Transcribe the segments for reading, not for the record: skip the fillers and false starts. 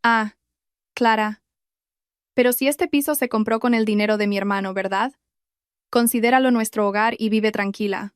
Ah, Clara. Pero si este piso se compró con el dinero de mi hermano, ¿verdad? Considéralo nuestro hogar y vive tranquila.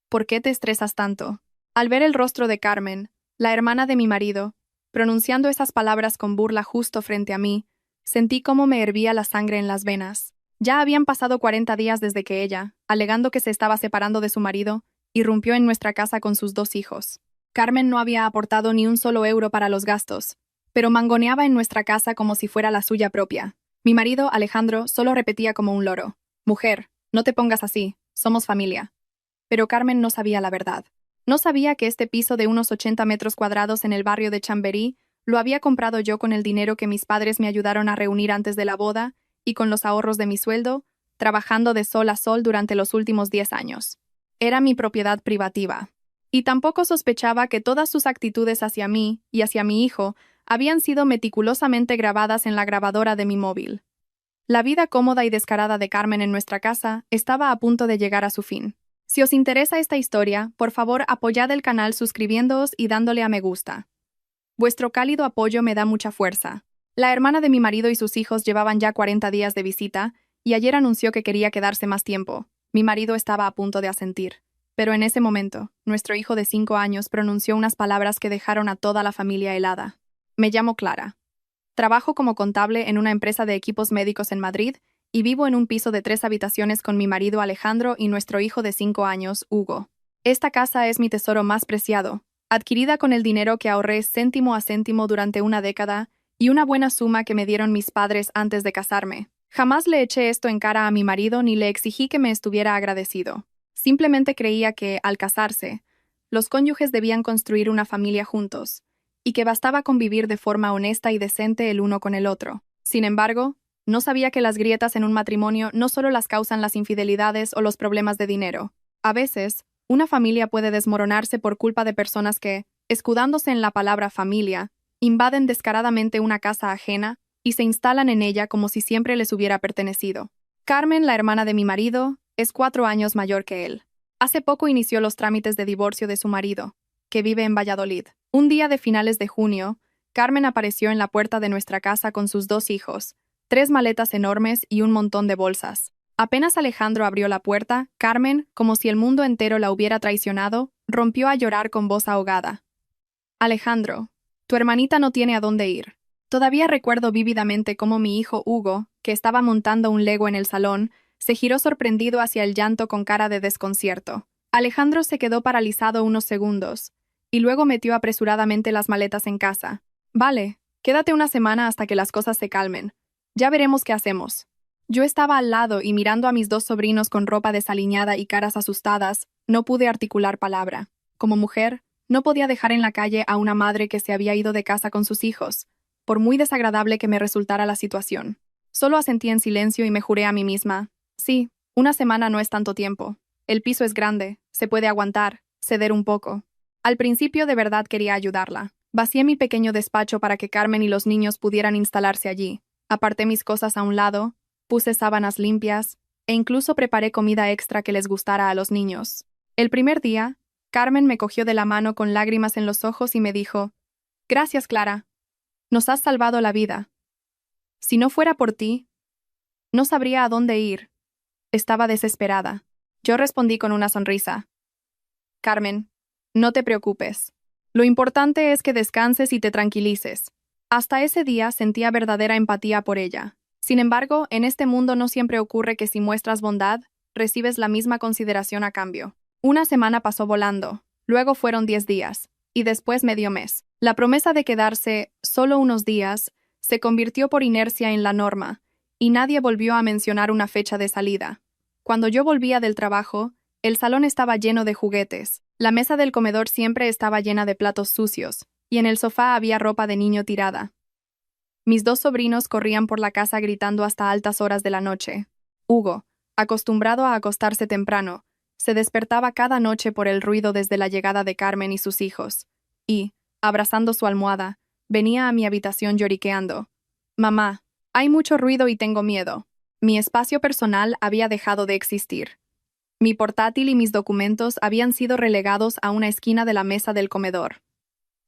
¿Por qué te estresas tanto? Al ver el rostro de Carmen, la hermana de mi marido, pronunciando esas palabras con burla justo frente a mí, sentí cómo me hervía la sangre en las venas. Ya habían pasado 40 días desde que ella, alegando que se estaba separando de su marido, irrumpió en nuestra casa con sus dos hijos. Carmen no había aportado ni un solo euro para los gastos, pero mangoneaba en nuestra casa como si fuera la suya propia. Mi marido, Alejandro, solo repetía como un loro: Mujer, no te pongas así, somos familia. Pero Carmen no sabía la verdad. No sabía que este piso de unos 80 metros cuadrados en el barrio de Chamberí lo había comprado yo con el dinero que mis padres me ayudaron a reunir antes de la boda y con los ahorros de mi sueldo, trabajando de sol a sol durante los últimos 10 años. Era mi propiedad privativa. Y tampoco sospechaba que todas sus actitudes hacia mí y hacia mi hijo habían sido meticulosamente grabadas en la grabadora de mi móvil. La vida cómoda y descarada de Carmen en nuestra casa estaba a punto de llegar a su fin. Si os interesa esta historia, por favor apoyad el canal suscribiéndoos y dándole a me gusta. Vuestro cálido apoyo me da mucha fuerza. La hermana de mi marido y sus hijos llevaban ya 40 días de visita, y ayer anunció que quería quedarse más tiempo. Mi marido estaba a punto de asentir. Pero en ese momento, nuestro hijo de 5 años pronunció unas palabras que dejaron a toda la familia helada. Me llamo Clara. Trabajo como contable en una empresa de equipos médicos en Madrid y vivo en un piso de 3 habitaciones con mi marido Alejandro y nuestro hijo de 5 años, Hugo. Esta casa es mi tesoro más preciado, adquirida con el dinero que ahorré céntimo a céntimo durante una década y una buena suma que me dieron mis padres antes de casarme. Jamás le eché esto en cara a mi marido ni le exigí que me estuviera agradecido. Simplemente creía que, al casarse, los cónyuges debían construir una familia juntos, y que bastaba convivir de forma honesta y decente el uno con el otro. Sin embargo, no sabía que las grietas en un matrimonio no solo las causan las infidelidades o los problemas de dinero. A veces, una familia puede desmoronarse por culpa de personas que, escudándose en la palabra familia, invaden descaradamente una casa ajena y se instalan en ella como si siempre les hubiera pertenecido. Carmen, la hermana de mi marido, es 4 años mayor que él. Hace poco inició los trámites de divorcio de su marido, que vive en Valladolid. Un día de finales de junio, Carmen apareció en la puerta de nuestra casa con sus 2 hijos, 3 maletas enormes y un montón de bolsas. Apenas Alejandro abrió la puerta, Carmen, como si el mundo entero la hubiera traicionado, rompió a llorar con voz ahogada. Alejandro, tu hermanita no tiene a dónde ir. Todavía recuerdo vívidamente cómo mi hijo Hugo, que estaba montando un Lego en el salón, se giró sorprendido hacia el llanto con cara de desconcierto. Alejandro se quedó paralizado unos segundos, y luego metió apresuradamente las maletas en casa. Vale, quédate una semana hasta que las cosas se calmen. Ya veremos qué hacemos. Yo estaba al lado y mirando a mis 2 sobrinos con ropa desaliñada y caras asustadas, no pude articular palabra. Como mujer, no podía dejar en la calle a una madre que se había ido de casa con sus hijos, por muy desagradable que me resultara la situación. Solo asentí en silencio y me juré a mí misma: sí, una semana no es tanto tiempo. El piso es grande, se puede aguantar, ceder un poco. Al principio de verdad quería ayudarla. Vacié mi pequeño despacho para que Carmen y los niños pudieran instalarse allí. Aparté mis cosas a un lado, puse sábanas limpias, e incluso preparé comida extra que les gustara a los niños. El primer día, Carmen me cogió de la mano con lágrimas en los ojos y me dijo: Gracias, Clara. Nos has salvado la vida. Si no fuera por ti, no sabría a dónde ir. Estaba desesperada. Yo respondí con una sonrisa: Carmen, no te preocupes. Lo importante es que descanses y te tranquilices. Hasta ese día sentía verdadera empatía por ella. Sin embargo, en este mundo no siempre ocurre que si muestras bondad, recibes la misma consideración a cambio. Una semana pasó volando, luego fueron 10 días, y después medio mes. La promesa de quedarse solo unos días se convirtió por inercia en la norma, y nadie volvió a mencionar una fecha de salida. Cuando yo volvía del trabajo, el salón estaba lleno de juguetes, la mesa del comedor siempre estaba llena de platos sucios, y en el sofá había ropa de niño tirada. Mis 2 sobrinos corrían por la casa gritando hasta altas horas de la noche. Hugo, acostumbrado a acostarse temprano, se despertaba cada noche por el ruido desde la llegada de Carmen y sus hijos, y, abrazando su almohada, venía a mi habitación lloriqueando: Mamá, hay mucho ruido y tengo miedo. Mi espacio personal había dejado de existir. Mi portátil y mis documentos habían sido relegados a una esquina de la mesa del comedor.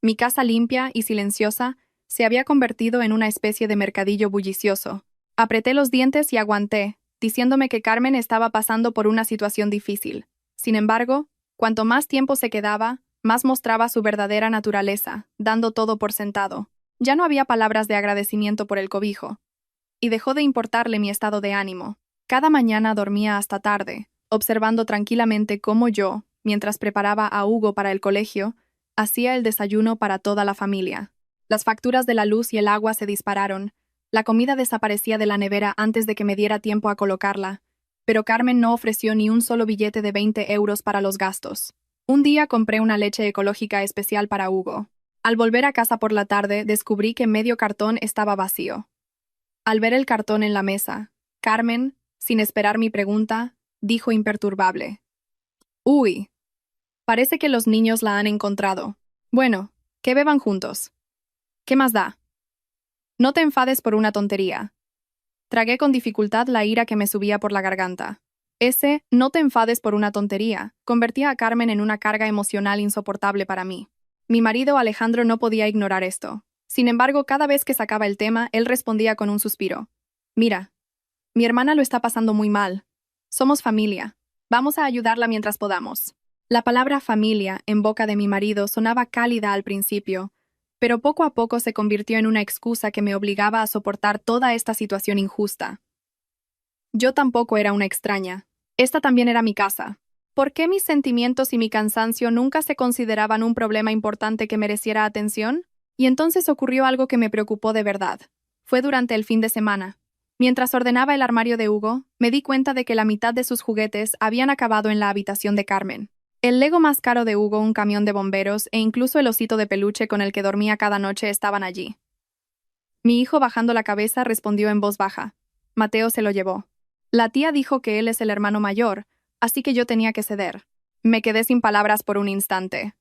Mi casa limpia y silenciosa Se había convertido en una especie de mercadillo bullicioso. Apreté los dientes y aguanté, diciéndome que Carmen estaba pasando por una situación difícil. Sin embargo, cuanto más tiempo se quedaba, más mostraba su verdadera naturaleza, dando todo por sentado. Ya no había palabras de agradecimiento por el cobijo. Y dejó de importarle mi estado de ánimo. Cada mañana dormía hasta tarde, observando tranquilamente cómo yo, mientras preparaba a Hugo para el colegio, hacía el desayuno para toda la familia. Las facturas de la luz y el agua se dispararon. La comida desaparecía de la nevera antes de que me diera tiempo a colocarla, pero Carmen no ofreció ni un solo billete de 20 euros para los gastos. Un día compré una leche ecológica especial para Hugo. Al volver a casa por la tarde, descubrí que medio cartón estaba vacío. Al ver el cartón en la mesa, Carmen, sin esperar mi pregunta, dijo imperturbable: «Uy, parece que los niños la han encontrado. Bueno, que beban juntos. ¿Qué más da? No te enfades por una tontería». Tragué con dificultad la ira que me subía por la garganta. Ese «no te enfades por una tontería» convertía a Carmen en una carga emocional insoportable para mí. Mi marido Alejandro no podía ignorar esto. Sin embargo, cada vez que sacaba el tema, él respondía con un suspiro: «Mira, mi hermana lo está pasando muy mal. Somos familia. Vamos a ayudarla mientras podamos». La palabra familia, en boca de mi marido, sonaba cálida al principio, pero poco a poco se convirtió en una excusa que me obligaba a soportar toda esta situación injusta. Yo tampoco era una extraña. Esta también era mi casa. ¿Por qué mis sentimientos y mi cansancio nunca se consideraban un problema importante que mereciera atención? Y entonces ocurrió algo que me preocupó de verdad. Fue durante el fin de semana. Mientras ordenaba el armario de Hugo, me di cuenta de que la mitad de sus juguetes habían acabado en la habitación de Carmen. El Lego más caro de Hugo, un camión de bomberos e incluso el osito de peluche con el que dormía cada noche estaban allí. Mi hijo, bajando la cabeza, respondió en voz baja: «Mateo se lo llevó». La tía dijo que él es el hermano mayor, así que yo tenía que ceder. Me quedé sin palabras por un instante.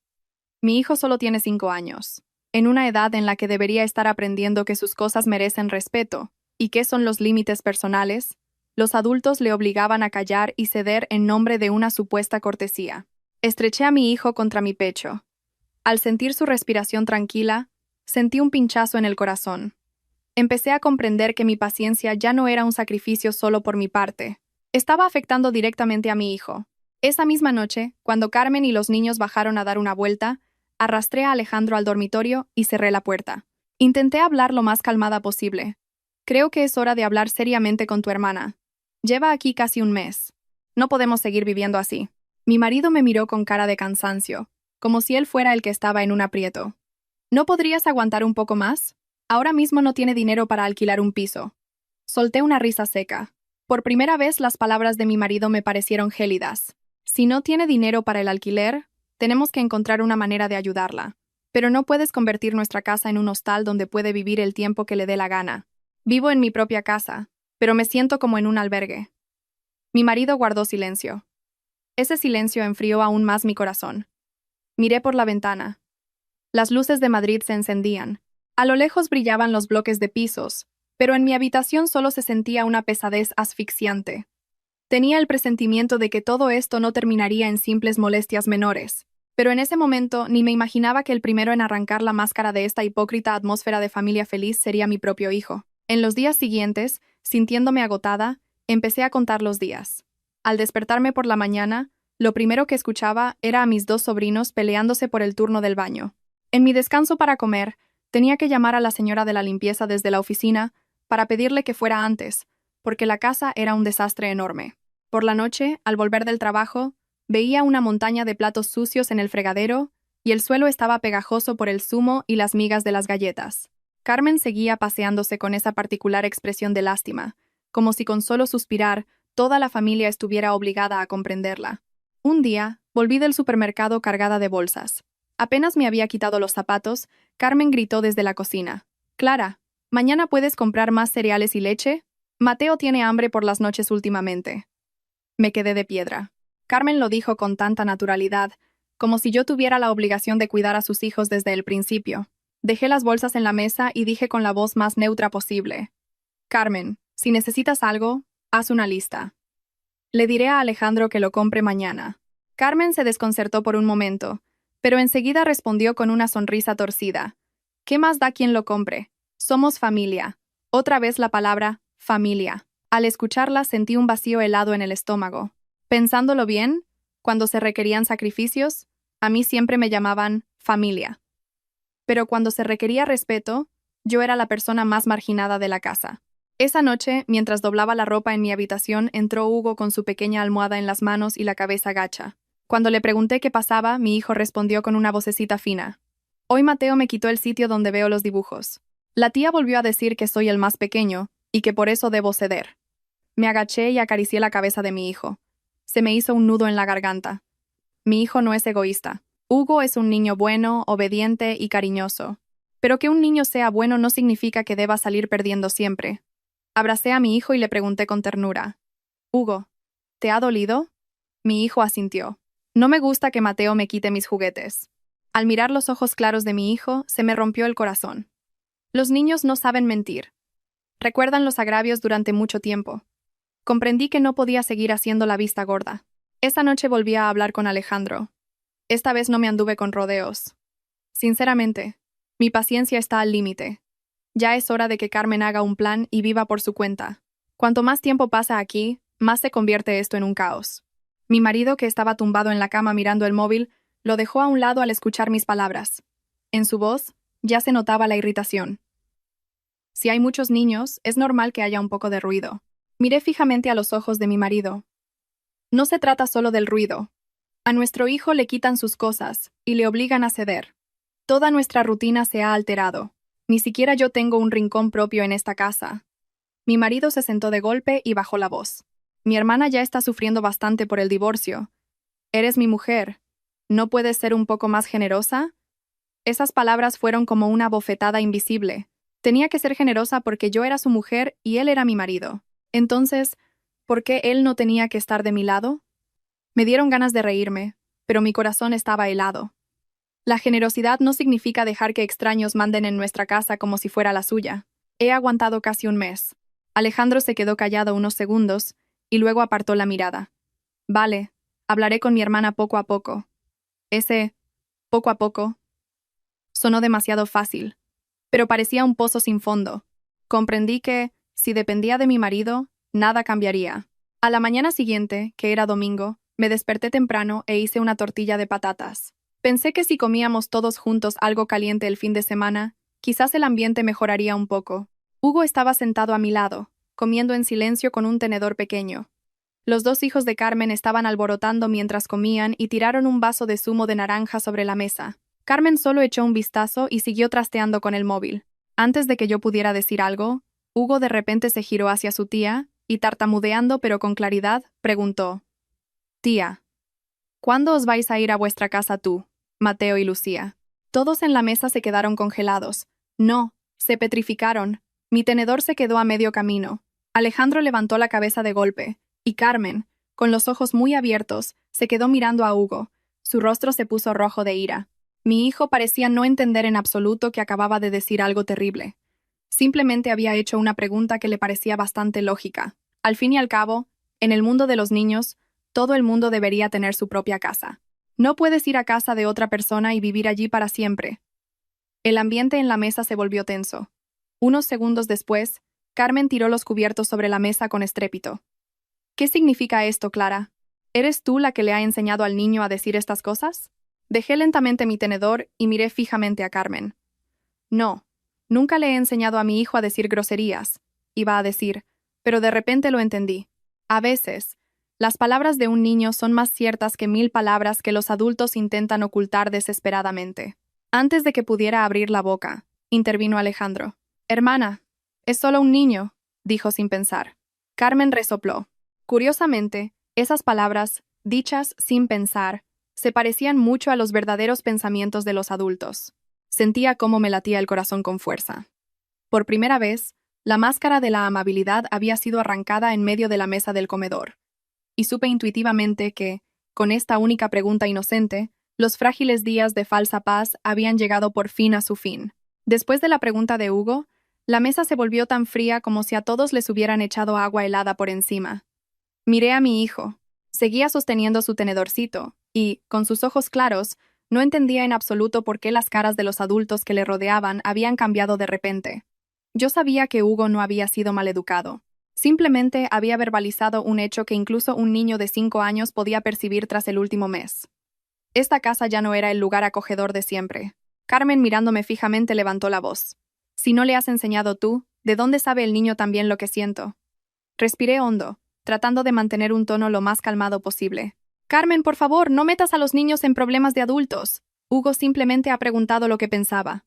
Mi hijo solo tiene 5 años, en una edad en la que debería estar aprendiendo que sus cosas merecen respeto y qué son los límites personales. Los adultos le obligaban a callar y ceder en nombre de una supuesta cortesía. Estreché a mi hijo contra mi pecho. Al sentir su respiración tranquila, sentí un pinchazo en el corazón. Empecé a comprender que mi paciencia ya no era un sacrificio solo por mi parte. Estaba afectando directamente a mi hijo. Esa misma noche, cuando Carmen y los niños bajaron a dar una vuelta, arrastré a Alejandro al dormitorio y cerré la puerta. Intenté hablar lo más calmada posible. «Creo que es hora de hablar seriamente con tu hermana. Lleva aquí casi un mes. No podemos seguir viviendo así». Mi marido me miró con cara de cansancio, como si él fuera el que estaba en un aprieto. «¿No podrías aguantar un poco más? Ahora mismo no tiene dinero para alquilar un piso». Solté una risa seca. Por primera vez las palabras de mi marido me parecieron gélidas. «Si no tiene dinero para el alquiler, tenemos que encontrar una manera de ayudarla. Pero no puedes convertir nuestra casa en un hostal donde puede vivir el tiempo que le dé la gana. Vivo en mi propia casa, pero me siento como en un albergue». Mi marido guardó silencio. Ese silencio enfrió aún más mi corazón. Miré por la ventana. Las luces de Madrid se encendían. A lo lejos brillaban los bloques de pisos, pero en mi habitación solo se sentía una pesadez asfixiante. Tenía el presentimiento de que todo esto no terminaría en simples molestias menores, pero en ese momento ni me imaginaba que el primero en arrancar la máscara de esta hipócrita atmósfera de familia feliz sería mi propio hijo. En los días siguientes, sintiéndome agotada, empecé a contar los días. Al despertarme por la mañana, lo primero que escuchaba era a mis 2 sobrinos peleándose por el turno del baño. En mi descanso para comer, tenía que llamar a la señora de la limpieza desde la oficina para pedirle que fuera antes, porque la casa era un desastre enorme. Por la noche, al volver del trabajo, veía una montaña de platos sucios en el fregadero y el suelo estaba pegajoso por el zumo y las migas de las galletas. Carmen seguía paseándose con esa particular expresión de lástima, como si con solo suspirar toda la familia estuviera obligada a comprenderla. Un día, volví del supermercado cargada de bolsas. Apenas me había quitado los zapatos, Carmen gritó desde la cocina: «Clara, ¿mañana puedes comprar más cereales y leche? Mateo tiene hambre por las noches últimamente». Me quedé de piedra. Carmen lo dijo con tanta naturalidad, como si yo tuviera la obligación de cuidar a sus hijos desde el principio. Dejé las bolsas en la mesa y dije con la voz más neutra posible: «Carmen, si necesitas algo, haz una lista. Le diré a Alejandro que lo compre mañana». Carmen se desconcertó por un momento, pero enseguida respondió con una sonrisa torcida: ¿Qué más da quien lo compre? Somos familia. Otra vez la palabra familia. Al escucharla sentí un vacío helado en el estómago. Pensándolo bien, cuando se requerían sacrificios, a mí siempre me llamaban familia. Pero cuando se requería respeto, yo era la persona más marginada de la casa. Esa noche, mientras doblaba la ropa en mi habitación, entró Hugo con su pequeña almohada en las manos y la cabeza gacha. Cuando le pregunté qué pasaba, mi hijo respondió con una vocecita fina. Hoy Mateo me quitó el sitio donde veo los dibujos. La tía volvió a decir que soy el más pequeño y que por eso debo ceder. Me agaché y acaricié la cabeza de mi hijo. Se me hizo un nudo en la garganta. Mi hijo no es egoísta. Hugo es un niño bueno, obediente y cariñoso. Pero que un niño sea bueno no significa que deba salir perdiendo siempre. Abracé a mi hijo y le pregunté con ternura. Hugo, ¿te ha dolido? Mi hijo asintió. No me gusta que Mateo me quite mis juguetes. Al mirar los ojos claros de mi hijo, se me rompió el corazón. Los niños no saben mentir. Recuerdan los agravios durante mucho tiempo. Comprendí que no podía seguir haciendo la vista gorda. Esa noche volví a hablar con Alejandro. Esta vez no me anduve con rodeos. Sinceramente, mi paciencia está al límite. Ya es hora de que Carmen haga un plan y viva por su cuenta. Cuanto más tiempo pasa aquí, más se convierte esto en un caos. Mi marido, que estaba tumbado en la cama mirando el móvil, lo dejó a un lado al escuchar mis palabras. En su voz ya se notaba la irritación. Si hay muchos niños, es normal que haya un poco de ruido. Miré fijamente a los ojos de mi marido. No se trata solo del ruido. A nuestro hijo le quitan sus cosas y le obligan a ceder. Toda nuestra rutina se ha alterado. Ni siquiera yo tengo un rincón propio en esta casa. Mi marido se sentó de golpe y bajó la voz. Mi hermana ya está sufriendo bastante por el divorcio. Eres mi mujer. ¿No puedes ser un poco más generosa? Esas palabras fueron como una bofetada invisible. Tenía que ser generosa porque yo era su mujer y él era mi marido. Entonces, ¿por qué él no tenía que estar de mi lado? Me dieron ganas de reírme, pero mi corazón estaba helado. La generosidad no significa dejar que extraños manden en nuestra casa como si fuera la suya. He aguantado casi un mes. Alejandro se quedó callado unos segundos y luego apartó la mirada. Vale, hablaré con mi hermana poco a poco. Ese poco a poco sonó demasiado fácil, pero parecía un pozo sin fondo. Comprendí que, si dependía de mi marido, nada cambiaría. A la mañana siguiente, que era domingo, me desperté temprano e hice una tortilla de patatas. Pensé que si comíamos todos juntos algo caliente el fin de semana, quizás el ambiente mejoraría un poco. Hugo estaba sentado a mi lado, comiendo en silencio con un tenedor pequeño. Los dos hijos de Carmen estaban alborotando mientras comían y tiraron un vaso de zumo de naranja sobre la mesa. Carmen solo echó un vistazo y siguió trasteando con el móvil. Antes de que yo pudiera decir algo, Hugo de repente se giró hacia su tía y, tartamudeando pero con claridad, preguntó: Tía, ¿cuándo os vais a ir a vuestra casa tú, Mateo y Lucía? Todos en la mesa se quedaron congelados. No, se petrificaron. Mi tenedor se quedó a medio camino. Alejandro levantó la cabeza de golpe, y Carmen, con los ojos muy abiertos, se quedó mirando a Hugo. Su rostro se puso rojo de ira. Mi hijo parecía no entender en absoluto que acababa de decir algo terrible. Simplemente había hecho una pregunta que le parecía bastante lógica. Al fin y al cabo, en el mundo de los niños, todo el mundo debería tener su propia casa. No puedes ir a casa de otra persona y vivir allí para siempre. El ambiente en la mesa se volvió tenso. Unos segundos después, Carmen tiró los cubiertos sobre la mesa con estrépito. ¿Qué significa esto, Clara? ¿Eres tú la que le ha enseñado al niño a decir estas cosas? Dejé lentamente mi tenedor y miré fijamente a Carmen. No, nunca le he enseñado a mi hijo a decir groserías, iba a decir, pero de repente lo entendí. A veces, las palabras de un niño son más ciertas que 1000 palabras que los adultos intentan ocultar desesperadamente. Antes de que pudiera abrir la boca, intervino Alejandro. Hermana, es solo un niño, dijo sin pensar. Carmen resopló. Curiosamente, esas palabras, dichas sin pensar, se parecían mucho a los verdaderos pensamientos de los adultos. Sentía cómo me latía el corazón con fuerza. Por primera vez, la máscara de la amabilidad había sido arrancada en medio de la mesa del comedor. Y supe intuitivamente que, con esta única pregunta inocente, los frágiles días de falsa paz habían llegado por fin a su fin. Después de la pregunta de Hugo, la mesa se volvió tan fría como si a todos les hubieran echado agua helada por encima. Miré a mi hijo. Seguía sosteniendo su tenedorcito y, con sus ojos claros, No entendía en absoluto por qué las caras de los adultos que le rodeaban habían cambiado de repente. Yo sabía que Hugo no había sido maleducado. Simplemente había verbalizado un hecho que incluso un niño de 5 años podía percibir tras el último mes. Esta casa ya no era el lugar acogedor de siempre. Carmen, mirándome fijamente, levantó la voz. Si no le has enseñado tú, ¿de dónde sabe el niño también lo que siento? Respiré hondo, tratando de mantener un tono lo más calmado posible. Carmen, por favor, no metas a los niños en problemas de adultos. Hugo simplemente ha preguntado lo que pensaba.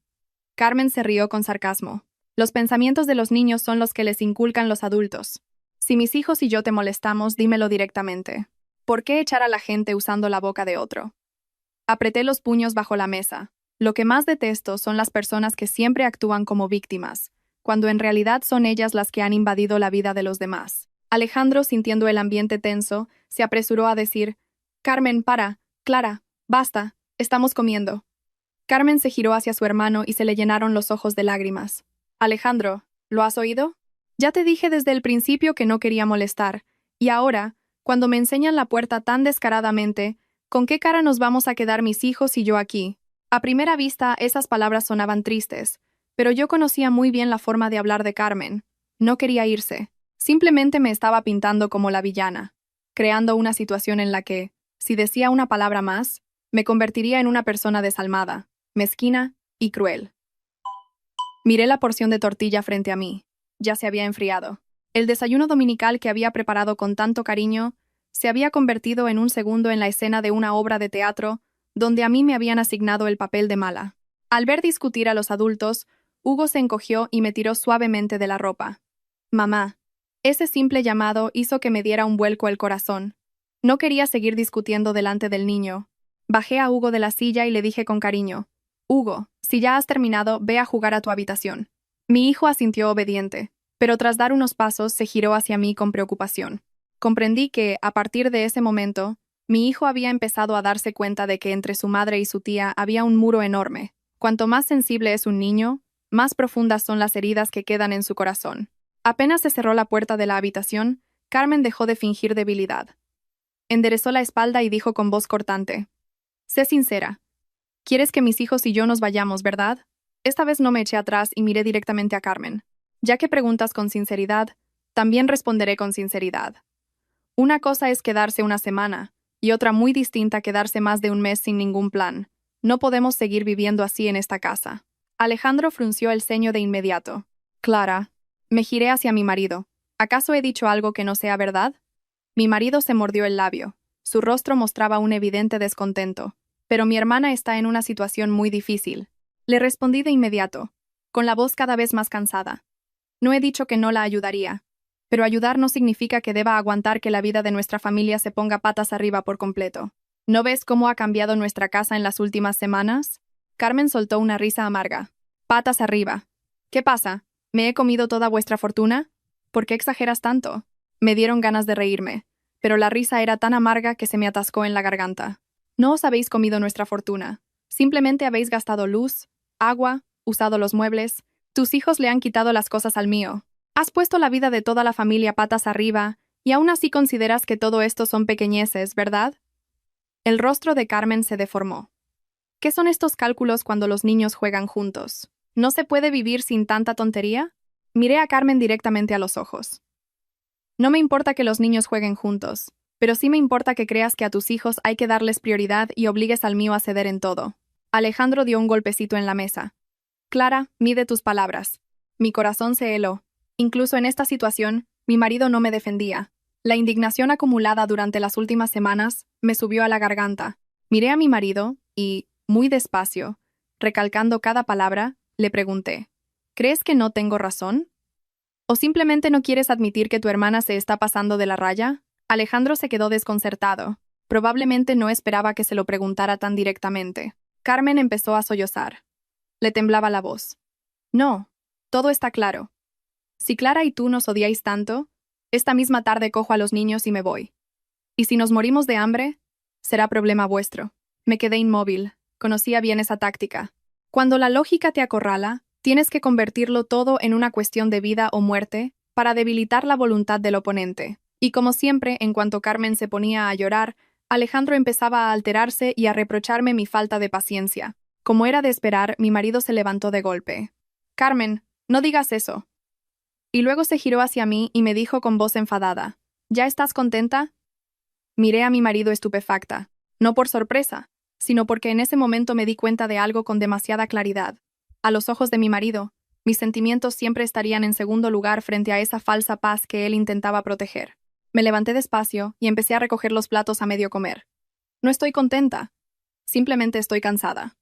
Carmen se rió con sarcasmo. Los pensamientos de los niños son los que les inculcan los adultos. Si mis hijos y yo te molestamos, dímelo directamente. ¿Por qué echar a la gente usando la boca de otro? Apreté los puños bajo la mesa. Lo que más detesto son las personas que siempre actúan como víctimas, cuando en realidad son ellas las que han invadido la vida de los demás. Alejandro, sintiendo el ambiente tenso, se apresuró a decir: Carmen, para, Clara, basta, estamos comiendo. Carmen se giró hacia su hermano y se le llenaron los ojos de lágrimas. Alejandro, ¿lo has oído? Ya te dije desde el principio que no quería molestar, y ahora, cuando me enseñan la puerta tan descaradamente, ¿con qué cara nos vamos a quedar mis hijos y yo aquí? A primera vista, esas palabras sonaban tristes, pero yo conocía muy bien la forma de hablar de Carmen. No quería irse. Simplemente me estaba pintando como la villana, creando una situación en la que, si decía una palabra más, me convertiría en una persona desalmada, mezquina y cruel. Miré la porción de tortilla frente a mí. Ya se había enfriado. El desayuno dominical que había preparado con tanto cariño se había convertido en un segundo en la escena de una obra de teatro donde a mí me habían asignado el papel de mala. Al ver discutir a los adultos, Hugo se encogió y me tiró suavemente de la ropa. Mamá. Ese simple llamado hizo que me diera un vuelco el corazón. No quería seguir discutiendo delante del niño. Bajé a Hugo de la silla y le dije con cariño: Hugo, si ya has terminado, ve a jugar a tu habitación. Mi hijo asintió obediente, pero tras dar unos pasos se giró hacia mí con preocupación. Comprendí que, a partir de ese momento, mi hijo había empezado a darse cuenta de que entre su madre y su tía había un muro enorme. Cuanto más sensible es un niño, más profundas son las heridas que quedan en su corazón. Apenas se cerró la puerta de la habitación, Carmen dejó de fingir debilidad. Enderezó la espalda y dijo con voz cortante: Sé sincera. Quieres que mis hijos y yo nos vayamos, ¿verdad? Esta vez no me eché atrás y miré directamente a Carmen. Ya que preguntas con sinceridad, también responderé con sinceridad. Una cosa es quedarse una semana, y otra muy distinta quedarse más de un mes sin ningún plan. No podemos seguir viviendo así en esta casa. Alejandro frunció el ceño de inmediato. Clara. Me giré hacia mi marido. ¿Acaso he dicho algo que no sea verdad? Mi marido se mordió el labio. Su rostro mostraba un evidente descontento. Pero mi hermana está en una situación muy difícil. Le respondí de inmediato, con la voz cada vez más cansada. No he dicho que no la ayudaría, pero ayudar no significa que deba aguantar que la vida de nuestra familia se ponga patas arriba por completo. ¿No ves cómo ha cambiado nuestra casa en las últimas semanas? Carmen soltó una risa amarga. Patas arriba. ¿Qué pasa? ¿Me he comido toda vuestra fortuna? ¿Por qué exageras tanto? Me dieron ganas de reírme, pero la risa era tan amarga que se me atascó en la garganta. No os habéis comido nuestra fortuna. Simplemente habéis gastado luz, agua, usado los muebles. Tus hijos le han quitado las cosas al mío. Has puesto la vida de toda la familia patas arriba, y aún así consideras que todo esto son pequeñeces, ¿verdad? El rostro de Carmen se deformó. ¿Qué son estos cálculos cuando los niños juegan juntos? ¿No se puede vivir sin tanta tontería? Miré a Carmen directamente a los ojos. No me importa que los niños jueguen juntos, pero sí me importa que creas que a tus hijos hay que darles prioridad y obligues al mío a ceder en todo. Alejandro dio un golpecito en la mesa. Clara, mide tus palabras. Mi corazón se heló. Incluso en esta situación, mi marido no me defendía. La indignación acumulada durante las últimas semanas me subió a la garganta. Miré a mi marido y, muy despacio, recalcando cada palabra, le pregunté: ¿crees que no tengo razón? ¿O simplemente no quieres admitir que tu hermana se está pasando de la raya? Alejandro se quedó desconcertado. Probablemente no esperaba que se lo preguntara tan directamente. Carmen empezó a sollozar. Le temblaba la voz. No, todo está claro. Si Clara y tú nos odiáis tanto, esta misma tarde cojo a los niños y me voy. Y si nos morimos de hambre, será problema vuestro. Me quedé inmóvil. Conocía bien esa táctica. Cuando la lógica te acorrala, tienes que convertirlo todo en una cuestión de vida o muerte para debilitar la voluntad del oponente. Y como siempre, en cuanto Carmen se ponía a llorar, Alejandro empezaba a alterarse y a reprocharme mi falta de paciencia. Como era de esperar, mi marido se levantó de golpe. «Carmen, no digas eso». Y luego se giró hacia mí y me dijo con voz enfadada: «¿Ya estás contenta?». Miré a mi marido estupefacta, no por sorpresa, sino porque en ese momento me di cuenta de algo con demasiada claridad. A los ojos de mi marido, mis sentimientos siempre estarían en segundo lugar frente a esa falsa paz que él intentaba proteger. Me levanté despacio y empecé a recoger los platos a medio comer. No estoy contenta. Simplemente estoy cansada.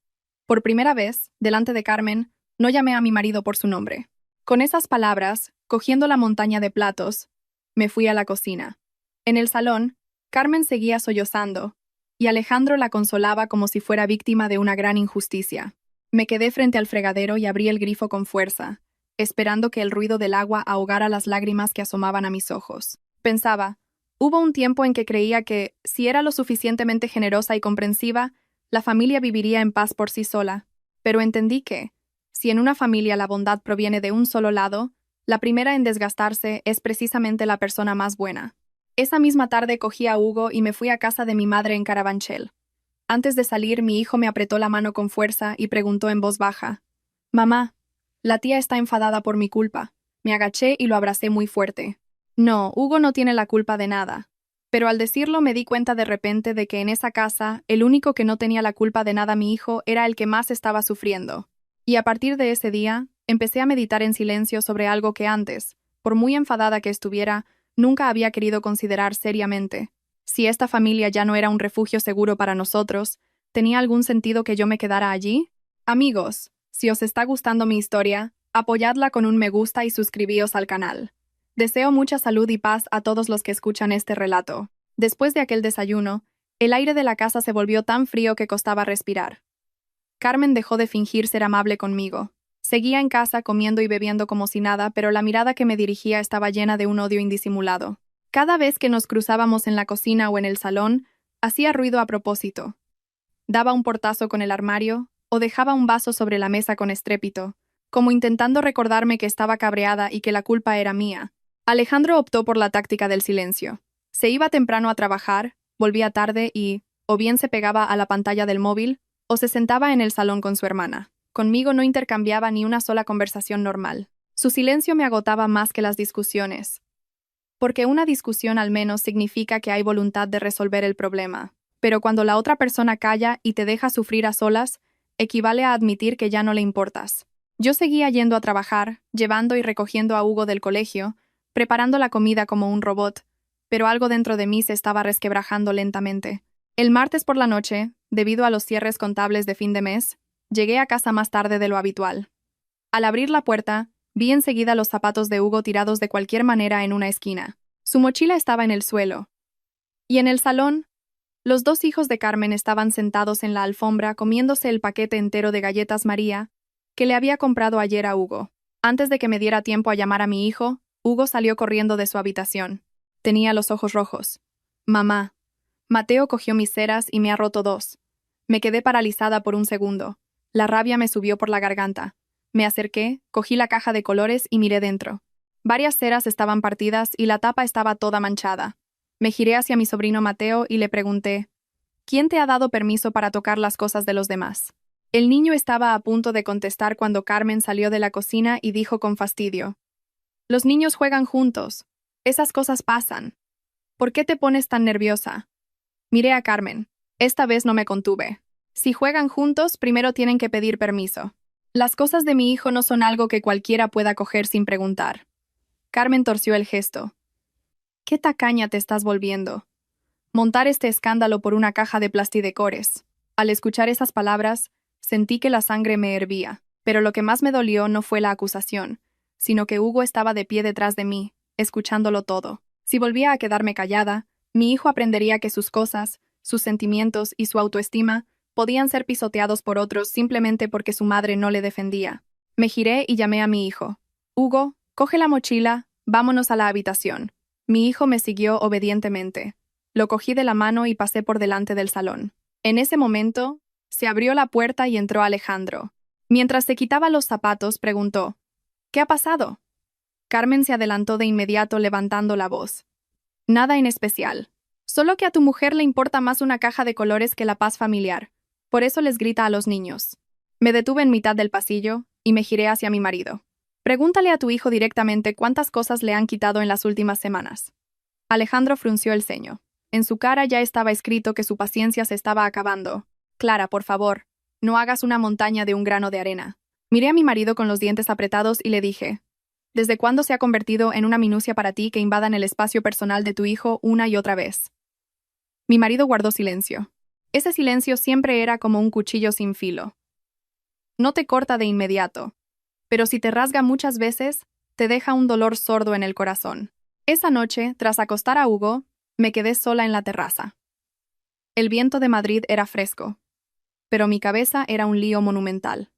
Por primera vez, delante de Carmen, no llamé a mi marido por su nombre. Con esas palabras, cogiendo la montaña de platos, me fui a la cocina. En el salón, Carmen seguía sollozando, y Alejandro la consolaba como si fuera víctima de una gran injusticia. Me quedé frente al fregadero y abrí el grifo con fuerza, esperando que el ruido del agua ahogara las lágrimas que asomaban a mis ojos. Pensaba, hubo un tiempo en que creía que, si era lo suficientemente generosa y comprensiva, la familia viviría en paz por sí sola, pero entendí que, si en una familia la bondad proviene de un solo lado, la primera en desgastarse es precisamente la persona más buena. Esa misma tarde cogí a Hugo y me fui a casa de mi madre en Carabanchel. Antes de salir, mi hijo me apretó la mano con fuerza y preguntó en voz baja: «Mamá, la tía está enfadada por mi culpa». Me agaché y lo abracé muy fuerte. No, Hugo no tiene la culpa de nada. Pero al decirlo me di cuenta de repente de que en esa casa, el único que no tenía la culpa de nada mi hijo era el que más estaba sufriendo. Y a partir de ese día, empecé a meditar en silencio sobre algo que antes, por muy enfadada que estuviera, nunca había querido considerar seriamente. Si esta familia ya no era un refugio seguro para nosotros, ¿tenía algún sentido que yo me quedara allí? Amigos, si os está gustando mi historia, apoyadla con un me gusta y suscribíos al canal. Deseo mucha salud y paz a todos los que escuchan este relato. Después de aquel desayuno, el aire de la casa se volvió tan frío que costaba respirar. Carmen dejó de fingir ser amable conmigo. Seguía en casa comiendo y bebiendo como si nada, pero la mirada que me dirigía estaba llena de un odio indisimulado. Cada vez que nos cruzábamos en la cocina o en el salón, hacía ruido a propósito. Daba un portazo con el armario o dejaba un vaso sobre la mesa con estrépito, como intentando recordarme que estaba cabreada y que la culpa era mía. Alejandro optó por la táctica del silencio. Se iba temprano a trabajar, volvía tarde y, o bien se pegaba a la pantalla del móvil, o se sentaba en el salón con su hermana. Conmigo no intercambiaba ni una sola conversación normal. Su silencio me agotaba más que las discusiones. Porque una discusión al menos significa que hay voluntad de resolver el problema. Pero cuando la otra persona calla y te deja sufrir a solas, equivale a admitir que ya no le importas. Yo seguía yendo a trabajar, llevando y recogiendo a Hugo del colegio, preparando la comida como un robot, pero algo dentro de mí se estaba resquebrajando lentamente. El martes por la noche, debido a los cierres contables de fin de mes, llegué a casa más tarde de lo habitual. Al abrir la puerta, vi enseguida los zapatos de Hugo tirados de cualquier manera en una esquina. Su mochila estaba en el suelo. Y en el salón, los dos hijos de Carmen estaban sentados en la alfombra comiéndose el paquete entero de galletas María que le había comprado ayer a Hugo. Antes de que me diera tiempo a llamar a mi hijo, Hugo salió corriendo de su habitación. Tenía los ojos rojos. «Mamá, Mateo cogió mis ceras y me ha roto dos». Me quedé paralizada por un segundo. La rabia me subió por la garganta. Me acerqué, cogí la caja de colores y miré dentro. Varias ceras estaban partidas y la tapa estaba toda manchada. Me giré hacia mi sobrino Mateo y le pregunté: «¿Quién te ha dado permiso para tocar las cosas de los demás?». El niño estaba a punto de contestar cuando Carmen salió de la cocina y dijo con fastidio: «Los niños juegan juntos. Esas cosas pasan. ¿Por qué te pones tan nerviosa?». Miré a Carmen. Esta vez no me contuve. Si juegan juntos, primero tienen que pedir permiso. Las cosas de mi hijo no son algo que cualquiera pueda coger sin preguntar. Carmen torció el gesto. «¿Qué tacaña te estás volviendo? Montar este escándalo por una caja de plastidecores». Al escuchar esas palabras, sentí que la sangre me hervía, pero lo que más me dolió no fue la acusación, sino que Hugo estaba de pie detrás de mí, escuchándolo todo. Si volvía a quedarme callada, mi hijo aprendería que sus cosas, sus sentimientos y su autoestima podían ser pisoteados por otros simplemente porque su madre no le defendía. Me giré y llamé a mi hijo. «Hugo, coge la mochila, vámonos a la habitación». Mi hijo me siguió obedientemente. Lo cogí de la mano y pasé por delante del salón. En ese momento, se abrió la puerta y entró Alejandro. Mientras se quitaba los zapatos, preguntó: «¿Qué ha pasado?». Carmen se adelantó de inmediato levantando la voz. «Nada en especial. Solo que a tu mujer le importa más una caja de colores que la paz familiar. Por eso les grita a los niños. Me detuve en mitad del pasillo y me giré hacia mi marido. Pregúntale a tu hijo directamente cuántas cosas le han quitado en las últimas semanas. Alejandro frunció el ceño. En su cara ya estaba escrito que su paciencia se estaba acabando. Clara, por favor, no hagas una montaña de un grano de arena. Miré a mi marido con los dientes apretados y le dije, ¿desde cuándo se ha convertido en una minucia para ti que invadan el espacio personal de tu hijo una y otra vez? Mi marido guardó silencio. Ese silencio siempre era como un cuchillo sin filo. No te corta de inmediato, pero si te rasga muchas veces, te deja un dolor sordo en el corazón. Esa noche, tras acostar a Hugo, me quedé sola en la terraza. El viento de Madrid era fresco, pero mi cabeza era un lío monumental.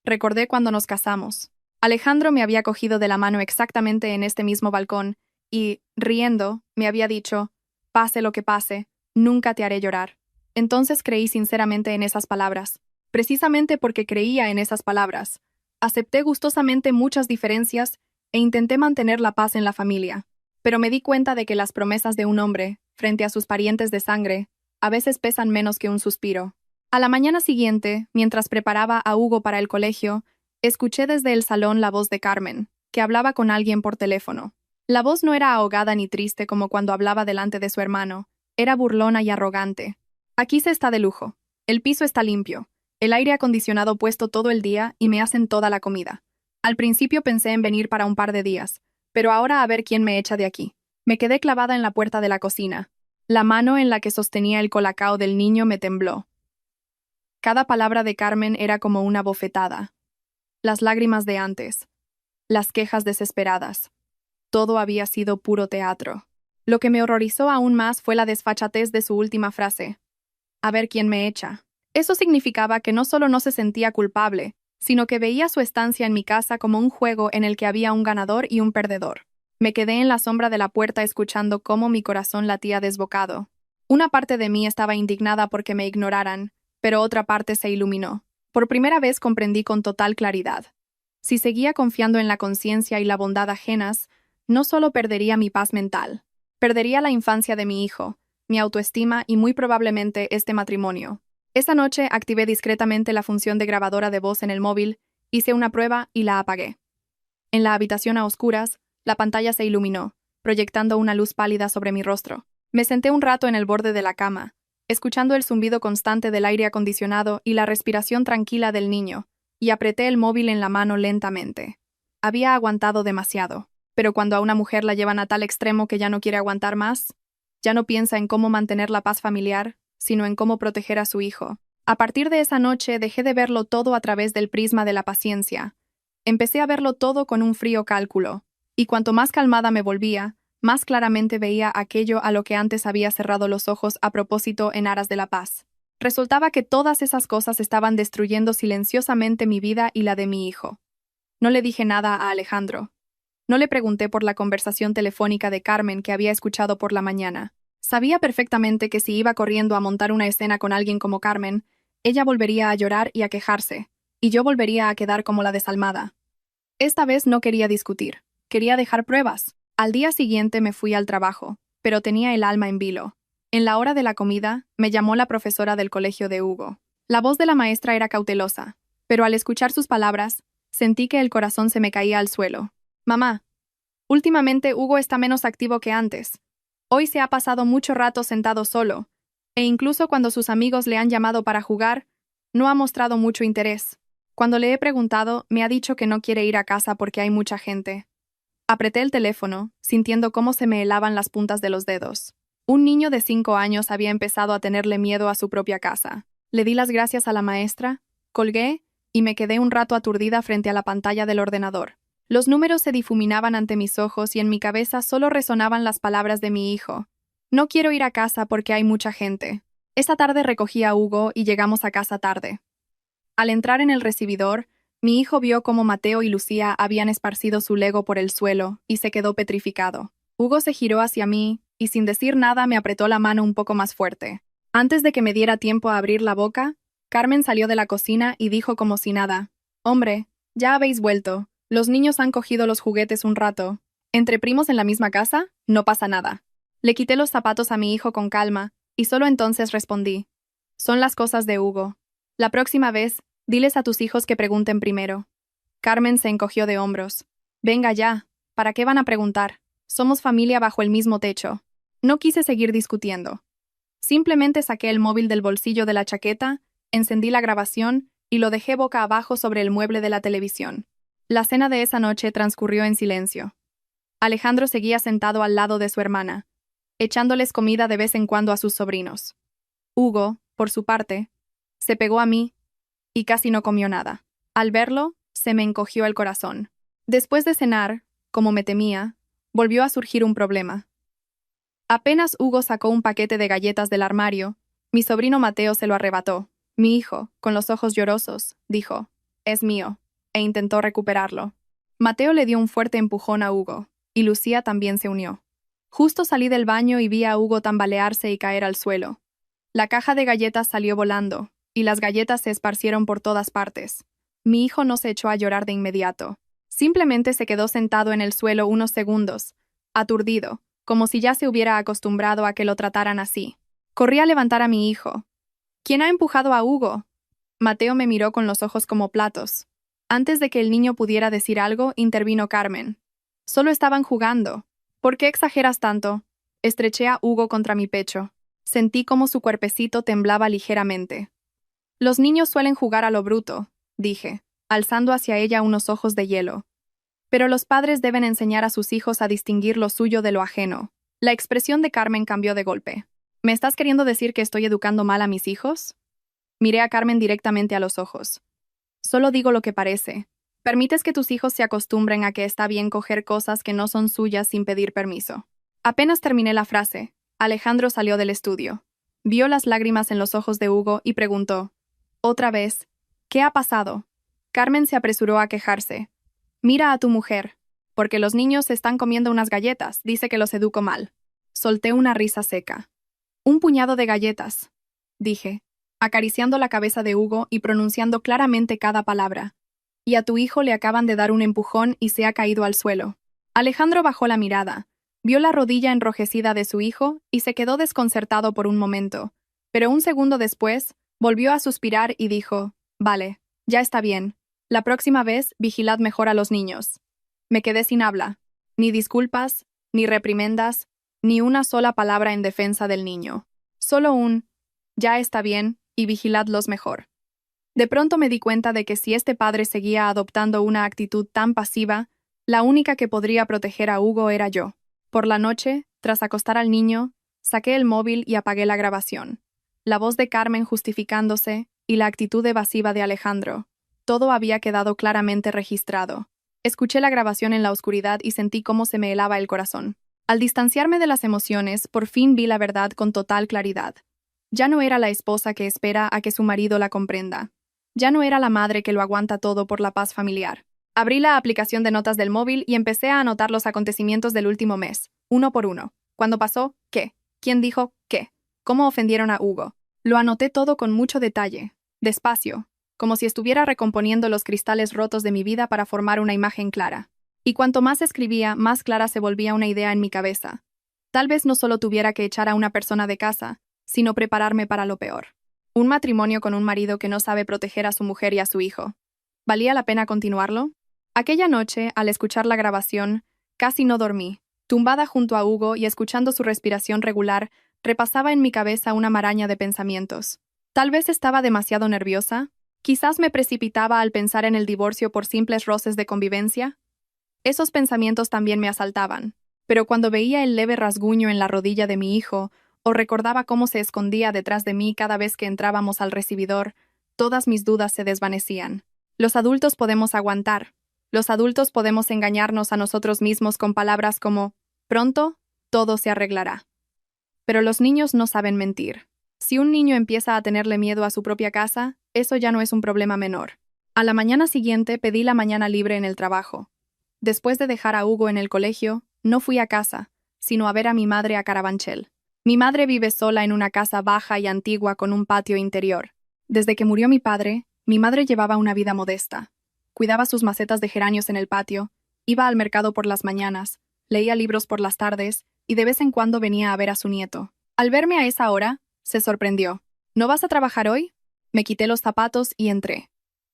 Recordé cuando nos casamos. Alejandro me había cogido de la mano exactamente en este mismo balcón y, riendo, me había dicho, pase lo que pase, nunca te haré llorar. Entonces creí sinceramente en esas palabras. Precisamente porque creía en esas palabras, acepté gustosamente muchas diferencias e intenté mantener la paz en la familia. Pero me di cuenta de que las promesas de un hombre, frente a sus parientes de sangre, a veces pesan menos que un suspiro. A la mañana siguiente, mientras preparaba a Hugo para el colegio, escuché desde el salón la voz de Carmen, que hablaba con alguien por teléfono. La voz no era ahogada ni triste como cuando hablaba delante de su hermano, era burlona y arrogante. Aquí se está de lujo. El piso está limpio, el aire acondicionado puesto todo el día y me hacen toda la comida. Al principio pensé en venir para un par de días, pero ahora a ver quién me echa de aquí. Me quedé clavada en la puerta de la cocina. La mano en la que sostenía el colacao del niño me tembló. Cada palabra de Carmen era como una bofetada. Las lágrimas de antes, las quejas desesperadas. Todo había sido puro teatro. Lo que me horrorizó aún más fue la desfachatez de su última frase. A ver quién me echa. Eso significaba que no solo no se sentía culpable, sino que veía su estancia en mi casa como un juego en el que había un ganador y un perdedor. Me quedé en la sombra de la puerta escuchando cómo mi corazón latía desbocado. Una parte de mí estaba indignada porque me ignoraran, pero otra parte se iluminó. Por primera vez comprendí con total claridad. Si seguía confiando en la conciencia y la bondad ajenas, no solo perdería mi paz mental, perdería la infancia de mi hijo, mi autoestima y muy probablemente este matrimonio. Esa noche activé discretamente la función de grabadora de voz en el móvil, hice una prueba y la apagué. En la habitación a oscuras, la pantalla se iluminó, proyectando una luz pálida sobre mi rostro. Me senté un rato en el borde de la cama, escuchando el zumbido constante del aire acondicionado y la respiración tranquila del niño, y apreté el móvil en la mano lentamente. Había aguantado demasiado, pero cuando a una mujer la llevan a tal extremo que ya no quiere aguantar más, ya no piensa en cómo mantener la paz familiar, sino en cómo proteger a su hijo. A partir de esa noche dejé de verlo todo a través del prisma de la paciencia. Empecé a verlo todo con un frío cálculo, y cuanto más calmada me volvía, más claramente veía aquello a lo que antes había cerrado los ojos a propósito en aras de la paz. Resultaba que todas esas cosas estaban destruyendo silenciosamente mi vida y la de mi hijo. No le dije nada a Alejandro. No le pregunté por la conversación telefónica de Carmen que había escuchado por la mañana. Sabía perfectamente que si iba corriendo a montar una escena con alguien como Carmen, ella volvería a llorar y a quejarse, y yo volvería a quedar como la desalmada. Esta vez no quería discutir, quería dejar pruebas. Al día siguiente me fui al trabajo, pero tenía el alma en vilo. En la hora de la comida, me llamó la profesora del colegio de Hugo. La voz de la maestra era cautelosa, pero al escuchar sus palabras, sentí que el corazón se me caía al suelo. Mamá, últimamente Hugo está menos activo que antes. Hoy se ha pasado mucho rato sentado solo, e incluso cuando sus amigos le han llamado para jugar, no ha mostrado mucho interés. Cuando le he preguntado, me ha dicho que no quiere ir a casa porque hay mucha gente. Apreté el teléfono, sintiendo cómo se me helaban las puntas de los dedos. Un niño de 5 años había empezado a tenerle miedo a su propia casa. Le di las gracias a la maestra, colgué y me quedé un rato aturdida frente a la pantalla del ordenador. Los números se difuminaban ante mis ojos y en mi cabeza solo resonaban las palabras de mi hijo. No quiero ir a casa porque hay mucha gente. Esa tarde recogí a Hugo y llegamos a casa tarde. Al entrar en el recibidor, mi hijo vio cómo Mateo y Lucía habían esparcido su Lego por el suelo y se quedó petrificado. Hugo se giró hacia mí y sin decir nada me apretó la mano un poco más fuerte. Antes de que me diera tiempo a abrir la boca, Carmen salió de la cocina y dijo como si nada: «Hombre, ya habéis vuelto. Los niños han cogido los juguetes un rato. ¿Entre primos en la misma casa? No pasa nada». Le quité los zapatos a mi hijo con calma, y solo entonces respondí. Son las cosas de Hugo. La próxima vez, diles a tus hijos que pregunten primero. Carmen se encogió de hombros. Venga ya, ¿para qué van a preguntar? Somos familia bajo el mismo techo. No quise seguir discutiendo. Simplemente saqué el móvil del bolsillo de la chaqueta, encendí la grabación y lo dejé boca abajo sobre el mueble de la televisión. La cena de esa noche transcurrió en silencio. Alejandro seguía sentado al lado de su hermana, echándoles comida de vez en cuando a sus sobrinos. Hugo, por su parte, se pegó a mí y casi no comió nada. Al verlo, se me encogió el corazón. Después de cenar, como me temía, volvió a surgir un problema. Apenas Hugo sacó un paquete de galletas del armario, mi sobrino Mateo se lo arrebató. Mi hijo, con los ojos llorosos, dijo, «Es mío», e intentó recuperarlo. Mateo le dio un fuerte empujón a Hugo, y Lucía también se unió. Justo salí del baño y vi a Hugo tambalearse y caer al suelo. La caja de galletas salió volando, y las galletas se esparcieron por todas partes. Mi hijo no se echó a llorar de inmediato. Simplemente se quedó sentado en el suelo unos segundos, aturdido, como si ya se hubiera acostumbrado a que lo trataran así. Corrí a levantar a mi hijo. ¿Quién ha empujado a Hugo? Mateo me miró con los ojos como platos. Antes de que el niño pudiera decir algo, intervino Carmen. Solo estaban jugando. ¿Por qué exageras tanto? Estreché a Hugo contra mi pecho. Sentí como su cuerpecito temblaba ligeramente. Los niños suelen jugar a lo bruto, dije, alzando hacia ella unos ojos de hielo. Pero los padres deben enseñar a sus hijos a distinguir lo suyo de lo ajeno. La expresión de Carmen cambió de golpe. ¿Me estás queriendo decir que estoy educando mal a mis hijos? Miré a Carmen directamente a los ojos. Solo digo lo que parece. Permites que tus hijos se acostumbren a que está bien coger cosas que no son suyas sin pedir permiso. Apenas terminé la frase, Alejandro salió del estudio. Vio las lágrimas en los ojos de Hugo y preguntó, «Otra vez, ¿qué ha pasado?» Carmen se apresuró a quejarse. «Mira a tu mujer. Porque los niños están comiendo unas galletas, dice que los educo mal». Solté una risa seca. «Un puñado de galletas», dije, acariciando la cabeza de Hugo y pronunciando claramente cada palabra. «Y a tu hijo le acaban de dar un empujón y se ha caído al suelo». Alejandro bajó la mirada, vio la rodilla enrojecida de su hijo y se quedó desconcertado por un momento, pero un segundo después, volvió a suspirar y dijo, «Vale, ya está bien. La próxima vez, vigilad mejor a los niños». Me quedé sin habla. Ni disculpas, ni reprimendas, ni una sola palabra en defensa del niño. Solo un, «Ya está bien, y vigiladlos mejor». De pronto me di cuenta de que si este padre seguía adoptando una actitud tan pasiva, la única que podría proteger a Hugo era yo. Por la noche, tras acostar al niño, saqué el móvil y apagué la grabación. La voz de Carmen justificándose y la actitud evasiva de Alejandro. Todo había quedado claramente registrado. Escuché la grabación en la oscuridad y sentí cómo se me helaba el corazón. Al distanciarme de las emociones, por fin vi la verdad con total claridad. Ya no era la esposa que espera a que su marido la comprenda. Ya no era la madre que lo aguanta todo por la paz familiar. Abrí la aplicación de notas del móvil y empecé a anotar los acontecimientos del último mes, uno por uno. ¿Cuándo pasó? ¿Qué? ¿Quién dijo? ¿Qué? ¿Cómo ofendieron a Hugo? Lo anoté todo con mucho detalle, despacio, como si estuviera recomponiendo los cristales rotos de mi vida para formar una imagen clara. Y cuanto más escribía, más clara se volvía una idea en mi cabeza. Tal vez no solo tuviera que echar a una persona de casa, sino prepararme para lo peor. Un matrimonio con un marido que no sabe proteger a su mujer y a su hijo. ¿Valía la pena continuarlo? Aquella noche, al escuchar la grabación, casi no dormí. Tumbada junto a Hugo y escuchando su respiración regular, repasaba en mi cabeza una maraña de pensamientos. Tal vez estaba demasiado nerviosa. Quizás me precipitaba al pensar en el divorcio por simples roces de convivencia. Esos pensamientos también me asaltaban. Pero cuando veía el leve rasguño en la rodilla de mi hijo, o recordaba cómo se escondía detrás de mí cada vez que entrábamos al recibidor, todas mis dudas se desvanecían. Los adultos podemos aguantar. Los adultos podemos engañarnos a nosotros mismos con palabras como, «Pronto, todo se arreglará». Pero los niños no saben mentir. Si un niño empieza a tenerle miedo a su propia casa, eso ya no es un problema menor. A la mañana siguiente pedí la mañana libre en el trabajo. Después de dejar a Hugo en el colegio, no fui a casa, sino a ver a mi madre a Carabanchel. Mi madre vive sola en una casa baja y antigua con un patio interior. Desde que murió mi padre, mi madre llevaba una vida modesta. Cuidaba sus macetas de geranios en el patio, iba al mercado por las mañanas, leía libros por las tardes y de vez en cuando venía a ver a su nieto. Al verme a esa hora, se sorprendió. ¿No vas a trabajar hoy? Me quité los zapatos y entré.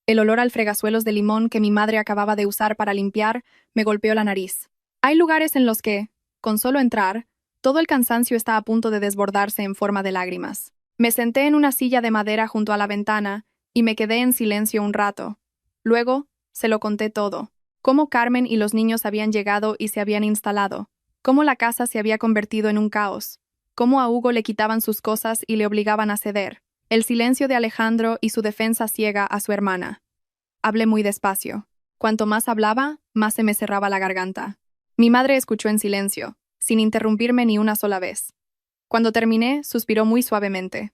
El olor al fregasuelos de limón que mi madre acababa de usar para limpiar me golpeó la nariz. Hay lugares en los que, con solo entrar, todo el cansancio está a punto de desbordarse en forma de lágrimas. Me senté en una silla de madera junto a la ventana y me quedé en silencio un rato. Luego, se lo conté todo. Cómo Carmen y los niños habían llegado y se habían instalado. Cómo la casa se había convertido en un caos. Cómo a Hugo le quitaban sus cosas y le obligaban a ceder. El silencio de Alejandro y su defensa ciega a su hermana. Hablé muy despacio. Cuanto más hablaba, más se me cerraba la garganta. Mi madre escuchó en silencio, sin interrumpirme ni una sola vez. Cuando terminé, suspiró muy suavemente.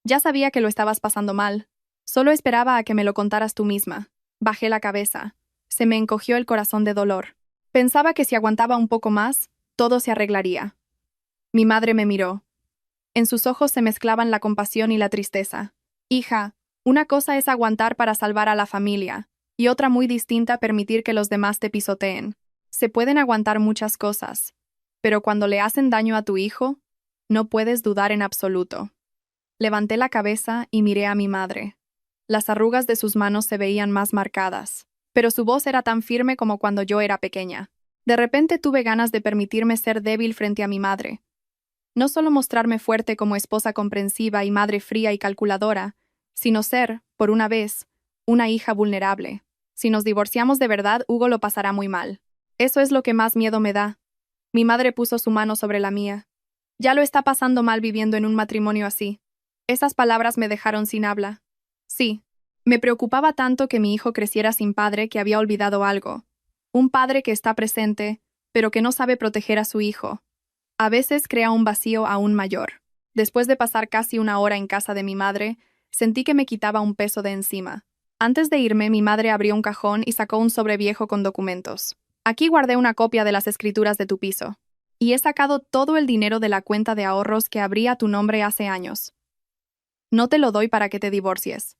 Ya sabía que lo estabas pasando mal. Solo esperaba a que me lo contaras tú misma. Bajé la cabeza. Se me encogió el corazón de dolor. Pensaba que si aguantaba un poco más, todo se arreglaría. Mi madre me miró. En sus ojos se mezclaban la compasión y la tristeza. Hija, una cosa es aguantar para salvar a la familia, y otra muy distinta permitir que los demás te pisoteen. Se pueden aguantar muchas cosas, pero cuando le hacen daño a tu hijo, no puedes dudar en absoluto. Levanté la cabeza y miré a mi madre. Las arrugas de sus manos se veían más marcadas, pero su voz era tan firme como cuando yo era pequeña. De repente tuve ganas de permitirme ser débil frente a mi madre. No solo mostrarme fuerte como esposa comprensiva y madre fría y calculadora, sino ser, por una vez, una hija vulnerable. Si nos divorciamos de verdad, Hugo lo pasará muy mal. Eso es lo que más miedo me da. Mi madre puso su mano sobre la mía. Ya lo está pasando mal viviendo en un matrimonio así. Esas palabras me dejaron sin habla. Sí, me preocupaba tanto que mi hijo creciera sin padre que había olvidado algo. Un padre que está presente, pero que no sabe proteger a su hijo. A veces crea un vacío aún mayor. Después de pasar casi una hora en casa de mi madre, sentí que me quitaba un peso de encima. Antes de irme, mi madre abrió un cajón y sacó un sobre viejo con documentos. Aquí guardé una copia de las escrituras de tu piso. Y he sacado todo el dinero de la cuenta de ahorros que abría tu nombre hace años. No te lo doy para que te divorcies.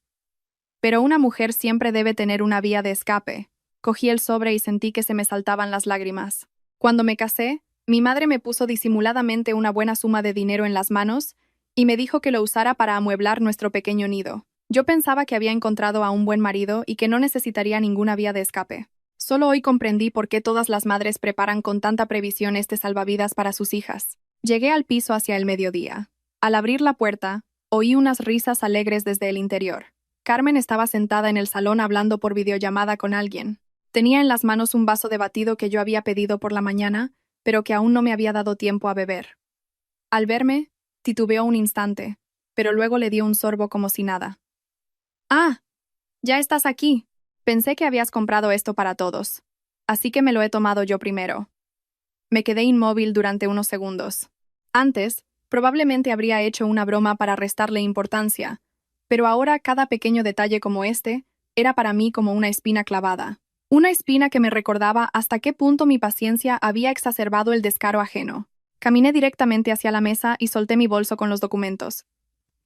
Pero una mujer siempre debe tener una vía de escape. Cogí el sobre y sentí que se me saltaban las lágrimas. Cuando me casé, mi madre me puso disimuladamente una buena suma de dinero en las manos y me dijo que lo usara para amueblar nuestro pequeño nido. Yo pensaba que había encontrado a un buen marido y que no necesitaría ninguna vía de escape. Solo hoy comprendí por qué todas las madres preparan con tanta previsión este salvavidas para sus hijas. Llegué al piso hacia el mediodía. Al abrir la puerta, oí unas risas alegres desde el interior. Carmen estaba sentada en el salón hablando por videollamada con alguien. Tenía en las manos un vaso de batido que yo había pedido por la mañana, pero que aún no me había dado tiempo a beber. Al verme, titubeó un instante, pero luego le dio un sorbo como si nada. «Ah, ya estás aquí. Pensé que habías comprado esto para todos. Así que me lo he tomado yo primero». Me quedé inmóvil durante unos segundos. Antes, probablemente habría hecho una broma para restarle importancia, pero ahora cada pequeño detalle como este era para mí como una espina clavada. Una espina que me recordaba hasta qué punto mi paciencia había exacerbado el descaro ajeno. Caminé directamente hacia la mesa y solté mi bolso con los documentos.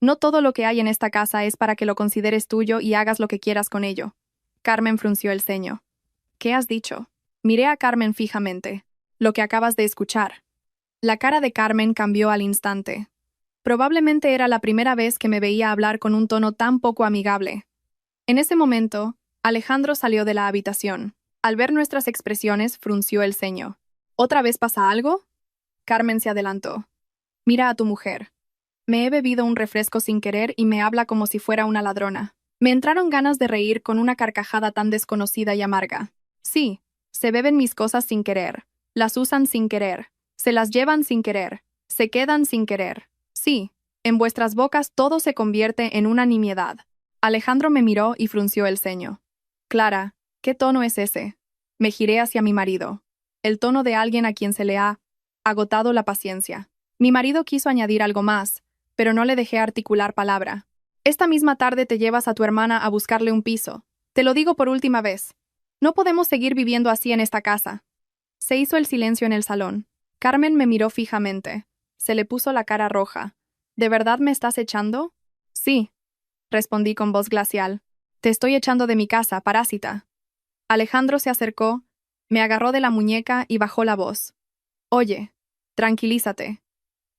No todo lo que hay en esta casa es para que lo consideres tuyo y hagas lo que quieras con ello. Carmen frunció el ceño. ¿Qué has dicho? Miré a Carmen fijamente. Lo que acabas de escuchar. La cara de Carmen cambió al instante. Probablemente era la primera vez que me veía hablar con un tono tan poco amigable. En ese momento, Alejandro salió de la habitación. Al ver nuestras expresiones, frunció el ceño. ¿Otra vez pasa algo? Carmen se adelantó. Mira a tu mujer. Me he bebido un refresco sin querer y me habla como si fuera una ladrona. Me entraron ganas de reír con una carcajada tan desconocida y amarga. Sí, se beben mis cosas sin querer. Las usan sin querer. Se las llevan sin querer. Se quedan sin querer. Sí, en vuestras bocas todo se convierte en una nimiedad. Alejandro me miró y frunció el ceño. Clara, ¿qué tono es ese? Me giré hacia mi marido. El tono de alguien a quien se le ha agotado la paciencia. Mi marido quiso añadir algo más, pero no le dejé articular palabra. Esta misma tarde te llevas a tu hermana a buscarle un piso. Te lo digo por última vez. No podemos seguir viviendo así en esta casa. Se hizo el silencio en el salón. Carmen me miró fijamente. Se le puso la cara roja. ¿De verdad me estás echando? Sí, respondí con voz glacial. Te estoy echando de mi casa, parásita. Alejandro se acercó, me agarró de la muñeca y bajó la voz. Oye, Tranquilízate.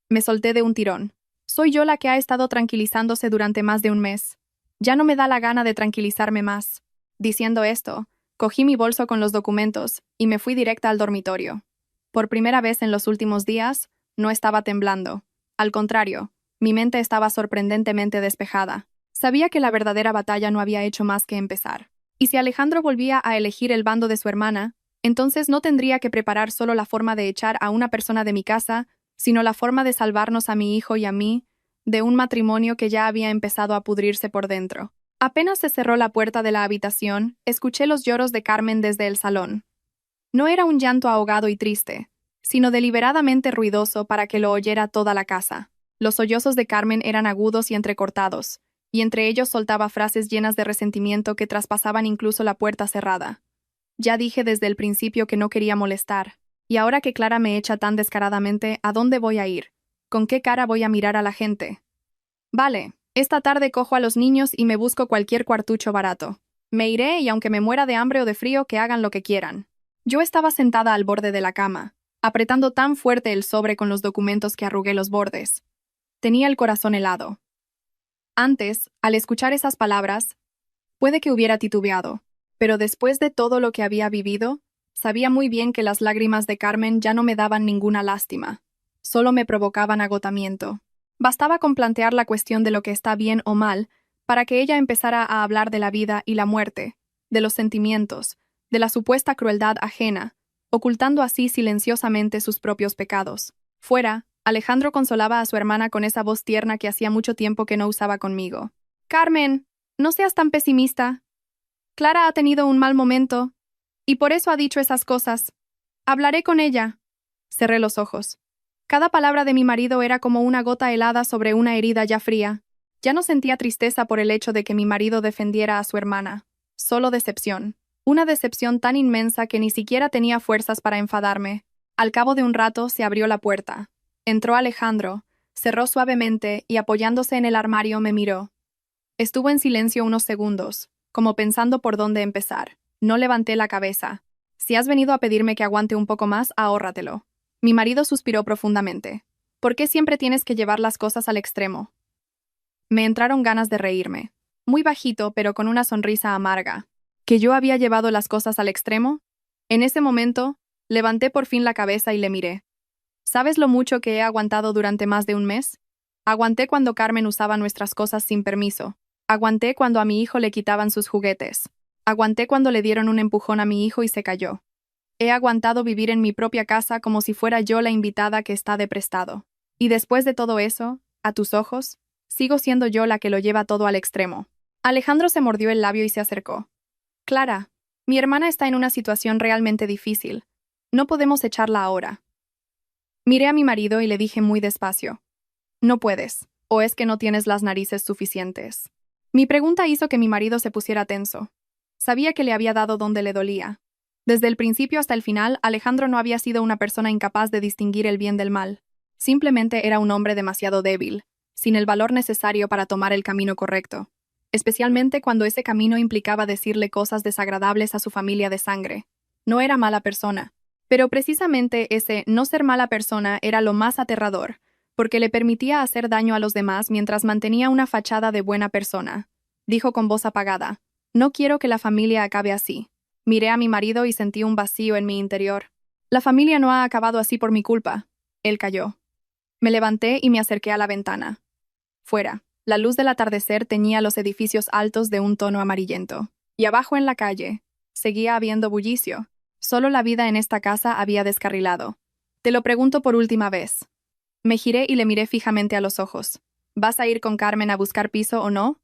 Me solté de un tirón. Soy yo la que ha estado tranquilizándose durante más de un mes. Ya no me da la gana de tranquilizarme más. Diciendo esto, cogí mi bolso con los documentos y me fui directa al dormitorio. Por primera vez en los últimos días, no estaba temblando. Al contrario, mi mente estaba sorprendentemente despejada. Sabía que la verdadera batalla no había hecho más que empezar. Y si Alejandro volvía a elegir el bando de su hermana, entonces no tendría que preparar solo la forma de echar a una persona de mi casa, sino la forma de salvarnos a mi hijo y a mí, de un matrimonio que ya había empezado a pudrirse por dentro. Apenas se cerró la puerta de la habitación, escuché los lloros de Carmen desde el salón. No era un llanto ahogado y triste, sino deliberadamente ruidoso para que lo oyera toda la casa. Los sollozos de Carmen eran agudos y entrecortados, y entre ellos soltaba frases llenas de resentimiento que traspasaban incluso la puerta cerrada. Ya dije desde el principio que no quería molestar, y ahora que Clara me echa tan descaradamente, ¿a dónde voy a ir? ¿Con qué cara voy a mirar a la gente? Vale, esta tarde cojo a los niños y me busco cualquier cuartucho barato. Me iré y aunque me muera de hambre o de frío, que hagan lo que quieran. Yo estaba sentada al borde de la cama, apretando tan fuerte el sobre con los documentos que arrugué los bordes. Tenía el corazón helado. Antes, al escuchar esas palabras, puede que hubiera titubeado, pero después de todo lo que había vivido, sabía muy bien que las lágrimas de Carmen ya no me daban ninguna lástima, solo me provocaban agotamiento. Bastaba con plantear la cuestión de lo que está bien o mal para que ella empezara a hablar de la vida y la muerte, de los sentimientos, de la supuesta crueldad ajena, ocultando así silenciosamente sus propios pecados. Fuera, Alejandro consolaba a su hermana con esa voz tierna que hacía mucho tiempo que no usaba conmigo. «Carmen, no seas tan pesimista. Clara ha tenido un mal momento, y por eso ha dicho esas cosas. Hablaré con ella». Cerré los ojos. Cada palabra de mi marido era como una gota helada sobre una herida ya fría. Ya no sentía tristeza por el hecho de que mi marido defendiera a su hermana. Solo decepción. Una decepción tan inmensa que ni siquiera tenía fuerzas para enfadarme. Al cabo de un rato se abrió la puerta. Entró Alejandro, cerró suavemente y apoyándose en el armario me miró. Estuvo en silencio unos segundos, como pensando por dónde empezar. No levanté la cabeza. Si has venido a pedirme que aguante un poco más, ahórratelo. Mi marido suspiró profundamente. ¿Por qué siempre tienes que llevar las cosas al extremo? Me entraron ganas de reírme. Muy bajito, pero con una sonrisa amarga. ¿Que yo había llevado las cosas al extremo? En ese momento, levanté por fin la cabeza y le miré. ¿Sabes lo mucho que he aguantado durante más de un mes? Aguanté cuando Carmen usaba nuestras cosas sin permiso. Aguanté cuando a mi hijo le quitaban sus juguetes. Aguanté cuando le dieron un empujón a mi hijo y se cayó. He aguantado vivir en mi propia casa como si fuera yo la invitada que está de prestado. Y después de todo eso, a tus ojos, sigo siendo yo la que lo lleva todo al extremo. Alejandro se mordió el labio y se acercó. Clara, mi hermana está en una situación realmente difícil. No podemos echarla ahora. Miré a mi marido y le dije muy despacio. No puedes, o es que no tienes las narices suficientes. Mi pregunta hizo que mi marido se pusiera tenso. Sabía que le había dado donde le dolía. Desde el principio hasta el final, Alejandro no había sido una persona incapaz de distinguir el bien del mal. Simplemente era un hombre demasiado débil, sin el valor necesario para tomar el camino correcto, especialmente cuando ese camino implicaba decirle cosas desagradables a su familia de sangre. No era mala persona, pero precisamente ese no ser mala persona era lo más aterrador, porque le permitía hacer daño a los demás mientras mantenía una fachada de buena persona. Dijo con voz apagada, «No quiero que la familia acabe así». Miré a mi marido y sentí un vacío en mi interior. «La familia no ha acabado así por mi culpa». Él calló. Me levanté y me acerqué a la ventana. Fuera, la luz del atardecer teñía los edificios altos de un tono amarillento. Y abajo en la calle, seguía habiendo bullicio. Solo la vida en esta casa había descarrilado. Te lo pregunto por última vez. Me giré y le miré fijamente a los ojos. ¿Vas a ir con Carmen a buscar piso o no?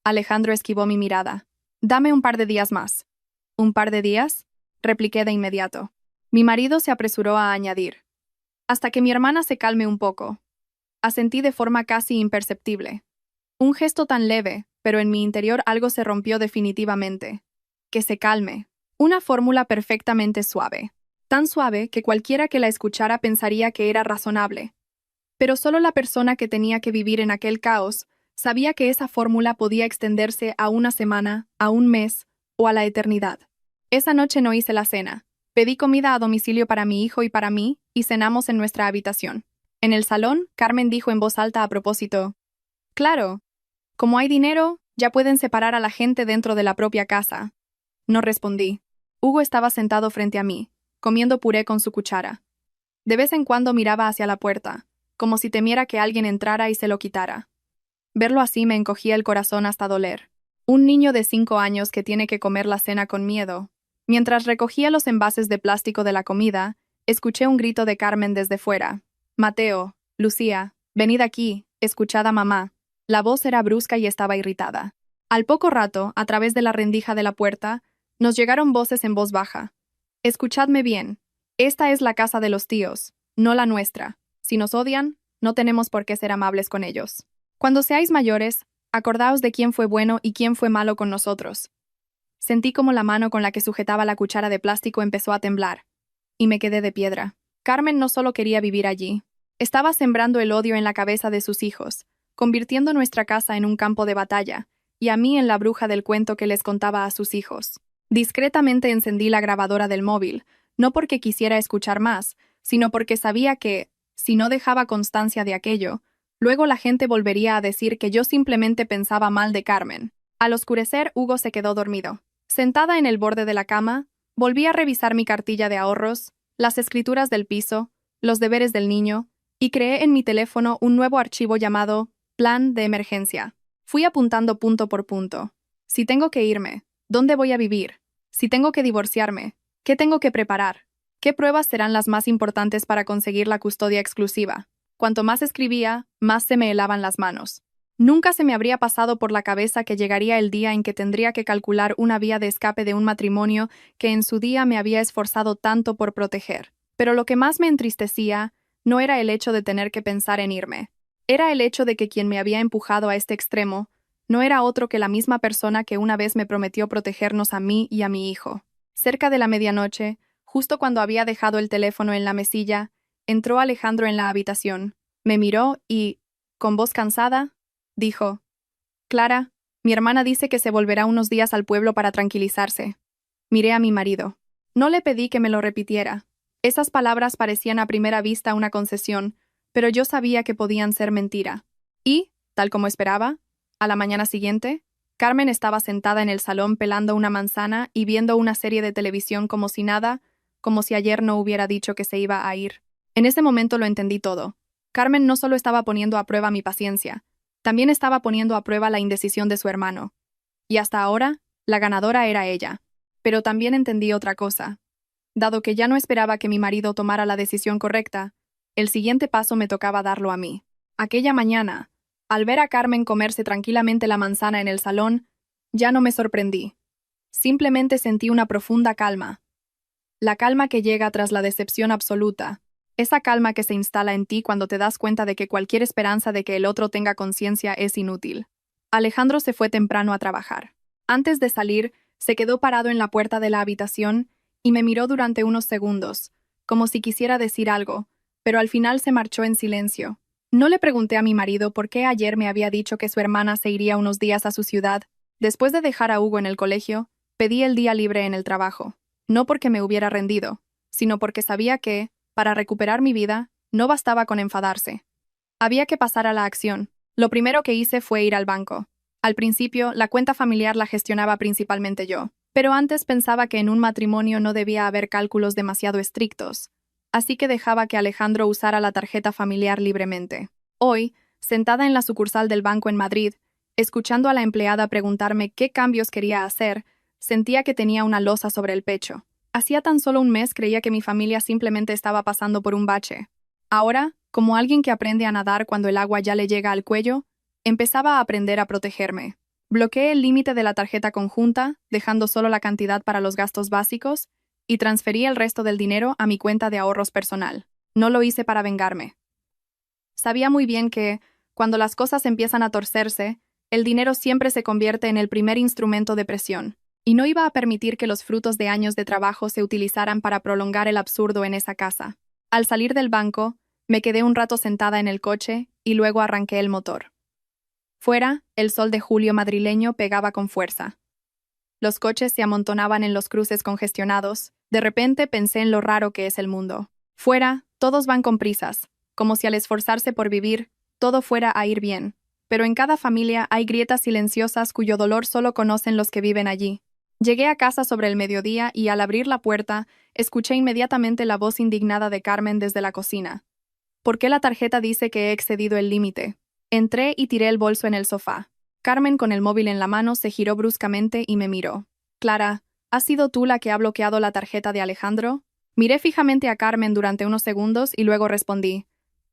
Alejandro esquivó mi mirada. Dame un par de días más. ¿Un par de días? Repliqué de inmediato. Mi marido se apresuró a añadir. Hasta que mi hermana se calme un poco. Asentí de forma casi imperceptible. Un gesto tan leve, pero en mi interior algo se rompió definitivamente. Que se calme. Una fórmula perfectamente suave. Tan suave que cualquiera que la escuchara pensaría que era razonable. Pero solo la persona que tenía que vivir en aquel caos sabía que esa fórmula podía extenderse a una semana, a un mes o a la eternidad. Esa noche no hice la cena. Pedí comida a domicilio para mi hijo y para mí, y cenamos en nuestra habitación. En el salón, Carmen dijo en voz alta a propósito: «Claro, como hay dinero, ya pueden separar a la gente dentro de la propia casa». No respondí. Hugo estaba sentado frente a mí, comiendo puré con su cuchara. De vez en cuando miraba hacia la puerta, como si temiera que alguien entrara y se lo quitara. Verlo así me encogía el corazón hasta doler. Un niño de 5 años que tiene que comer la cena con miedo. Mientras recogía los envases de plástico de la comida, escuché un grito de Carmen desde fuera. «Mateo, Lucía, venid aquí, escuchad a mamá». La voz era brusca y estaba irritada. Al poco rato, a través de la rendija de la puerta, nos llegaron voces en voz baja. «Escuchadme bien. Esta es la casa de los tíos, no la nuestra. Si nos odian, no tenemos por qué ser amables con ellos. Cuando seáis mayores, acordaos de quién fue bueno y quién fue malo con nosotros». Sentí como la mano con la que sujetaba la cuchara de plástico empezó a temblar, y me quedé de piedra. Carmen no solo quería vivir allí, estaba sembrando el odio en la cabeza de sus hijos, convirtiendo nuestra casa en un campo de batalla, y a mí en la bruja del cuento que les contaba a sus hijos. Discretamente encendí la grabadora del móvil, no porque quisiera escuchar más, sino porque sabía que, si no dejaba constancia de aquello, luego la gente volvería a decir que yo simplemente pensaba mal de Carmen. Al oscurecer, Hugo se quedó dormido. Sentada en el borde de la cama, volví a revisar mi cartilla de ahorros, las escrituras del piso, los deberes del niño, y creé en mi teléfono un nuevo archivo llamado Plan de Emergencia. Fui apuntando punto por punto. Si tengo que irme, ¿dónde voy a vivir? Si tengo que divorciarme, ¿qué tengo que preparar? ¿Qué pruebas serán las más importantes para conseguir la custodia exclusiva? Cuanto más escribía, más se me helaban las manos. Nunca se me habría pasado por la cabeza que llegaría el día en que tendría que calcular una vía de escape de un matrimonio que en su día me había esforzado tanto por proteger. Pero lo que más me entristecía no era el hecho de tener que pensar en irme. Era el hecho de que quien me había empujado a este extremo no era otro que la misma persona que una vez me prometió protegernos a mí y a mi hijo. Cerca de la medianoche, justo cuando había dejado el teléfono en la mesilla, entró Alejandro en la habitación, me miró y, con voz cansada, dijo: «Clara, mi hermana dice que se volverá unos días al pueblo para tranquilizarse». Miré a mi marido. No le pedí que me lo repitiera. Esas palabras parecían a primera vista una concesión, pero yo sabía que podían ser mentira. Y, tal como esperaba, a la mañana siguiente, Carmen estaba sentada en el salón pelando una manzana y viendo una serie de televisión como si nada, como si ayer no hubiera dicho que se iba a ir. En ese momento lo entendí todo. Carmen no solo estaba poniendo a prueba mi paciencia, también estaba poniendo a prueba la indecisión de su hermano. Y hasta ahora, la ganadora era ella. Pero también entendí otra cosa. Dado que ya no esperaba que mi marido tomara la decisión correcta, el siguiente paso me tocaba darlo a mí. Aquella mañana, al ver a Carmen comerse tranquilamente la manzana en el salón, ya no me sorprendí. Simplemente sentí una profunda calma. La calma que llega tras la decepción absoluta. Esa calma que se instala en ti cuando te das cuenta de que cualquier esperanza de que el otro tenga conciencia es inútil. Alejandro se fue temprano a trabajar. Antes de salir, se quedó parado en la puerta de la habitación y me miró durante unos segundos, como si quisiera decir algo, pero al final se marchó en silencio. No le pregunté a mi marido por qué ayer me había dicho que su hermana se iría unos días a su ciudad. Después de dejar a Hugo en el colegio, pedí el día libre en el trabajo. No porque me hubiera rendido, sino porque sabía que, para recuperar mi vida, no bastaba con enfadarse. Había que pasar a la acción. Lo primero que hice fue ir al banco. Al principio, la cuenta familiar la gestionaba principalmente yo, pero antes pensaba que en un matrimonio no debía haber cálculos demasiado estrictos, así que dejaba que Alejandro usara la tarjeta familiar libremente. Hoy, sentada en la sucursal del banco en Madrid, escuchando a la empleada preguntarme qué cambios quería hacer, sentía que tenía una losa sobre el pecho. Hacía tan solo un mes creía que mi familia simplemente estaba pasando por un bache. Ahora, como alguien que aprende a nadar cuando el agua ya le llega al cuello, empezaba a aprender a protegerme. Bloqueé el límite de la tarjeta conjunta, dejando solo la cantidad para los gastos básicos, y transferí el resto del dinero a mi cuenta de ahorros personal. No lo hice para vengarme. Sabía muy bien que, cuando las cosas empiezan a torcerse, el dinero siempre se convierte en el primer instrumento de presión. Y no iba a permitir que los frutos de años de trabajo se utilizaran para prolongar el absurdo en esa casa. Al salir del banco, me quedé un rato sentada en el coche y luego arranqué el motor. Fuera, el sol de julio madrileño pegaba con fuerza. Los coches se amontonaban en los cruces congestionados, De repente pensé en lo raro que es el mundo. Fuera, todos van con prisas, como si al esforzarse por vivir, todo fuera a ir bien. Pero en cada familia hay grietas silenciosas cuyo dolor solo conocen los que viven allí. Llegué a casa sobre el mediodía y al abrir la puerta, escuché inmediatamente la voz indignada de Carmen desde la cocina. ¿Por qué la tarjeta dice que he excedido el límite? Entré y tiré el bolso en el sofá. Carmen, con el móvil en la mano, se giró bruscamente y me miró. Clara, ¿has sido tú la que ha bloqueado la tarjeta de Alejandro? Miré fijamente a Carmen durante unos segundos y luego respondí.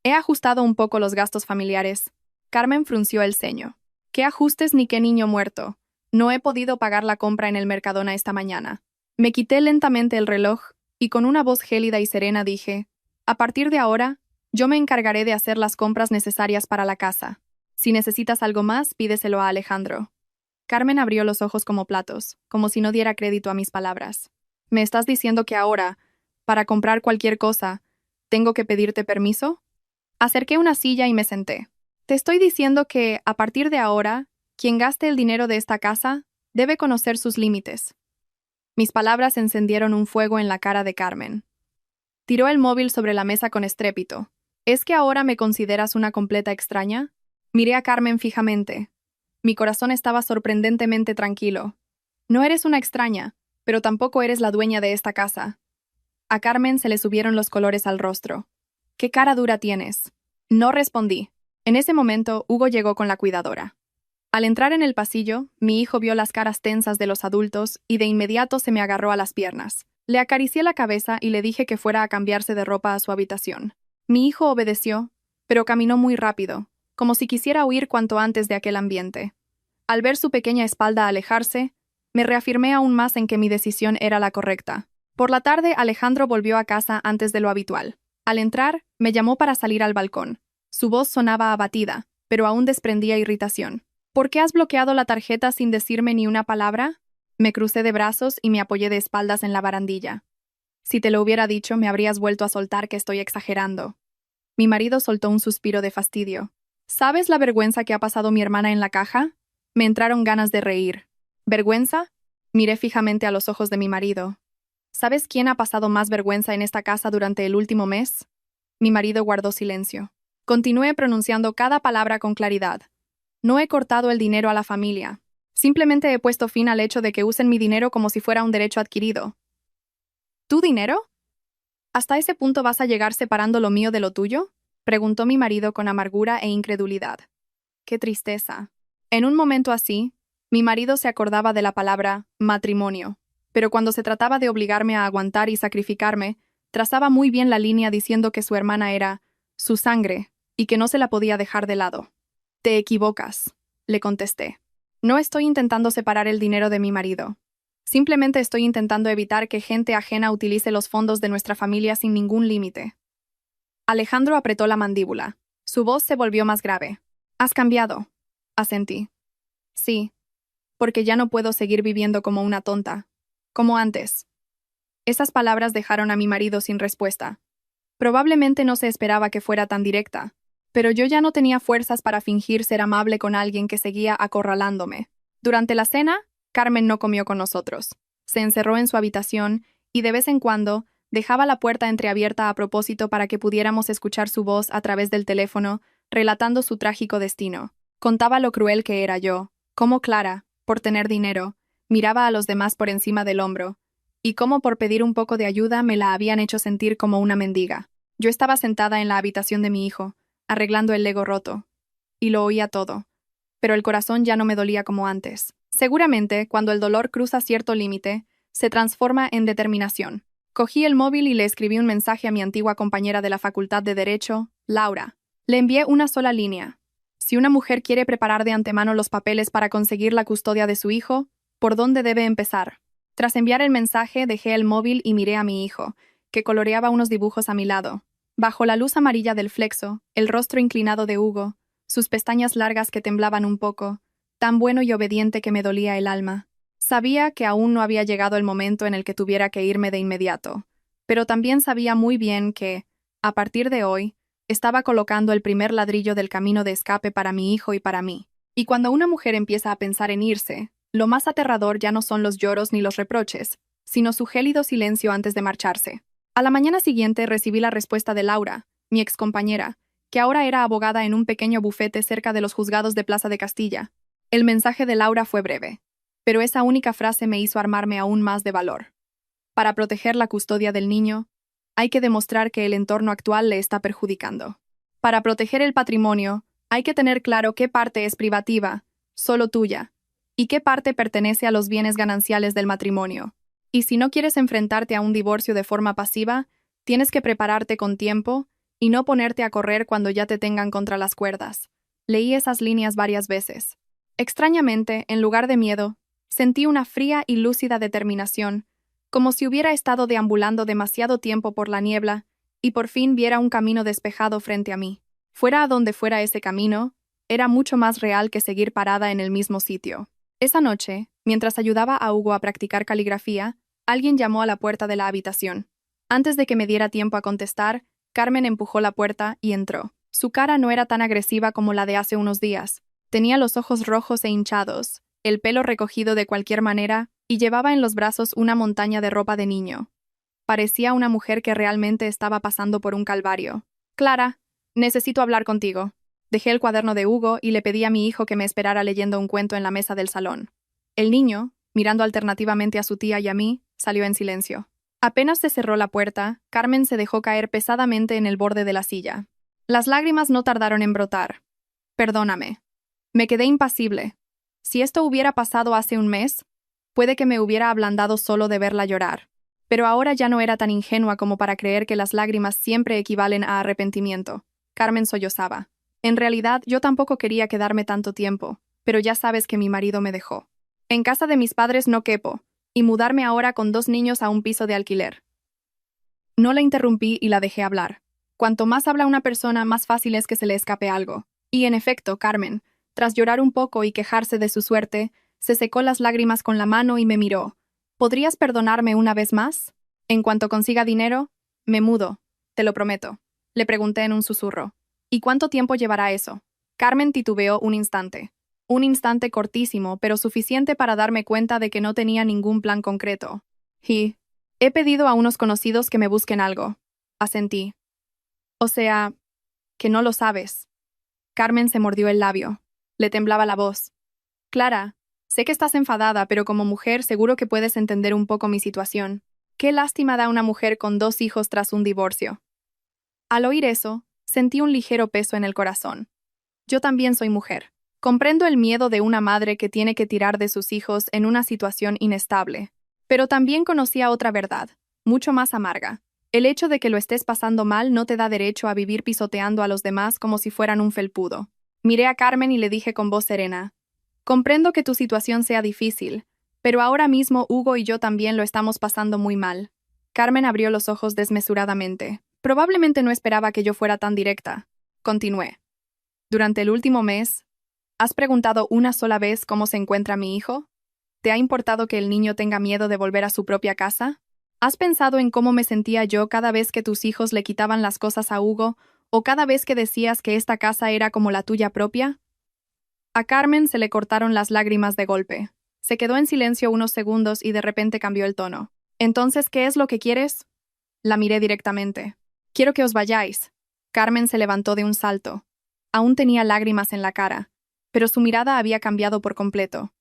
He ajustado un poco los gastos familiares. Carmen frunció el ceño. ¿Qué ajustes ni qué niño muerto? No he podido pagar la compra en el Mercadona esta mañana. Me quité lentamente el reloj y con una voz gélida y serena dije, a partir de ahora, yo me encargaré de hacer las compras necesarias para la casa. Si necesitas algo más, pídeselo a Alejandro. Carmen abrió los ojos como platos, como si no diera crédito a mis palabras. ¿Me estás diciendo que ahora, para comprar cualquier cosa, tengo que pedirte permiso? Acerqué una silla y me senté. Te estoy diciendo que, a partir de ahora, quien gaste el dinero de esta casa debe conocer sus límites. Mis palabras encendieron un fuego en la cara de Carmen. Tiró el móvil sobre la mesa con estrépito. ¿Es que ahora me consideras una completa extraña? Miré a Carmen fijamente. Mi corazón estaba sorprendentemente tranquilo. No eres una extraña, pero tampoco eres la dueña de esta casa. A Carmen se le subieron los colores al rostro. ¿Qué cara dura tienes? No respondí. En ese momento, Hugo llegó con la cuidadora. Al entrar en el pasillo, mi hijo vio las caras tensas de los adultos y de inmediato se me agarró a las piernas. Le acaricié la cabeza y le dije que fuera a cambiarse de ropa a su habitación. Mi hijo obedeció, pero caminó muy rápido, como si quisiera huir cuanto antes de aquel ambiente. Al ver su pequeña espalda alejarse, me reafirmé aún más en que mi decisión era la correcta. Por la tarde, Alejandro volvió a casa antes de lo habitual. Al entrar, me llamó para salir al balcón. Su voz sonaba abatida, pero aún desprendía irritación. ¿Por qué has bloqueado la tarjeta sin decirme ni una palabra? Me crucé de brazos y me apoyé de espaldas en la barandilla. Si te lo hubiera dicho, me habrías vuelto a soltar que estoy exagerando. Mi marido soltó un suspiro de fastidio. ¿Sabes la vergüenza que ha pasado mi hermana en la caja? Me entraron ganas de reír. ¿Vergüenza? Miré fijamente a los ojos de mi marido. ¿Sabes quién ha pasado más vergüenza en esta casa durante el último mes? Mi marido guardó silencio. Continué pronunciando cada palabra con claridad. No he cortado el dinero a la familia. Simplemente he puesto fin al hecho de que usen mi dinero como si fuera un derecho adquirido. ¿Tu dinero? ¿Hasta ese punto vas a llegar separando lo mío de lo tuyo? Preguntó mi marido con amargura e incredulidad. ¡Qué tristeza! En un momento así, mi marido se acordaba de la palabra matrimonio, pero cuando se trataba de obligarme a aguantar y sacrificarme, trazaba muy bien la línea diciendo que su hermana era su sangre y que no se la podía dejar de lado. Te equivocas, le contesté. No estoy intentando separar el dinero de mi marido. Simplemente estoy intentando evitar que gente ajena utilice los fondos de nuestra familia sin ningún límite. Alejandro apretó la mandíbula. Su voz se volvió más grave. Has cambiado. Asentí. Sí, porque ya no puedo seguir viviendo como una tonta, como antes. Esas palabras dejaron a mi marido sin respuesta. Probablemente no se esperaba que fuera tan directa, pero yo ya no tenía fuerzas para fingir ser amable con alguien que seguía acorralándome. Durante la cena, Carmen no comió con nosotros. Se encerró en su habitación y de vez en cuando dejaba la puerta entreabierta a propósito para que pudiéramos escuchar su voz a través del teléfono, relatando su trágico destino. Contaba lo cruel que era yo, cómo Clara, por tener dinero, miraba a los demás por encima del hombro, y cómo por pedir un poco de ayuda me la habían hecho sentir como una mendiga. Yo estaba sentada en la habitación de mi hijo, arreglando el Lego roto, y lo oía todo, pero el corazón ya no me dolía como antes. Seguramente, cuando el dolor cruza cierto límite, se transforma en determinación. Cogí el móvil y le escribí un mensaje a mi antigua compañera de la Facultad de Derecho, Laura. Le envié una sola línea. Si una mujer quiere preparar de antemano los papeles para conseguir la custodia de su hijo, ¿por dónde debe empezar? Tras enviar el mensaje, dejé el móvil y miré a mi hijo, que coloreaba unos dibujos a mi lado. Bajo la luz amarilla del flexo, el rostro inclinado de Hugo, sus pestañas largas que temblaban un poco, tan bueno y obediente que me dolía el alma. Sabía que aún no había llegado el momento en el que tuviera que irme de inmediato, pero también sabía muy bien que, a partir de hoy, estaba colocando el primer ladrillo del camino de escape para mi hijo y para mí. Y cuando una mujer empieza a pensar en irse, lo más aterrador ya no son los lloros ni los reproches, sino su gélido silencio antes de marcharse. A la mañana siguiente recibí la respuesta de Laura, mi excompañera, que ahora era abogada en un pequeño bufete cerca de los juzgados de Plaza de Castilla. El mensaje de Laura fue breve, pero esa única frase me hizo armarme aún más de valor. Para proteger la custodia del niño, hay que demostrar que el entorno actual le está perjudicando. Para proteger el patrimonio, hay que tener claro qué parte es privativa, solo tuya, y qué parte pertenece a los bienes gananciales del matrimonio. Y si no quieres enfrentarte a un divorcio de forma pasiva, tienes que prepararte con tiempo y no ponerte a correr cuando ya te tengan contra las cuerdas. Leí esas líneas varias veces. Extrañamente, en lugar de miedo, sentí una fría y lúcida determinación, como si hubiera estado deambulando demasiado tiempo por la niebla y por fin viera un camino despejado frente a mí. Fuera a donde fuera ese camino, era mucho más real que seguir parada en el mismo sitio. Esa noche, mientras ayudaba a Hugo a practicar caligrafía, alguien llamó a la puerta de la habitación. Antes de que me diera tiempo a contestar, Carmen empujó la puerta y entró. Su cara no era tan agresiva como la de hace unos días. Tenía los ojos rojos e hinchados, el pelo recogido de cualquier manera, y llevaba en los brazos una montaña de ropa de niño. Parecía una mujer que realmente estaba pasando por un calvario. «Clara, necesito hablar contigo». Dejé el cuaderno de Hugo y le pedí a mi hijo que me esperara leyendo un cuento en la mesa del salón. El niño, mirando alternativamente a su tía y a mí, salió en silencio. Apenas se cerró la puerta, Carmen se dejó caer pesadamente en el borde de la silla. Las lágrimas no tardaron en brotar. «Perdóname». Me quedé impasible. Si esto hubiera pasado hace un mes, puede que me hubiera ablandado solo de verla llorar. Pero ahora ya no era tan ingenua como para creer que las lágrimas siempre equivalen a arrepentimiento. Carmen sollozaba. En realidad, yo tampoco quería quedarme tanto tiempo, pero ya sabes que mi marido me dejó. En casa de mis padres no quepo, y mudarme ahora con 2 niños a un piso de alquiler. No la interrumpí y la dejé hablar. Cuanto más habla una persona, más fácil es que se le escape algo. Y en efecto, Carmen, tras llorar un poco y quejarse de su suerte, se secó las lágrimas con la mano y me miró. ¿Podrías perdonarme una vez más? En cuanto consiga dinero, me mudo, te lo prometo. Le pregunté en un susurro. ¿Y cuánto tiempo llevará eso? Carmen titubeó un instante. Un instante cortísimo, pero suficiente para darme cuenta de que no tenía ningún plan concreto. Y he pedido a unos conocidos que me busquen algo. Asentí. O sea, que no lo sabes. Carmen se mordió el labio. Le temblaba la voz. Clara, sé que estás enfadada, pero como mujer seguro que puedes entender un poco mi situación. Qué lástima da una mujer con 2 hijos tras un divorcio. Al oír eso, sentí un ligero peso en el corazón. Yo también soy mujer. Comprendo el miedo de una madre que tiene que tirar de sus hijos en una situación inestable. Pero también conocía otra verdad, mucho más amarga. El hecho de que lo estés pasando mal no te da derecho a vivir pisoteando a los demás como si fueran un felpudo. Miré a Carmen y le dije con voz serena: comprendo que tu situación sea difícil, pero ahora mismo Hugo y yo también lo estamos pasando muy mal. Carmen abrió los ojos desmesuradamente. Probablemente no esperaba que yo fuera tan directa. Continué. Durante el último mes, ¿has preguntado una sola vez cómo se encuentra mi hijo? ¿Te ha importado que el niño tenga miedo de volver a su propia casa? ¿Has pensado en cómo me sentía yo cada vez que tus hijos le quitaban las cosas a Hugo o cada vez que decías que esta casa era como la tuya propia? A Carmen se le cortaron las lágrimas de golpe. Se quedó en silencio unos segundos y de repente cambió el tono. «¿Entonces qué es lo que quieres?» La miré directamente. «Quiero que os vayáis». Carmen se levantó de un salto. Aún tenía lágrimas en la cara, pero su mirada había cambiado por completo.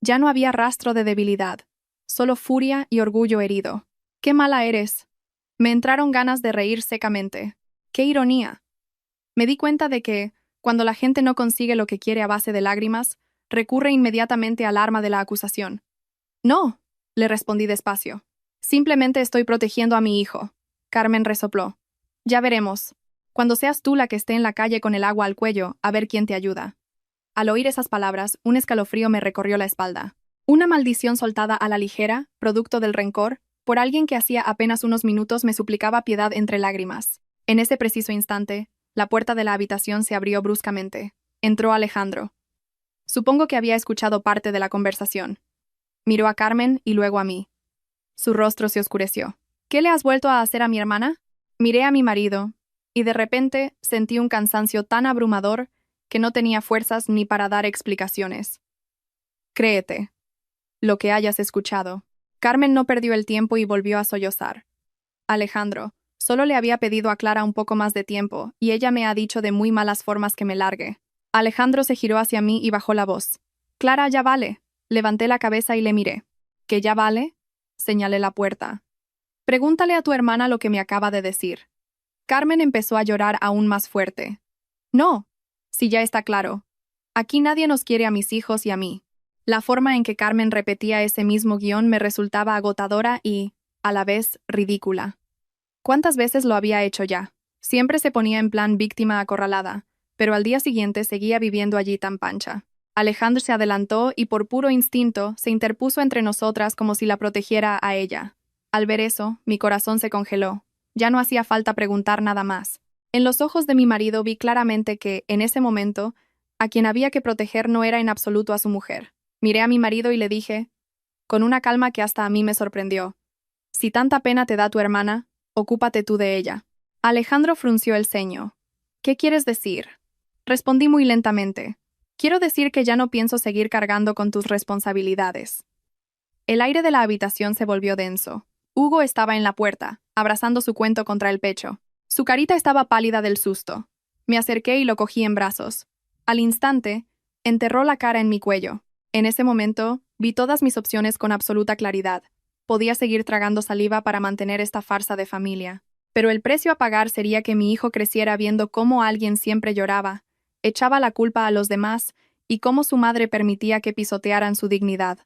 Ya no había rastro de debilidad, solo furia y orgullo herido. «¡Qué mala eres!». Me entraron ganas de reír secamente. ¡Qué ironía! Me di cuenta de que, cuando la gente no consigue lo que quiere a base de lágrimas, recurre inmediatamente al arma de la acusación. «No», le respondí despacio. «Simplemente estoy protegiendo a mi hijo». Carmen resopló. «Ya veremos. Cuando seas tú la que esté en la calle con el agua al cuello, a ver quién te ayuda». Al oír esas palabras, un escalofrío me recorrió la espalda. Una maldición soltada a la ligera, producto del rencor, por alguien que hacía apenas unos minutos me suplicaba piedad entre lágrimas. En ese preciso instante, la puerta de la habitación se abrió bruscamente. Entró Alejandro. Supongo que había escuchado parte de la conversación. Miró a Carmen y luego a mí. Su rostro se oscureció. «¿Qué le has vuelto a hacer a mi hermana?» Miré a mi marido, y de repente sentí un cansancio tan abrumador que no tenía fuerzas ni para dar explicaciones. «Créete lo que hayas escuchado». Carmen no perdió el tiempo y volvió a sollozar. Alejandro, solo le había pedido a Clara un poco más de tiempo, y ella me ha dicho de muy malas formas que me largue. Alejandro se giró hacia mí y bajó la voz. Clara, ya vale. Levanté la cabeza y le miré. ¿Que ya vale? Señalé la puerta. Pregúntale a tu hermana lo que me acaba de decir. Carmen empezó a llorar aún más fuerte. No, si ya está claro. Aquí nadie nos quiere a mis hijos y a mí. La forma en que Carmen repetía ese mismo guión me resultaba agotadora y, a la vez, ridícula. ¿Cuántas veces lo había hecho ya? Siempre se ponía en plan víctima acorralada, pero al día siguiente seguía viviendo allí tan pancha. Alejandro se adelantó y por puro instinto se interpuso entre nosotras como si la protegiera a ella. Al ver eso, mi corazón se congeló. Ya no hacía falta preguntar nada más. En los ojos de mi marido vi claramente que, en ese momento, a quien había que proteger no era en absoluto a su mujer. Miré a mi marido y le dije, con una calma que hasta a mí me sorprendió: si tanta pena te da tu hermana, ocúpate tú de ella. Alejandro frunció el ceño. ¿Qué quieres decir? Respondí muy lentamente. Quiero decir que ya no pienso seguir cargando con tus responsabilidades. El aire de la habitación se volvió denso. Hugo estaba en la puerta, abrazando su cuento contra el pecho. Su carita estaba pálida del susto. Me acerqué y lo cogí en brazos. Al instante, enterró la cara en mi cuello. En ese momento, vi todas mis opciones con absoluta claridad. Podía seguir tragando saliva para mantener esta farsa de familia. Pero el precio a pagar sería que mi hijo creciera viendo cómo alguien siempre lloraba, echaba la culpa a los demás y cómo su madre permitía que pisotearan su dignidad.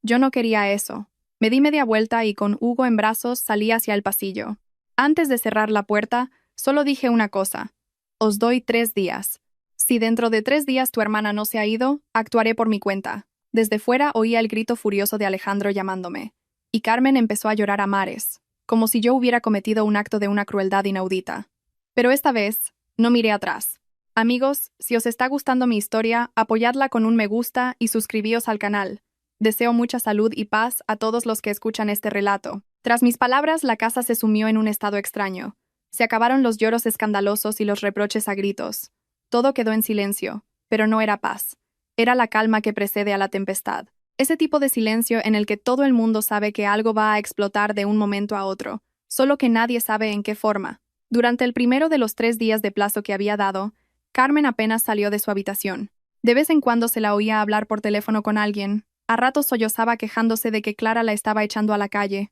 Yo no quería eso. Me di media vuelta y con Hugo en brazos salí hacia el pasillo. Antes de cerrar la puerta, solo dije una cosa. Os doy 3 días. Si dentro de 3 días tu hermana no se ha ido, actuaré por mi cuenta. Desde fuera oía el grito furioso de Alejandro llamándome. Y Carmen empezó a llorar a mares, como si yo hubiera cometido un acto de una crueldad inaudita. Pero esta vez, no miré atrás. Amigos, si os está gustando mi historia, apoyadla con un me gusta y suscribíos al canal. Deseo mucha salud y paz a todos los que escuchan este relato. Tras mis palabras, la casa se sumió en un estado extraño. Se acabaron los lloros escandalosos y los reproches a gritos. Todo quedó en silencio, pero no era paz. Era la calma que precede a la tempestad. Ese tipo de silencio en el que todo el mundo sabe que algo va a explotar de un momento a otro, solo que nadie sabe en qué forma. Durante el primero de los 3 días de plazo que había dado, Carmen apenas salió de su habitación. De vez en cuando se la oía hablar por teléfono con alguien. A ratos sollozaba quejándose de que Clara la estaba echando a la calle.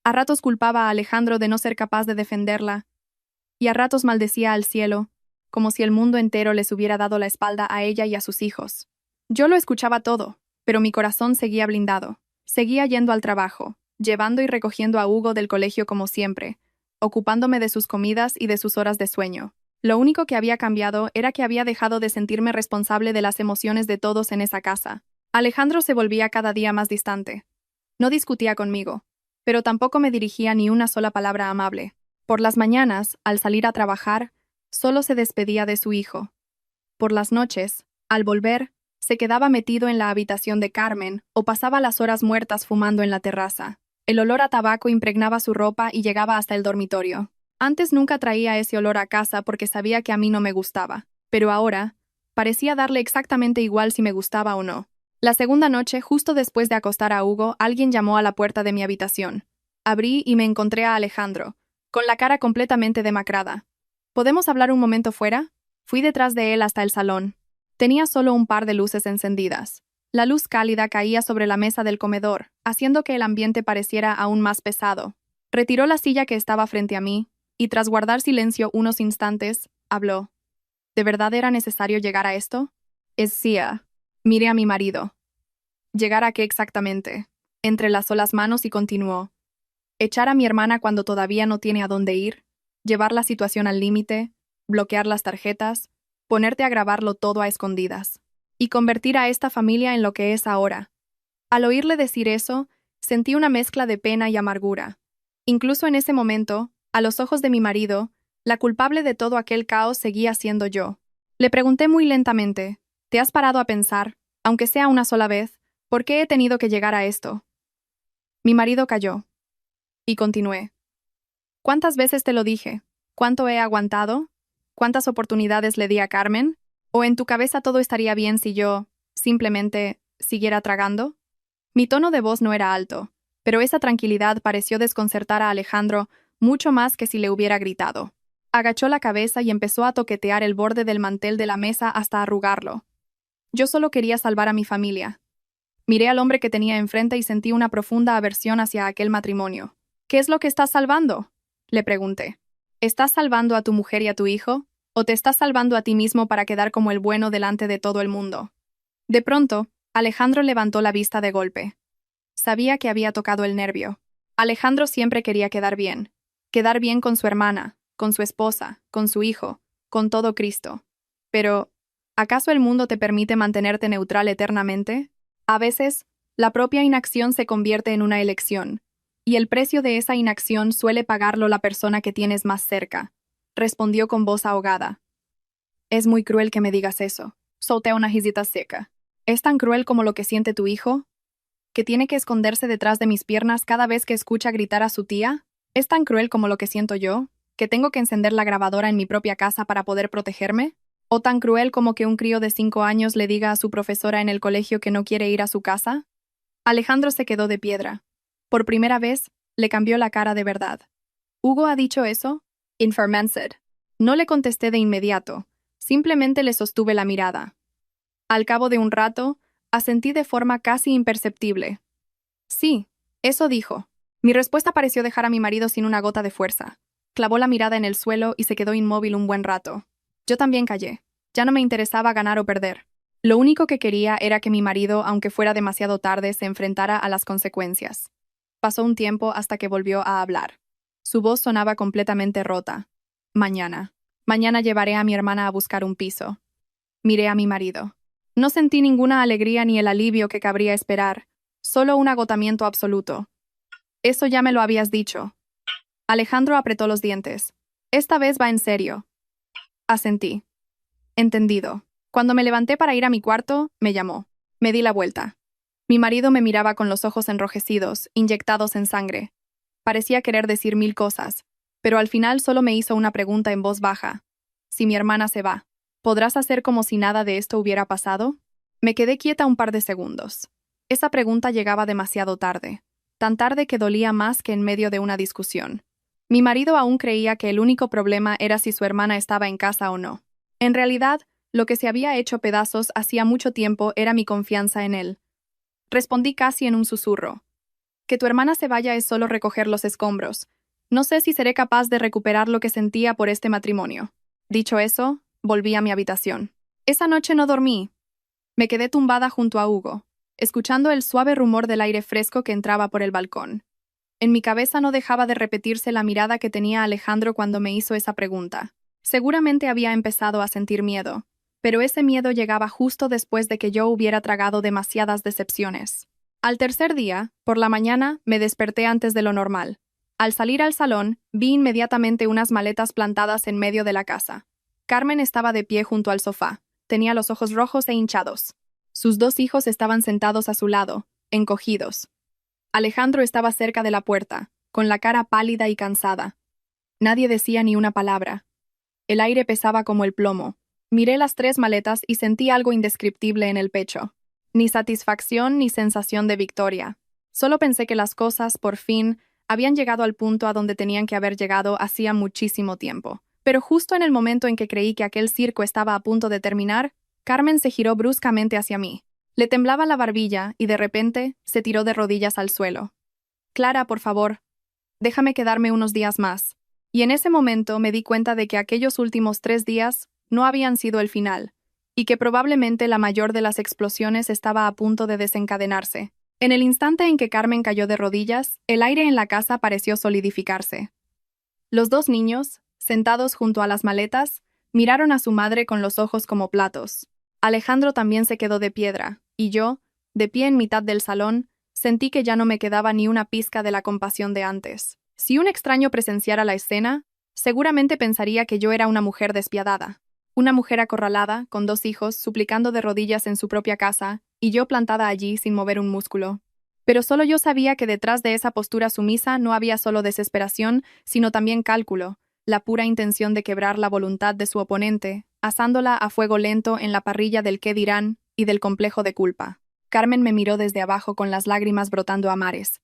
A ratos culpaba a Alejandro de no ser capaz de defenderla. Y a ratos maldecía al cielo, como si el mundo entero les hubiera dado la espalda a ella y a sus hijos. Yo lo escuchaba todo, pero mi corazón seguía blindado. Seguía yendo al trabajo, llevando y recogiendo a Hugo del colegio como siempre, ocupándome de sus comidas y de sus horas de sueño. Lo único que había cambiado era que había dejado de sentirme responsable de las emociones de todos en esa casa. Alejandro se volvía cada día más distante. No discutía conmigo, pero tampoco me dirigía ni una sola palabra amable. Por las mañanas, al salir a trabajar, solo se despedía de su hijo. Por las noches, al volver, se quedaba metido en la habitación de Carmen o pasaba las horas muertas fumando en la terraza. El olor a tabaco impregnaba su ropa y llegaba hasta el dormitorio. Antes nunca traía ese olor a casa porque sabía que a mí no me gustaba, pero ahora parecía darle exactamente igual si me gustaba o no. La segunda noche, justo después de acostar a Hugo, alguien llamó a la puerta de mi habitación. Abrí y me encontré a Alejandro, con la cara completamente demacrada. ¿Podemos hablar un momento fuera? Fui detrás de él hasta el salón. Tenía solo un par de luces encendidas. La luz cálida caía sobre la mesa del comedor, haciendo que el ambiente pareciera aún más pesado. Retiró la silla que estaba frente a mí, y tras guardar silencio unos instantes, habló. ¿De verdad era necesario llegar a esto? Escía. Miré a mi marido. ¿Llegar a qué exactamente? Entrelazó las manos y continuó. Echar a mi hermana cuando todavía no tiene a dónde ir, llevar la situación al límite, bloquear las tarjetas, ponerte a grabarlo todo a escondidas, y convertir a esta familia en lo que es ahora. Al oírle decir eso, sentí una mezcla de pena y amargura. Incluso en ese momento, a los ojos de mi marido, la culpable de todo aquel caos seguía siendo yo. Le pregunté muy lentamente, ¿te has parado a pensar, aunque sea una sola vez, por qué he tenido que llegar a esto? Mi marido calló. Y continué. ¿Cuántas veces te lo dije? ¿Cuánto he aguantado? ¿Cuántas oportunidades le di a Carmen? ¿O en tu cabeza todo estaría bien si yo, simplemente, siguiera tragando? Mi tono de voz no era alto, pero esa tranquilidad pareció desconcertar a Alejandro mucho más que si le hubiera gritado. Agachó la cabeza y empezó a toquetear el borde del mantel de la mesa hasta arrugarlo. Yo solo quería salvar a mi familia. Miré al hombre que tenía enfrente y sentí una profunda aversión hacia aquel matrimonio. ¿Qué es lo que estás salvando?, le pregunté. ¿Estás salvando a tu mujer y a tu hijo? ¿O te estás salvando a ti mismo para quedar como el bueno delante de todo el mundo? De pronto, Alejandro levantó la vista de golpe. Sabía que había tocado el nervio. Alejandro siempre quería quedar bien con su hermana, con su esposa, con su hijo, con todo Cristo. Pero, ¿acaso el mundo te permite mantenerte neutral eternamente? A veces, la propia inacción se convierte en una elección, y el precio de esa inacción suele pagarlo la persona que tienes más cerca, respondió con voz ahogada. Es muy cruel que me digas eso. Solté una risita seca. ¿Es tan cruel como lo que siente tu hijo? ¿Que tiene que esconderse detrás de mis piernas cada vez que escucha gritar a su tía? ¿Es tan cruel como lo que siento yo? ¿Que tengo que encender la grabadora en mi propia casa para poder protegerme? ¿O tan cruel como que un crío de 5 años le diga a su profesora en el colegio que no quiere ir a su casa? Alejandro se quedó de piedra. Por primera vez, le cambió la cara de verdad. ¿Hugo ha dicho eso? Informensed. No le contesté de inmediato. Simplemente le sostuve la mirada. Al cabo de un rato, asentí de forma casi imperceptible. Sí, eso dijo. Mi respuesta pareció dejar a mi marido sin una gota de fuerza. Clavó la mirada en el suelo y se quedó inmóvil un buen rato. Yo también callé. Ya no me interesaba ganar o perder. Lo único que quería era que mi marido, aunque fuera demasiado tarde, se enfrentara a las consecuencias. Pasó un tiempo hasta que volvió a hablar. Su voz sonaba completamente rota. Mañana. Mañana llevaré a mi hermana a buscar un piso. Miré a mi marido. No sentí ninguna alegría ni el alivio que cabría esperar, solo un agotamiento absoluto. Eso ya me lo habías dicho. Alejandro apretó los dientes. Esta vez va en serio. Asentí. Entendido. Cuando me levanté para ir a mi cuarto, me llamó. Me di la vuelta. Mi marido me miraba con los ojos enrojecidos, inyectados en sangre. Parecía querer decir 1000 cosas, pero al final solo me hizo una pregunta en voz baja. Si mi hermana se va, ¿podrás hacer como si nada de esto hubiera pasado? Me quedé quieta un par de segundos. Esa pregunta llegaba demasiado tarde, tan tarde que dolía más que en medio de una discusión. Mi marido aún creía que el único problema era si su hermana estaba en casa o no. En realidad, lo que se había hecho pedazos hacía mucho tiempo era mi confianza en él. Respondí casi en un susurro. Que tu hermana se vaya es solo recoger los escombros. No sé si seré capaz de recuperar lo que sentía por este matrimonio. Dicho eso, volví a mi habitación. Esa noche no dormí. Me quedé tumbada junto a Hugo, escuchando el suave rumor del aire fresco que entraba por el balcón. En mi cabeza no dejaba de repetirse la mirada que tenía Alejandro cuando me hizo esa pregunta. Seguramente había empezado a sentir miedo, pero ese miedo llegaba justo después de que yo hubiera tragado demasiadas decepciones. Al tercer día, por la mañana, me desperté antes de lo normal. Al salir al salón, vi inmediatamente unas maletas plantadas en medio de la casa. Carmen estaba de pie junto al sofá. Tenía los ojos rojos e hinchados. Sus 2 hijos estaban sentados a su lado, encogidos. Alejandro estaba cerca de la puerta, con la cara pálida y cansada. Nadie decía ni una palabra. El aire pesaba como el plomo. Miré las 3 maletas y sentí algo indescriptible en el pecho. Ni satisfacción ni sensación de victoria. Solo pensé que las cosas, por fin, habían llegado al punto a donde tenían que haber llegado hacía muchísimo tiempo. Pero justo en el momento en que creí que aquel circo estaba a punto de terminar, Carmen se giró bruscamente hacia mí. Le temblaba la barbilla y de repente se tiró de rodillas al suelo. Clara, por favor, déjame quedarme unos días más. Y en ese momento me di cuenta de que aquellos últimos 3 días no habían sido el final, y que probablemente la mayor de las explosiones estaba a punto de desencadenarse. En el instante en que Carmen cayó de rodillas, el aire en la casa pareció solidificarse. Los 2 niños, sentados junto a las maletas, miraron a su madre con los ojos como platos. Alejandro también se quedó de piedra, y yo, de pie en mitad del salón, sentí que ya no me quedaba ni una pizca de la compasión de antes. Si un extraño presenciara la escena, seguramente pensaría que yo era una mujer despiadada. Una mujer acorralada, con 2 hijos, suplicando de rodillas en su propia casa, y yo plantada allí sin mover un músculo. Pero solo yo sabía que detrás de esa postura sumisa no había solo desesperación, sino también cálculo, la pura intención de quebrar la voluntad de su oponente, asándola a fuego lento en la parrilla del qué dirán y del complejo de culpa. Carmen me miró desde abajo con las lágrimas brotando a mares.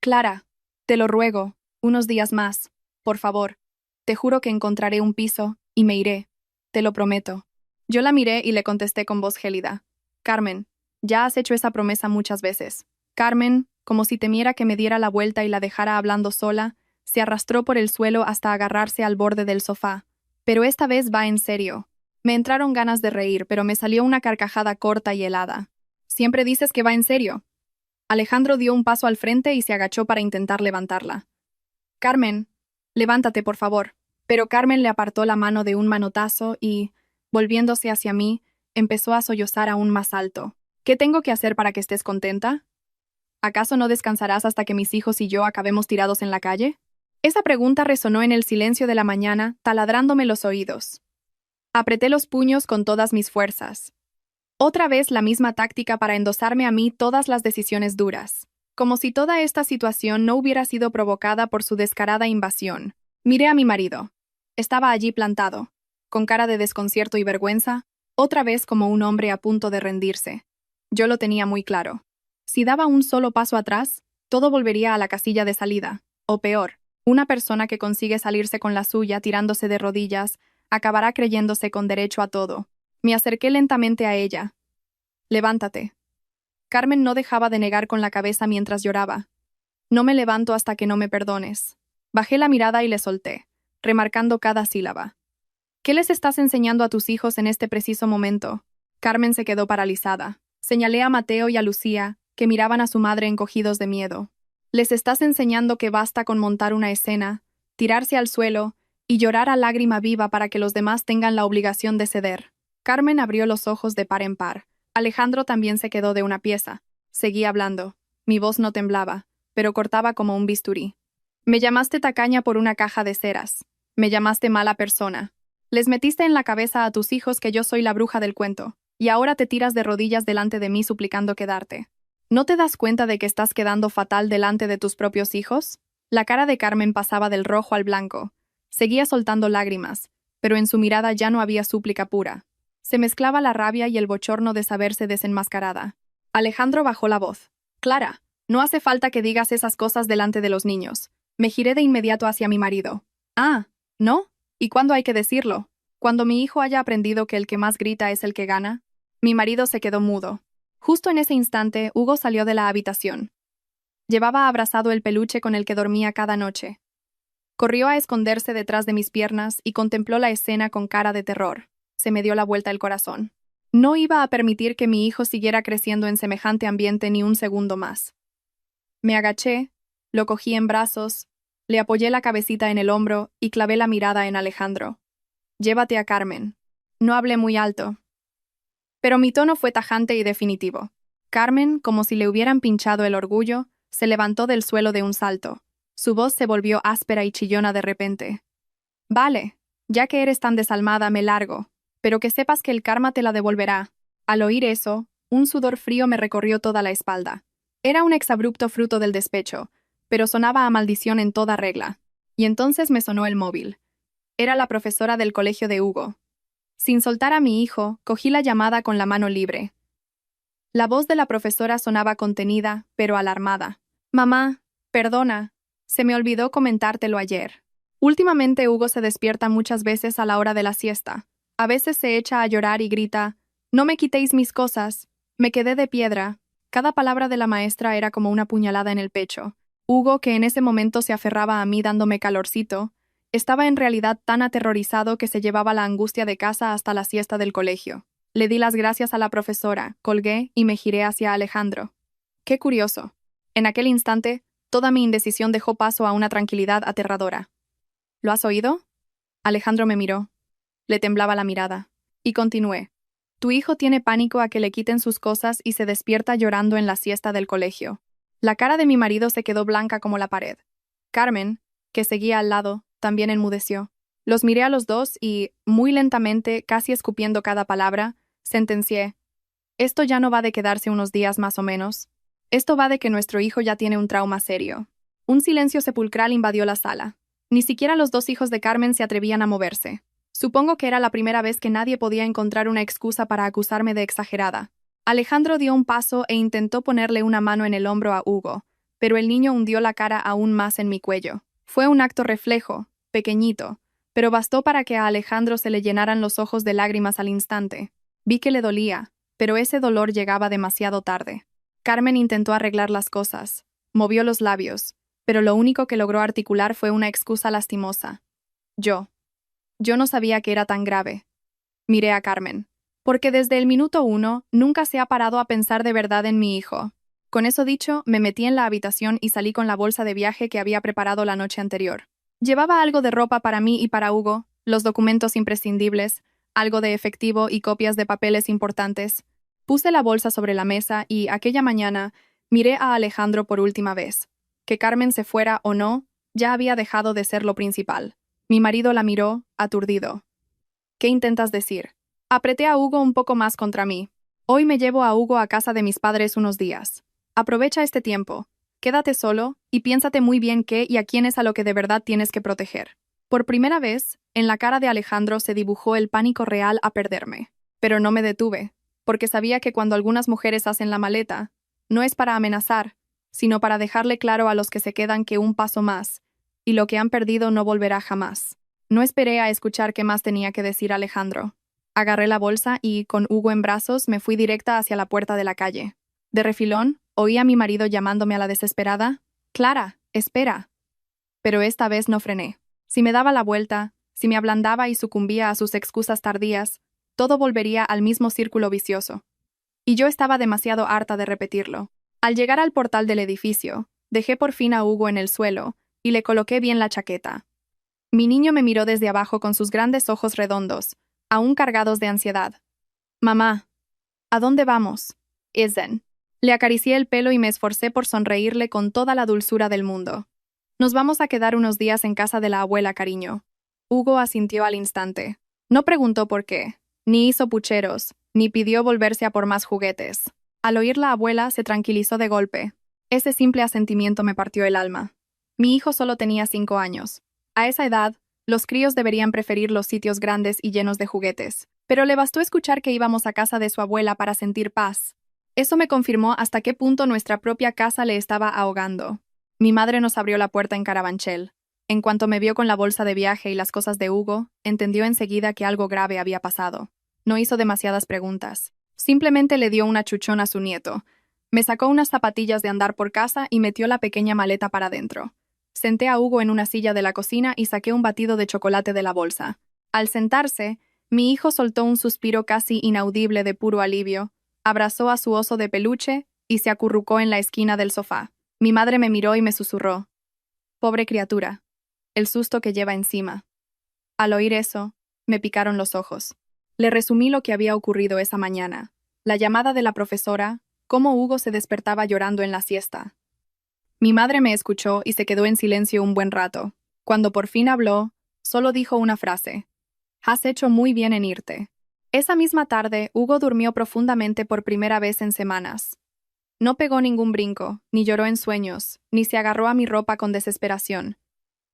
Clara, te lo ruego, unos días más, por favor. Te juro que encontraré un piso y me iré. Te lo prometo. Yo la miré y le contesté con voz gélida. Carmen, ya has hecho esa promesa muchas veces. Carmen, como si temiera que me diera la vuelta y la dejara hablando sola, se arrastró por el suelo hasta agarrarse al borde del sofá. Pero esta vez va en serio. Me entraron ganas de reír, pero me salió una carcajada corta y helada. Siempre dices que va en serio. Alejandro dio un paso al frente y se agachó para intentar levantarla. Carmen, levántate, por favor. Pero Carmen le apartó la mano de un manotazo y, volviéndose hacia mí, empezó a sollozar aún más alto. ¿Qué tengo que hacer para que estés contenta? ¿Acaso no descansarás hasta que mis hijos y yo acabemos tirados en la calle? Esa pregunta resonó en el silencio de la mañana, taladrándome los oídos. Apreté los puños con todas mis fuerzas. Otra vez la misma táctica para endosarme a mí todas las decisiones duras. Como si toda esta situación no hubiera sido provocada por su descarada invasión. Miré a mi marido. Estaba allí plantado, con cara de desconcierto y vergüenza, otra vez como un hombre a punto de rendirse. Yo lo tenía muy claro. Si daba un solo paso atrás, todo volvería a la casilla de salida. O peor, una persona que consigue salirse con la suya tirándose de rodillas, acabará creyéndose con derecho a todo. Me acerqué lentamente a ella. Levántate. Carmen no dejaba de negar con la cabeza mientras lloraba. No me levanto hasta que no me perdones. Bajé la mirada y le solté, remarcando cada sílaba. ¿Qué les estás enseñando a tus hijos en este preciso momento? Carmen se quedó paralizada. Señalé a Mateo y a Lucía, que miraban a su madre encogidos de miedo. Les estás enseñando que basta con montar una escena, tirarse al suelo y llorar a lágrima viva para que los demás tengan la obligación de ceder. Carmen abrió los ojos de par en par. Alejandro también se quedó de una pieza. Seguí hablando. Mi voz no temblaba, pero cortaba como un bisturí. Me llamaste tacaña por una caja de ceras. Me llamaste mala persona. Les metiste en la cabeza a tus hijos que yo soy la bruja del cuento, y ahora te tiras de rodillas delante de mí suplicando quedarte. ¿No te das cuenta de que estás quedando fatal delante de tus propios hijos? La cara de Carmen pasaba del rojo al blanco. Seguía soltando lágrimas, pero en su mirada ya no había súplica pura. Se mezclaba la rabia y el bochorno de saberse desenmascarada. Alejandro bajó la voz. Clara, no hace falta que digas esas cosas delante de los niños. Me giré de inmediato hacia mi marido. Ah, ¿no? ¿Y cuándo hay que decirlo? ¿Cuando mi hijo haya aprendido que el que más grita es el que gana? Mi marido se quedó mudo. Justo en ese instante, Hugo salió de la habitación. Llevaba abrazado el peluche con el que dormía cada noche. Corrió a esconderse detrás de mis piernas y contempló la escena con cara de terror. Se me dio la vuelta el corazón. No iba a permitir que mi hijo siguiera creciendo en semejante ambiente ni un segundo más. Me agaché, lo cogí en brazos, le apoyé la cabecita en el hombro y clavé la mirada en Alejandro. Llévate a Carmen. No hablé muy alto. Pero mi tono fue tajante y definitivo. Carmen, como si le hubieran pinchado el orgullo, se levantó del suelo de un salto. Su voz se volvió áspera y chillona de repente. Vale, ya que eres tan desalmada, me largo. Pero que sepas que el karma te la devolverá. Al oír eso, un sudor frío me recorrió toda la espalda. Era un exabrupto fruto del despecho, pero sonaba a maldición en toda regla. Y entonces me sonó el móvil. Era la profesora del colegio de Hugo. Sin soltar a mi hijo, cogí la llamada con la mano libre. La voz de la profesora sonaba contenida, pero alarmada. Mamá, perdona, se me olvidó comentártelo ayer. Últimamente Hugo se despierta muchas veces a la hora de la siesta. A veces se echa a llorar y grita, «No me quitéis mis cosas». Me quedé de piedra. Cada palabra de la maestra era como una puñalada en el pecho. Hugo, que en ese momento se aferraba a mí dándome calorcito, estaba en realidad tan aterrorizado que se llevaba la angustia de casa hasta la siesta del colegio. Le di las gracias a la profesora, colgué y me giré hacia Alejandro. Qué curioso. En aquel instante, toda mi indecisión dejó paso a una tranquilidad aterradora. ¿Lo has oído? Alejandro me miró. Le temblaba la mirada. Y continué. Tu hijo tiene pánico a que le quiten sus cosas y se despierta llorando en la siesta del colegio. La cara de mi marido se quedó blanca como la pared. Carmen, que seguía al lado, también enmudeció. Los miré a los dos y, muy lentamente, casi escupiendo cada palabra, sentencié. Esto ya no va de quedarse unos días más o menos. Esto va de que nuestro hijo ya tiene un trauma serio. Un silencio sepulcral invadió la sala. Ni siquiera los dos hijos de Carmen se atrevían a moverse. Supongo que era la primera vez que nadie podía encontrar una excusa para acusarme de exagerada. Alejandro dio un paso e intentó ponerle una mano en el hombro a Hugo, pero el niño hundió la cara aún más en mi cuello. Fue un acto reflejo, pequeñito, pero bastó para que a Alejandro se le llenaran los ojos de lágrimas al instante. Vi que le dolía, pero ese dolor llegaba demasiado tarde. Carmen intentó arreglar las cosas, movió los labios, pero lo único que logró articular fue una excusa lastimosa. Yo no sabía que era tan grave. Miré a Carmen. Porque desde el minuto 1 nunca se ha parado a pensar de verdad en mi hijo. Con eso dicho, me metí en la habitación y salí con la bolsa de viaje que había preparado la noche anterior. Llevaba algo de ropa para mí y para Hugo, los documentos imprescindibles, algo de efectivo y copias de papeles importantes. Puse la bolsa sobre la mesa y, aquella mañana, miré a Alejandro por última vez. Que Carmen se fuera o no, ya había dejado de ser lo principal. Mi marido la miró, aturdido. ¿Qué intentas decir? Apreté a Hugo un poco más contra mí. Hoy me llevo a Hugo a casa de mis padres unos días. Aprovecha este tiempo. Quédate solo y piénsate muy bien qué y a quién es a lo que de verdad tienes que proteger. Por primera vez, en la cara de Alejandro se dibujó el pánico real a perderme. Pero no me detuve, porque sabía que cuando algunas mujeres hacen la maleta, no es para amenazar, sino para dejarle claro a los que se quedan que un paso más, y lo que han perdido no volverá jamás. No esperé a escuchar qué más tenía que decir Alejandro. Agarré la bolsa y, con Hugo en brazos, me fui directa hacia la puerta de la calle. De refilón, oí a mi marido llamándome a la desesperada: «Clara, espera». Pero esta vez no frené. Si me daba la vuelta, si me ablandaba y sucumbía a sus excusas tardías, todo volvería al mismo círculo vicioso. Y yo estaba demasiado harta de repetirlo. Al llegar al portal del edificio, dejé por fin a Hugo en el suelo y le coloqué bien la chaqueta. Mi niño me miró desde abajo con sus grandes ojos redondos, aún cargados de ansiedad. «Mamá, ¿a dónde vamos?» «Isen». Le acaricié el pelo y me esforcé por sonreírle con toda la dulzura del mundo. «Nos vamos a quedar unos días en casa de la abuela, cariño». Hugo asintió al instante. No preguntó por qué, ni hizo pucheros, ni pidió volverse a por más juguetes. Al oír la abuela, se tranquilizó de golpe. Ese simple asentimiento me partió el alma. Mi hijo solo tenía 5 años. A esa edad, los críos deberían preferir los sitios grandes y llenos de juguetes. Pero le bastó escuchar que íbamos a casa de su abuela para sentir paz. Eso me confirmó hasta qué punto nuestra propia casa le estaba ahogando. Mi madre nos abrió la puerta en Carabanchel. En cuanto me vio con la bolsa de viaje y las cosas de Hugo, entendió enseguida que algo grave había pasado. No hizo demasiadas preguntas. Simplemente le dio una chuchón a su nieto. Me sacó unas zapatillas de andar por casa y metió la pequeña maleta para dentro. Senté a Hugo en una silla de la cocina y saqué un batido de chocolate de la bolsa. Al sentarse, mi hijo soltó un suspiro casi inaudible de puro alivio, abrazó a su oso de peluche y se acurrucó en la esquina del sofá. Mi madre me miró y me susurró: «Pobre criatura, el susto que lleva encima». Al oír eso, me picaron los ojos. Le resumí lo que había ocurrido esa mañana, la llamada de la profesora, cómo Hugo se despertaba llorando en la siesta. Mi madre me escuchó y se quedó en silencio un buen rato. Cuando por fin habló, solo dijo una frase: «Has hecho muy bien en irte». Esa misma tarde, Hugo durmió profundamente por primera vez en semanas. No pegó ningún brinco, ni lloró en sueños, ni se agarró a mi ropa con desesperación.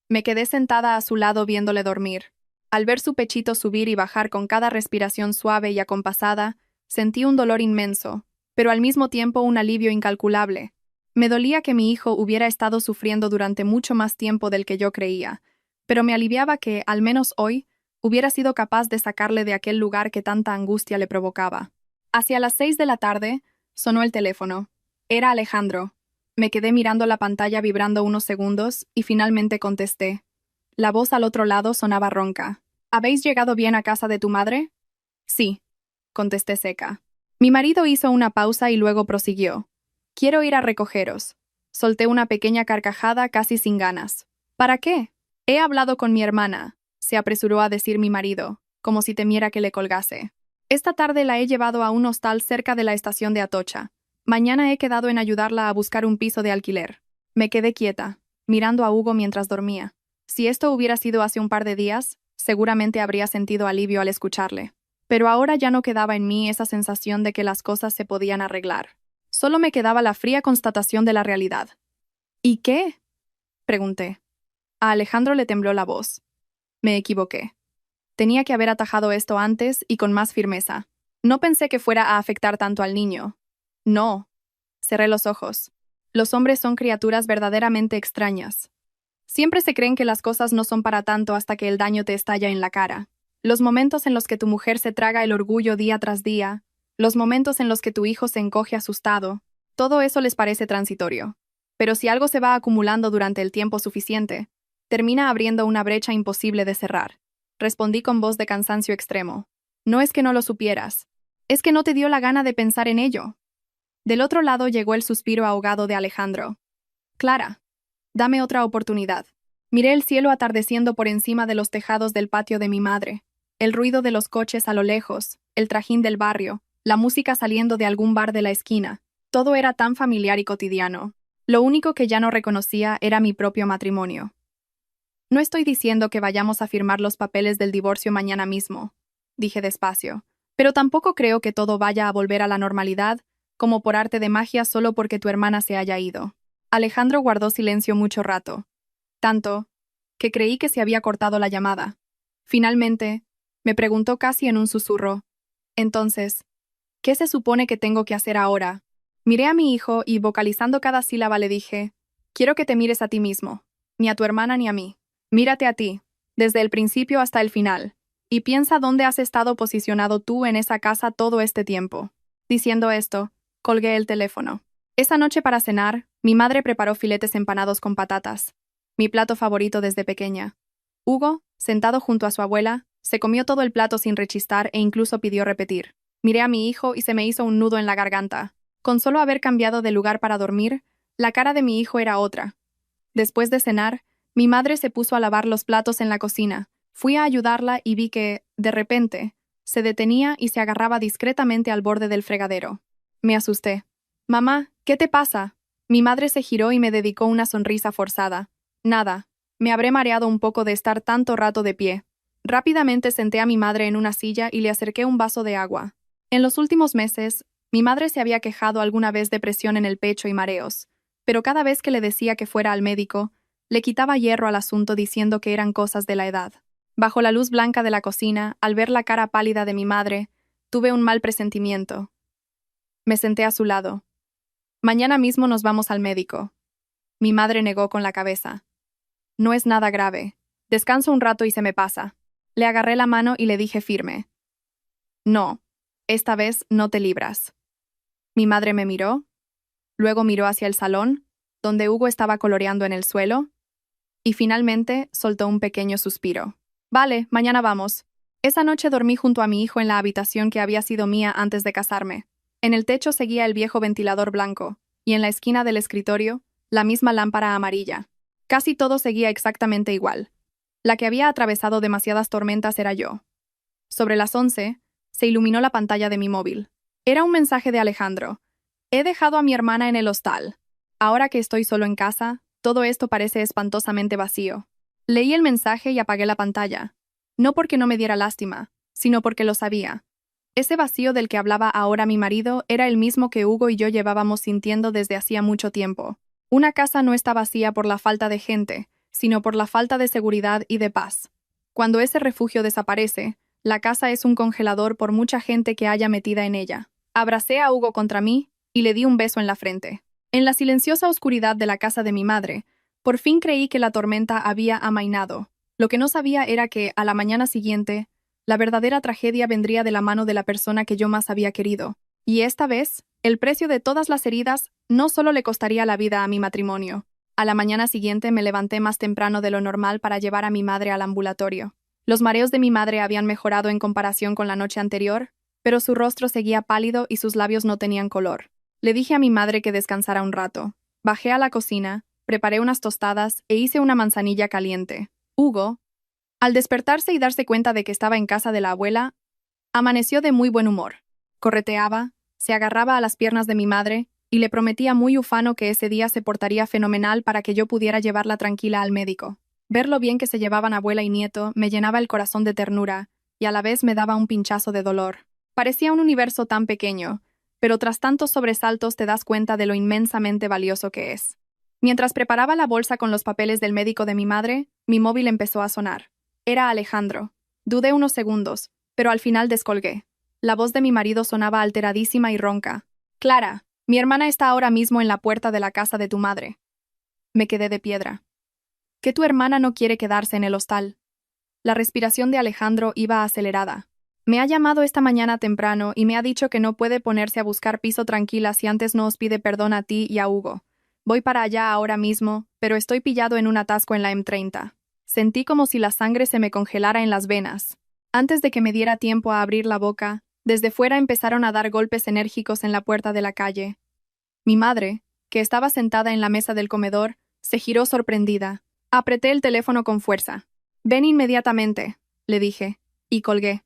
Me quedé sentada a su lado viéndole dormir. Al ver su pechito subir y bajar con cada respiración suave y acompasada, sentí un dolor inmenso, pero al mismo tiempo un alivio incalculable. Me dolía que mi hijo hubiera estado sufriendo durante mucho más tiempo del que yo creía, pero me aliviaba que, al menos hoy, hubiera sido capaz de sacarle de aquel lugar que tanta angustia le provocaba. Hacia las 6 de la tarde, sonó el teléfono. Era Alejandro. Me quedé mirando la pantalla vibrando unos segundos y finalmente contesté. La voz al otro lado sonaba ronca. «¿Habéis llegado bien a casa de tu madre?» «Sí», contesté seca. Mi marido hizo una pausa y luego prosiguió. «Quiero ir a recogeros». Solté una pequeña carcajada casi sin ganas. «¿Para qué?» «He hablado con mi hermana», se apresuró a decir mi marido, como si temiera que le colgase. «Esta tarde la he llevado a un hostal cerca de la estación de Atocha. Mañana he quedado en ayudarla a buscar un piso de alquiler». Me quedé quieta, mirando a Hugo mientras dormía. Si esto hubiera sido hace un par de días, seguramente habría sentido alivio al escucharle. Pero ahora ya no quedaba en mí esa sensación de que las cosas se podían arreglar. Solo me quedaba la fría constatación de la realidad. «¿Y qué?», pregunté. A Alejandro le tembló la voz. Me equivoqué. Tenía que haber atajado esto antes y con más firmeza. No pensé que fuera a afectar tanto al niño. No. Cerré los ojos. Los hombres son criaturas verdaderamente extrañas. Siempre se creen que las cosas no son para tanto hasta que el daño te estalla en la cara. Los momentos en los que tu mujer se traga el orgullo día tras día, los momentos en los que tu hijo se encoge asustado, todo eso les parece transitorio. Pero si algo se va acumulando durante el tiempo suficiente, termina abriendo una brecha imposible de cerrar. Respondí con voz de cansancio extremo. No es que no lo supieras, es que no te dio la gana de pensar en ello. Del otro lado llegó el suspiro ahogado de Alejandro. Clara, dame otra oportunidad. Miré el cielo atardeciendo por encima de los tejados del patio de mi madre, el ruido de los coches a lo lejos, el trajín del barrio, la música saliendo de algún bar de la esquina. Todo era tan familiar y cotidiano. Lo único que ya no reconocía era mi propio matrimonio. No estoy diciendo que vayamos a firmar los papeles del divorcio mañana mismo, dije despacio, pero tampoco creo que todo vaya a volver a la normalidad, como por arte de magia solo porque tu hermana se haya ido. Alejandro guardó silencio mucho rato, tanto que creí que se había cortado la llamada. Finalmente, me preguntó casi en un susurro. Entonces, ¿qué se supone que tengo que hacer ahora? Miré a mi hijo y, vocalizando cada sílaba, le dije, quiero que te mires a ti mismo, ni a tu hermana ni a mí. Mírate a ti, desde el principio hasta el final, y piensa dónde has estado posicionado tú en esa casa todo este tiempo. Diciendo esto, colgué el teléfono. Esa noche para cenar, mi madre preparó filetes empanados con patatas, mi plato favorito desde pequeña. Hugo, sentado junto a su abuela, se comió todo el plato sin rechistar e incluso pidió repetir. Miré a mi hijo y se me hizo un nudo en la garganta. Con solo haber cambiado de lugar para dormir, la cara de mi hijo era otra. Después de cenar, mi madre se puso a lavar los platos en la cocina. Fui a ayudarla y vi que, de repente, se detenía y se agarraba discretamente al borde del fregadero. Me asusté. Mamá, ¿qué te pasa? Mi madre se giró y me dedicó una sonrisa forzada. Nada, me habré mareado un poco de estar tanto rato de pie. Rápidamente senté a mi madre en una silla y le acerqué un vaso de agua. En los últimos meses, mi madre se había quejado alguna vez de presión en el pecho y mareos, pero cada vez que le decía que fuera al médico, le quitaba hierro al asunto diciendo que eran cosas de la edad. Bajo la luz blanca de la cocina, al ver la cara pálida de mi madre, tuve un mal presentimiento. Me senté a su lado. Mañana mismo nos vamos al médico. Mi madre negó con la cabeza. No es nada grave. Descanso un rato y se me pasa. Le agarré la mano y le dije firme. No, esta vez no te libras. Mi madre me miró, luego miró hacia el salón, donde Hugo estaba coloreando en el suelo, y finalmente soltó un pequeño suspiro. Vale, mañana vamos. Esa noche dormí junto a mi hijo en la habitación que había sido mía antes de casarme. En el techo seguía el viejo ventilador blanco, y en la esquina del escritorio, la misma lámpara amarilla. Casi todo seguía exactamente igual. La que había atravesado demasiadas tormentas era yo. Sobre las 11, se iluminó la pantalla de mi móvil. Era un mensaje de Alejandro. He dejado a mi hermana en el hostal. Ahora que estoy solo en casa, todo esto parece espantosamente vacío. Leí el mensaje y apagué la pantalla. No porque no me diera lástima, sino porque lo sabía. Ese vacío del que hablaba ahora mi marido era el mismo que Hugo y yo llevábamos sintiendo desde hacía mucho tiempo. Una casa no está vacía por la falta de gente, sino por la falta de seguridad y de paz. Cuando ese refugio desaparece, la casa es un congelador por mucha gente que haya metida en ella. Abracé a Hugo contra mí y le di un beso en la frente. En la silenciosa oscuridad de la casa de mi madre, por fin creí que la tormenta había amainado. Lo que no sabía era que, a la mañana siguiente, la verdadera tragedia vendría de la mano de la persona que yo más había querido. Y esta vez, el precio de todas las heridas no solo le costaría la vida a mi matrimonio. A la mañana siguiente me levanté más temprano de lo normal para llevar a mi madre al ambulatorio. Los mareos de mi madre habían mejorado en comparación con la noche anterior, pero su rostro seguía pálido y sus labios no tenían color. Le dije a mi madre que descansara un rato. Bajé a la cocina, preparé unas tostadas e hice una manzanilla caliente. Hugo, al despertarse y darse cuenta de que estaba en casa de la abuela, amaneció de muy buen humor. Correteaba, se agarraba a las piernas de mi madre y le prometía muy ufano que ese día se portaría fenomenal para que yo pudiera llevarla tranquila al médico. Ver lo bien que se llevaban abuela y nieto me llenaba el corazón de ternura y a la vez me daba un pinchazo de dolor. Parecía un universo tan pequeño, pero tras tantos sobresaltos te das cuenta de lo inmensamente valioso que es. Mientras preparaba la bolsa con los papeles del médico de mi madre, mi móvil empezó a sonar. Era Alejandro. Dudé unos segundos, pero al final descolgué. La voz de mi marido sonaba alteradísima y ronca. Clara, Mi hermana está ahora mismo en la puerta de la casa de tu madre. Me quedé de piedra. Que tu hermana no quiere quedarse en el hostal. La respiración de Alejandro iba acelerada. Me ha llamado esta mañana temprano y me ha dicho que no puede ponerse a buscar piso tranquila si antes no os pide perdón a ti y a Hugo. Voy para allá ahora mismo, pero estoy pillado en un atasco en la M30. Sentí como si la sangre se me congelara en las venas. Antes de que me diera tiempo a abrir la boca, desde fuera empezaron a dar golpes enérgicos en la puerta de la calle. Mi madre, que estaba sentada en la mesa del comedor, se giró sorprendida. Apreté el teléfono con fuerza. «Ven inmediatamente», le dije, y colgué.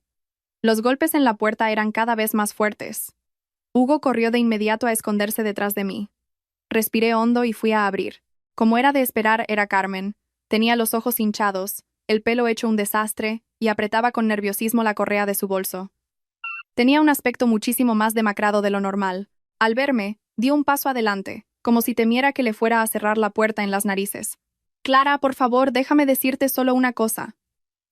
Los golpes en la puerta eran cada vez más fuertes. Hugo corrió de inmediato a esconderse detrás de mí. Respiré hondo y fui a abrir. Como era de esperar, era Carmen. Tenía los ojos hinchados, el pelo hecho un desastre, y apretaba con nerviosismo la correa de su bolso. Tenía un aspecto muchísimo más demacrado de lo normal. Al verme, dio un paso adelante, como si temiera que le fuera a cerrar la puerta en las narices. «Clara, por favor, déjame decirte solo una cosa».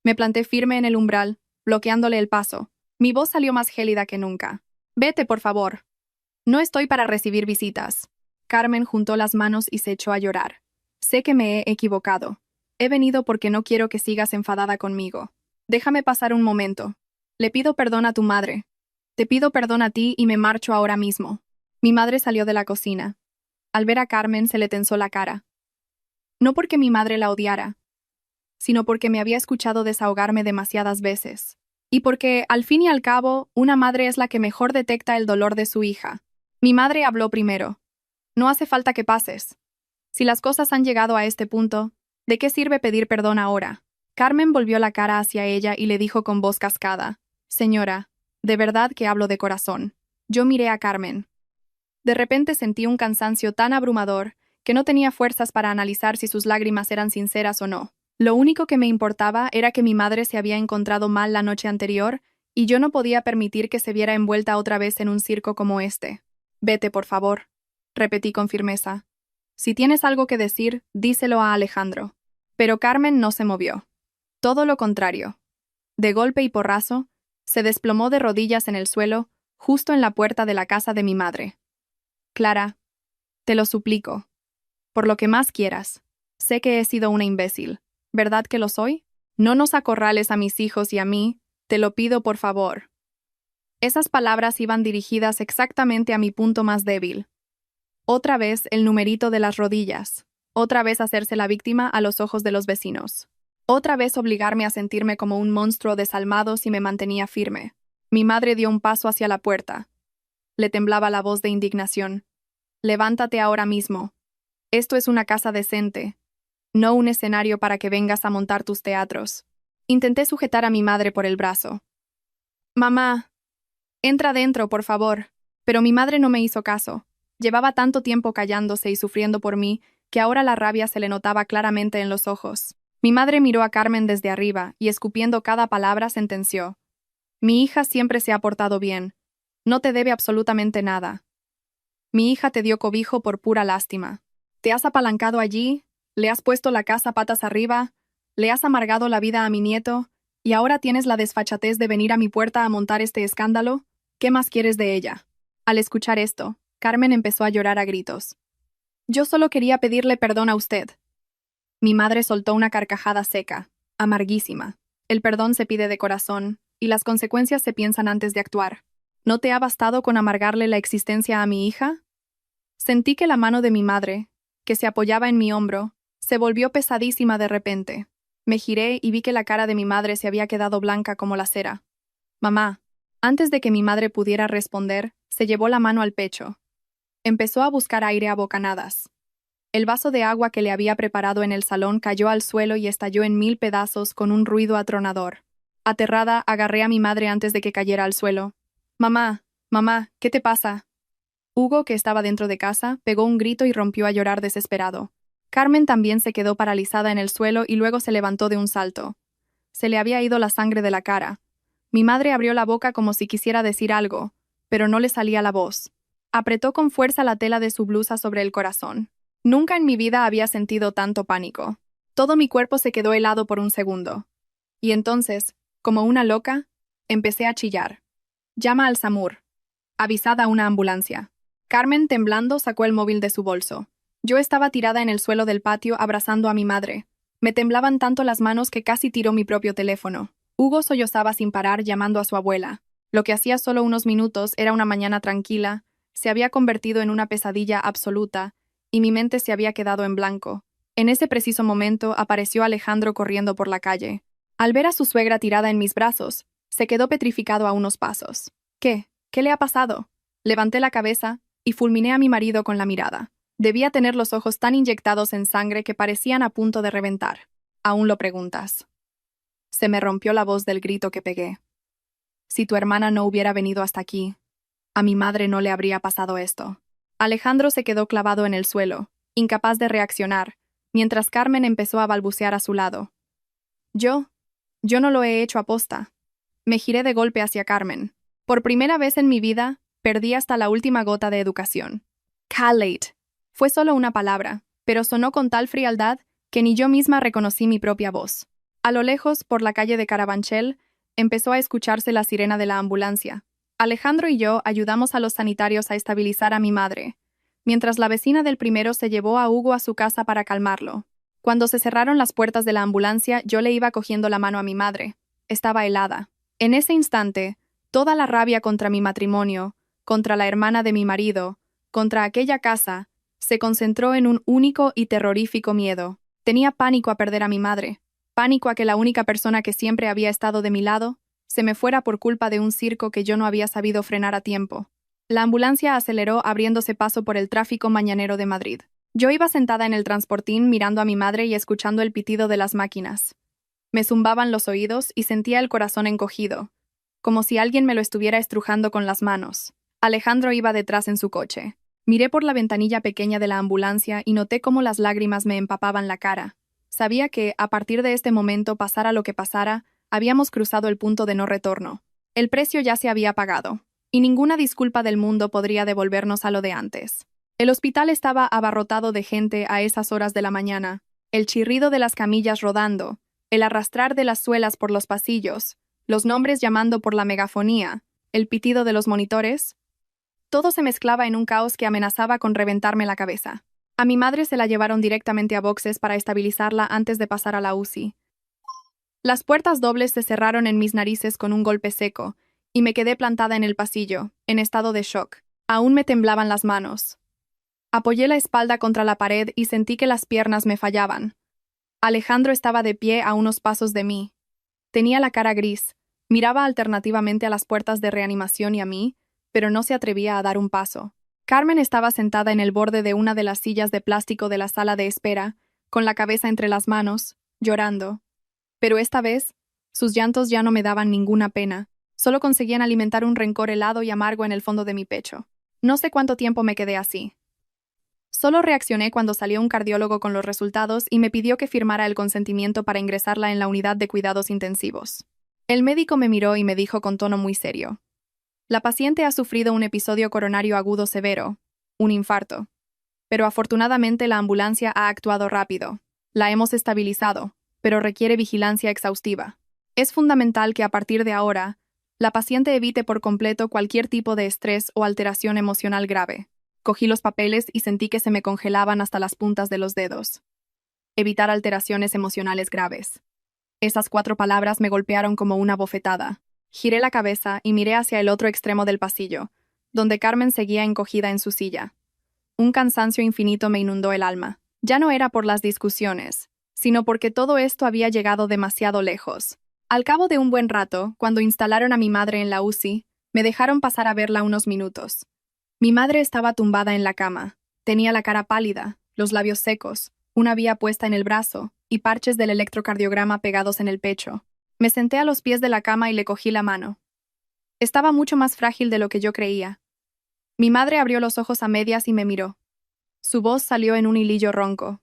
Me planté firme en el umbral, bloqueándole el paso. Mi voz salió más gélida que nunca. «Vete, por favor. No estoy para recibir visitas». Carmen juntó las manos y se echó a llorar. «Sé que me he equivocado. He venido porque no quiero que sigas enfadada conmigo. Déjame pasar un momento. Le pido perdón a tu madre. Te pido perdón a ti y me marcho ahora mismo». Mi madre salió de la cocina. Al ver a Carmen se le tensó la cara. No porque mi madre la odiara, sino porque me había escuchado desahogarme demasiadas veces. Y porque, al fin y al cabo, una madre es la que mejor detecta el dolor de su hija. Mi madre habló primero. «No hace falta que pases. Si las cosas han llegado a este punto, ¿de qué sirve pedir perdón ahora?» Carmen volvió la cara hacia ella y le dijo con voz cascada: «Señora, de verdad que hablo de corazón». Yo miré a Carmen. De repente sentí un cansancio tan abrumador que no tenía fuerzas para analizar si sus lágrimas eran sinceras o no. Lo único que me importaba era que mi madre se había encontrado mal la noche anterior y yo no podía permitir que se viera envuelta otra vez en un circo como este. «Vete, por favor», repetí con firmeza. «Si tienes algo que decir, díselo a Alejandro». Pero Carmen no se movió. Todo lo contrario. De golpe y porrazo, se desplomó de rodillas en el suelo, justo en la puerta de la casa de mi madre. «Clara, te lo suplico. Por lo que más quieras. Sé que he sido una imbécil. ¿Verdad que lo soy? No nos acorrales a mis hijos y a mí, te lo pido por favor». Esas palabras iban dirigidas exactamente a mi punto más débil. Otra vez el numerito de las rodillas. Otra vez hacerse la víctima a los ojos de los vecinos. Otra vez obligarme a sentirme como un monstruo desalmado si me mantenía firme. Mi madre dio un paso hacia la puerta. Le temblaba la voz de indignación. «Levántate ahora mismo. Esto es una casa decente, no un escenario para que vengas a montar tus teatros». Intenté sujetar a mi madre por el brazo. «Mamá, entra dentro, por favor». Pero mi madre no me hizo caso. Llevaba tanto tiempo callándose y sufriendo por mí que ahora la rabia se le notaba claramente en los ojos. Mi madre miró a Carmen desde arriba y, escupiendo cada palabra, sentenció: «Mi hija siempre se ha portado bien. No te debe absolutamente nada. Mi hija te dio cobijo por pura lástima. Te has apalancado allí, le has puesto la casa patas arriba, le has amargado la vida a mi nieto, y ahora tienes la desfachatez de venir a mi puerta a montar este escándalo. ¿Qué más quieres de ella?». Al escuchar esto, Carmen empezó a llorar a gritos. «Yo solo quería pedirle perdón a usted». Mi madre soltó una carcajada seca, amarguísima. «El perdón se pide de corazón, y las consecuencias se piensan antes de actuar. ¿No te ha bastado con amargarle la existencia a mi hija?». Sentí que la mano de mi madre, que se apoyaba en mi hombro, se volvió pesadísima de repente. Me giré y vi que la cara de mi madre se había quedado blanca como la cera. «Mamá». Antes de que mi madre pudiera responder, se llevó la mano al pecho. Empezó a buscar aire a bocanadas. El vaso de agua que le había preparado en el salón cayó al suelo y estalló en 1000 pedazos con un ruido atronador. Aterrada, agarré a mi madre antes de que cayera al suelo. «Mamá, mamá, ¿qué te pasa?». Hugo, que estaba dentro de casa, pegó un grito y rompió a llorar desesperado. Carmen también se quedó paralizada en el suelo y luego se levantó de un salto. Se le había ido la sangre de la cara. Mi madre abrió la boca como si quisiera decir algo, pero no le salía la voz. Apretó con fuerza la tela de su blusa sobre el corazón. Nunca en mi vida había sentido tanto pánico. Todo mi cuerpo se quedó helado por un segundo. Y entonces, como una loca, empecé a chillar. «Llama al SAMUR. Avisad a una ambulancia». Carmen, temblando, sacó el móvil de su bolso. Yo estaba tirada en el suelo del patio abrazando a mi madre. Me temblaban tanto las manos que casi tiró mi propio teléfono. Hugo sollozaba sin parar llamando a su abuela. Lo que hacía solo unos minutos era una mañana tranquila, se había convertido en una pesadilla absoluta, y mi mente se había quedado en blanco. En ese preciso momento apareció Alejandro corriendo por la calle. Al ver a su suegra tirada en mis brazos, se quedó petrificado a unos pasos. ¿Qué? ¿Qué le ha pasado? Levanté la cabeza y fulminé a mi marido con la mirada. Debía tener los ojos tan inyectados en sangre que parecían a punto de reventar. Aún lo preguntas. Se me rompió la voz del grito que pegué. Si tu hermana no hubiera venido hasta aquí, a mi madre no le habría pasado esto. Alejandro se quedó clavado en el suelo, incapaz de reaccionar, mientras Carmen empezó a balbucear a su lado. Yo no lo he hecho aposta. Me giré de golpe hacia Carmen. Por primera vez en mi vida, perdí hasta la última gota de educación. Khaled. Fue solo una palabra, pero sonó con tal frialdad que ni yo misma reconocí mi propia voz. A lo lejos, por la calle de Carabanchel, empezó a escucharse la sirena de la ambulancia. Alejandro y yo ayudamos a los sanitarios a estabilizar a mi madre, mientras la vecina del primero se llevó a Hugo a su casa para calmarlo. Cuando se cerraron las puertas de la ambulancia, yo le iba cogiendo la mano a mi madre. Estaba helada. En ese instante, toda la rabia contra mi matrimonio, contra la hermana de mi marido, contra aquella casa, se concentró en un único y terrorífico miedo. Tenía pánico a perder a mi madre, pánico a que la única persona que siempre había estado de mi lado se me fuera por culpa de un circo que yo no había sabido frenar a tiempo. La ambulancia aceleró abriéndose paso por el tráfico mañanero de Madrid. Yo iba sentada en el transportín mirando a mi madre y escuchando el pitido de las máquinas. Me zumbaban los oídos y sentía el corazón encogido, como si alguien me lo estuviera estrujando con las manos. Alejandro iba detrás en su coche. Miré por la ventanilla pequeña de la ambulancia y noté cómo las lágrimas me empapaban la cara. Sabía que, a partir de este momento, pasara lo que pasara, habíamos cruzado el punto de no retorno. El precio ya se había pagado, y ninguna disculpa del mundo podría devolvernos a lo de antes. El hospital estaba abarrotado de gente a esas horas de la mañana, el chirrido de las camillas rodando, el arrastrar de las suelas por los pasillos, los nombres llamando por la megafonía, el pitido de los monitores. Todo se mezclaba en un caos que amenazaba con reventarme la cabeza. A mi madre se la llevaron directamente a boxes para estabilizarla antes de pasar a la UCI. Las puertas dobles se cerraron en mis narices con un golpe seco, y me quedé plantada en el pasillo, en estado de shock. Aún me temblaban las manos. Apoyé la espalda contra la pared y sentí que las piernas me fallaban. Alejandro estaba de pie a unos pasos de mí. Tenía la cara gris, miraba alternativamente a las puertas de reanimación y a mí, pero no se atrevía a dar un paso. Carmen estaba sentada en el borde de una de las sillas de plástico de la sala de espera, con la cabeza entre las manos, llorando. Pero esta vez, sus llantos ya no me daban ninguna pena, solo conseguían alimentar un rencor helado y amargo en el fondo de mi pecho. No sé cuánto tiempo me quedé así. Solo reaccioné cuando salió un cardiólogo con los resultados y me pidió que firmara el consentimiento para ingresarla en la unidad de cuidados intensivos. El médico me miró y me dijo con tono muy serio: la paciente ha sufrido un episodio coronario agudo severo, un infarto. Pero afortunadamente la ambulancia ha actuado rápido. La hemos estabilizado, pero requiere vigilancia exhaustiva. Es fundamental que a partir de ahora, la paciente evite por completo cualquier tipo de estrés o alteración emocional grave. Cogí los papeles y sentí que se me congelaban hasta las puntas de los dedos. Evitar alteraciones emocionales graves. Esas 4 palabras me golpearon como una bofetada. Giré la cabeza y miré hacia el otro extremo del pasillo, donde Carmen seguía encogida en su silla. Un cansancio infinito me inundó el alma. Ya no era por las discusiones, sino porque todo esto había llegado demasiado lejos. Al cabo de un buen rato, cuando instalaron a mi madre en la UCI, me dejaron pasar a verla unos minutos. Mi madre estaba tumbada en la cama. Tenía la cara pálida, los labios secos, una vía puesta en el brazo y parches del electrocardiograma pegados en el pecho. Me senté a los pies de la cama y le cogí la mano. Estaba mucho más frágil de lo que yo creía. Mi madre abrió los ojos a medias y me miró. Su voz salió en un hilillo ronco.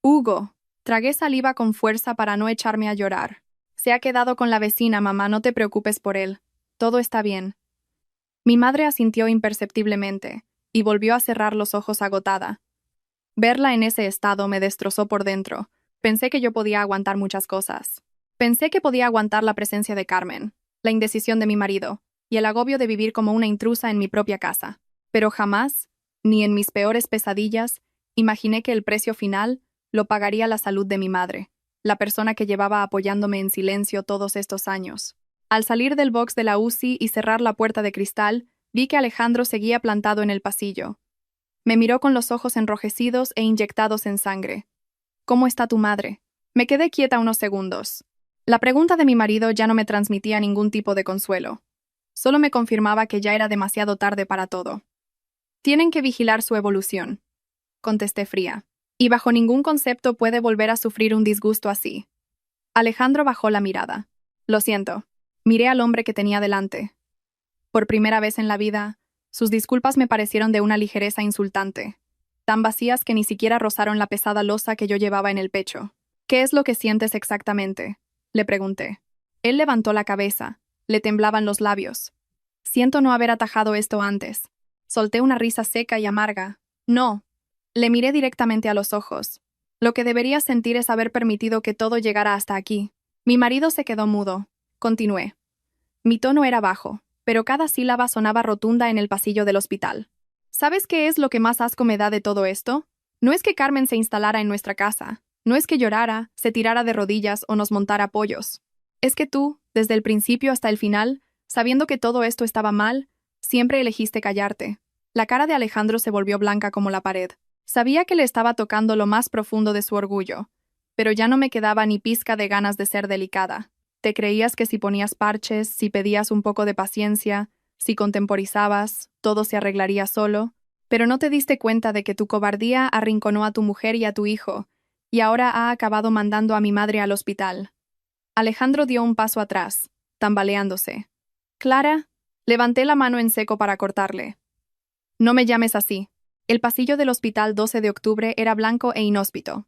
«Hugo». Tragué saliva con fuerza para no echarme a llorar. «Se ha quedado con la vecina, mamá, no te preocupes por él. Todo está bien». Mi madre asintió imperceptiblemente y volvió a cerrar los ojos agotada. Verla en ese estado me destrozó por dentro. Pensé que yo podía aguantar muchas cosas. Pensé que podía aguantar la presencia de Carmen, la indecisión de mi marido y el agobio de vivir como una intrusa en mi propia casa. Pero jamás, ni en mis peores pesadillas, imaginé que el precio final lo pagaría la salud de mi madre, la persona que llevaba apoyándome en silencio todos estos años. Al salir del box de la UCI y cerrar la puerta de cristal, vi que Alejandro seguía plantado en el pasillo. Me miró con los ojos enrojecidos e inyectados en sangre. ¿Cómo está tu madre? Me quedé quieta unos segundos. La pregunta de mi marido ya no me transmitía ningún tipo de consuelo. Solo me confirmaba que ya era demasiado tarde para todo. Tienen que vigilar su evolución, contesté fría. Y bajo ningún concepto puede volver a sufrir un disgusto así. Alejandro bajó la mirada. Lo siento. Miré al hombre que tenía delante. Por primera vez en la vida, sus disculpas me parecieron de una ligereza insultante, tan vacías que ni siquiera rozaron la pesada losa que yo llevaba en el pecho. ¿Qué es lo que sientes exactamente?, le pregunté. Él levantó la cabeza, le temblaban los labios. Siento no haber atajado esto antes. Solté una risa seca y amarga. No. Le miré directamente a los ojos. Lo que deberías sentir es haber permitido que todo llegara hasta aquí. Mi marido se quedó mudo. Continué. Mi tono era bajo, pero cada sílaba sonaba rotunda en el pasillo del hospital. ¿Sabes qué es lo que más asco me da de todo esto? No es que Carmen se instalara en nuestra casa, no es que llorara, se tirara de rodillas o nos montara pollos. Es que tú, desde el principio hasta el final, sabiendo que todo esto estaba mal, siempre elegiste callarte. La cara de Alejandro se volvió blanca como la pared. Sabía que le estaba tocando lo más profundo de su orgullo, pero ya no me quedaba ni pizca de ganas de ser delicada. Te creías que si ponías parches, si pedías un poco de paciencia, si contemporizabas, todo se arreglaría solo, pero no te diste cuenta de que tu cobardía arrinconó a tu mujer y a tu hijo, y ahora ha acabado mandando a mi madre al hospital. Alejandro dio un paso atrás, tambaleándose. Clara, levanté la mano en seco para cortarle. No me llames así. El pasillo del hospital 12 de octubre era blanco e inhóspito.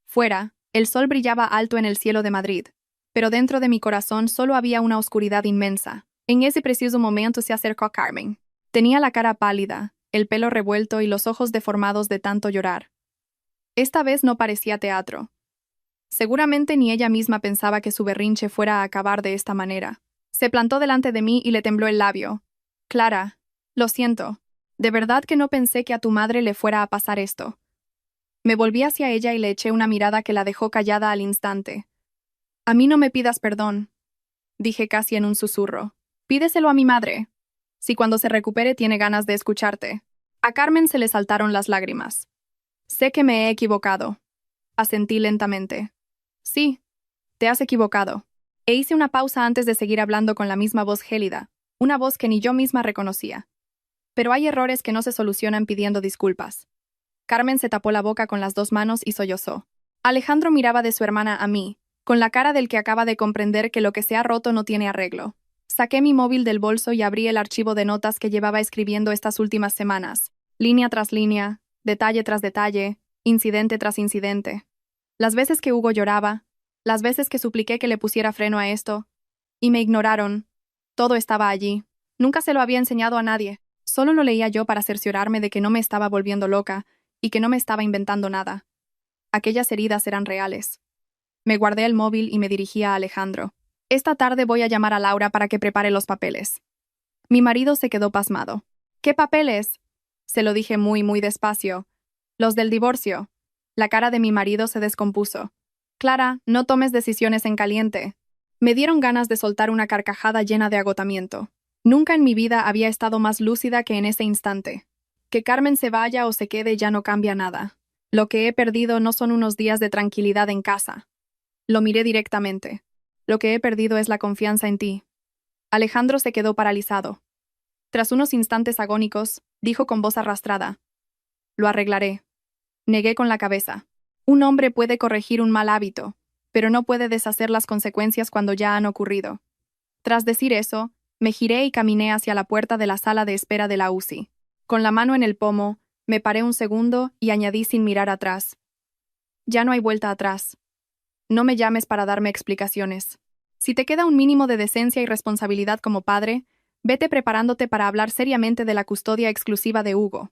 Fuera, el sol brillaba alto en el cielo de Madrid, pero dentro de mi corazón solo había una oscuridad inmensa. En ese preciso momento se acercó Carmen. Tenía la cara pálida, el pelo revuelto y los ojos deformados de tanto llorar. Esta vez no parecía teatro. Seguramente ni ella misma pensaba que su berrinche fuera a acabar de esta manera. Se plantó delante de mí y le tembló el labio. Clara, lo siento. De verdad que no pensé que a tu madre le fuera a pasar esto. Me volví hacia ella y le eché una mirada que la dejó callada al instante. A mí no me pidas perdón, dije casi en un susurro. Pídeselo a mi madre. Si cuando se recupere tiene ganas de escucharte. A Carmen se le saltaron las lágrimas. Sé que me he equivocado. Asentí lentamente. Sí, te has equivocado. E hice una pausa antes de seguir hablando con la misma voz gélida, una voz que ni yo misma reconocía. Pero hay errores que no se solucionan pidiendo disculpas. Carmen se tapó la boca con las dos manos y sollozó. Alejandro miraba de su hermana a mí, con la cara del que acaba de comprender que lo que se ha roto no tiene arreglo. Saqué mi móvil del bolso y abrí el archivo de notas que llevaba escribiendo estas últimas semanas, línea tras línea, detalle tras detalle, incidente tras incidente. Las veces que Hugo lloraba, las veces que supliqué que le pusiera freno a esto, y me ignoraron. Todo estaba allí. Nunca se lo había enseñado a nadie. Solo lo leía yo para cerciorarme de que no me estaba volviendo loca y que no me estaba inventando nada. Aquellas heridas eran reales. Me guardé el móvil y me dirigí a Alejandro. Esta tarde voy a llamar a Laura para que prepare los papeles. Mi marido se quedó pasmado. ¿Qué papeles? Se lo dije muy despacio. Los del divorcio. La cara de mi marido se descompuso. Clara, no tomes decisiones en caliente. Me dieron ganas de soltar una carcajada llena de agotamiento. Nunca en mi vida había estado más lúcida que en ese instante. Que Carmen se vaya o se quede ya no cambia nada. Lo que he perdido no son unos días de tranquilidad en casa. Lo miré directamente. Lo que he perdido es la confianza en ti. Alejandro se quedó paralizado. Tras unos instantes agónicos, dijo con voz arrastrada. Lo arreglaré. Negué con la cabeza. Un hombre puede corregir un mal hábito, pero no puede deshacer las consecuencias cuando ya han ocurrido. Tras decir eso, me giré y caminé hacia la puerta de la sala de espera de la UCI. Con la mano en el pomo, me paré un segundo y añadí sin mirar atrás. Ya no hay vuelta atrás. No me llames para darme explicaciones. Si te queda un mínimo de decencia y responsabilidad como padre, vete preparándote para hablar seriamente de la custodia exclusiva de Hugo.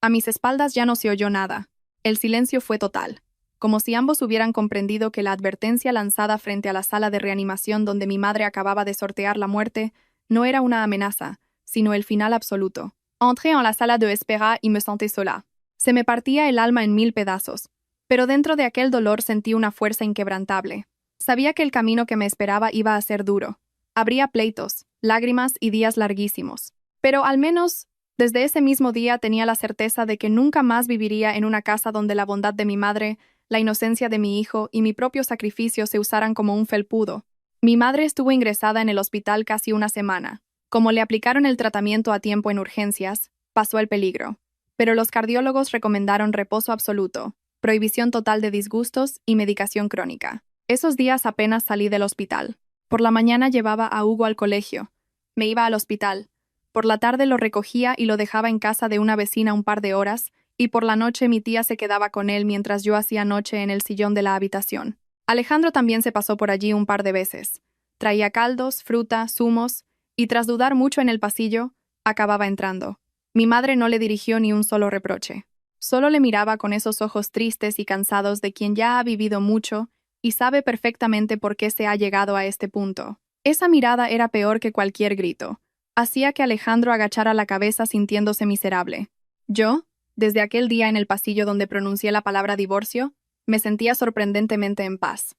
A mis espaldas ya no se oyó nada. El silencio fue total, como si ambos hubieran comprendido que la advertencia lanzada frente a la sala de reanimación donde mi madre acababa de sortear la muerte no era una amenaza, sino el final absoluto. Entré en la sala de espera y me senté sola. Se me partía el alma en 1000 pedazos, pero dentro de aquel dolor sentí una fuerza inquebrantable. Sabía que el camino que me esperaba iba a ser duro. Habría pleitos, lágrimas y días larguísimos. Pero al menos, desde ese mismo día tenía la certeza de que nunca más viviría en una casa donde la bondad de mi madre, la inocencia de mi hijo y mi propio sacrificio se usaran como un felpudo. Mi madre estuvo ingresada en el hospital casi una semana. Como le aplicaron el tratamiento a tiempo en urgencias, pasó el peligro. Pero los cardiólogos recomendaron reposo absoluto, prohibición total de disgustos y medicación crónica. Esos días apenas salí del hospital. Por la mañana llevaba a Hugo al colegio. Me iba al hospital. Por la tarde lo recogía y lo dejaba en casa de una vecina un par de horas, y por la noche mi tía se quedaba con él mientras yo hacía noche en el sillón de la habitación. Alejandro también se pasó por allí un par de veces. Traía caldos, fruta, zumos, y tras dudar mucho en el pasillo, acababa entrando. Mi madre no le dirigió ni un solo reproche. Solo le miraba con esos ojos tristes y cansados de quien ya ha vivido mucho y sabe perfectamente por qué se ha llegado a este punto. Esa mirada era peor que cualquier grito. Hacía que Alejandro agachara la cabeza sintiéndose miserable. Yo, desde aquel día en el pasillo donde pronuncié la palabra divorcio, me sentía sorprendentemente en paz.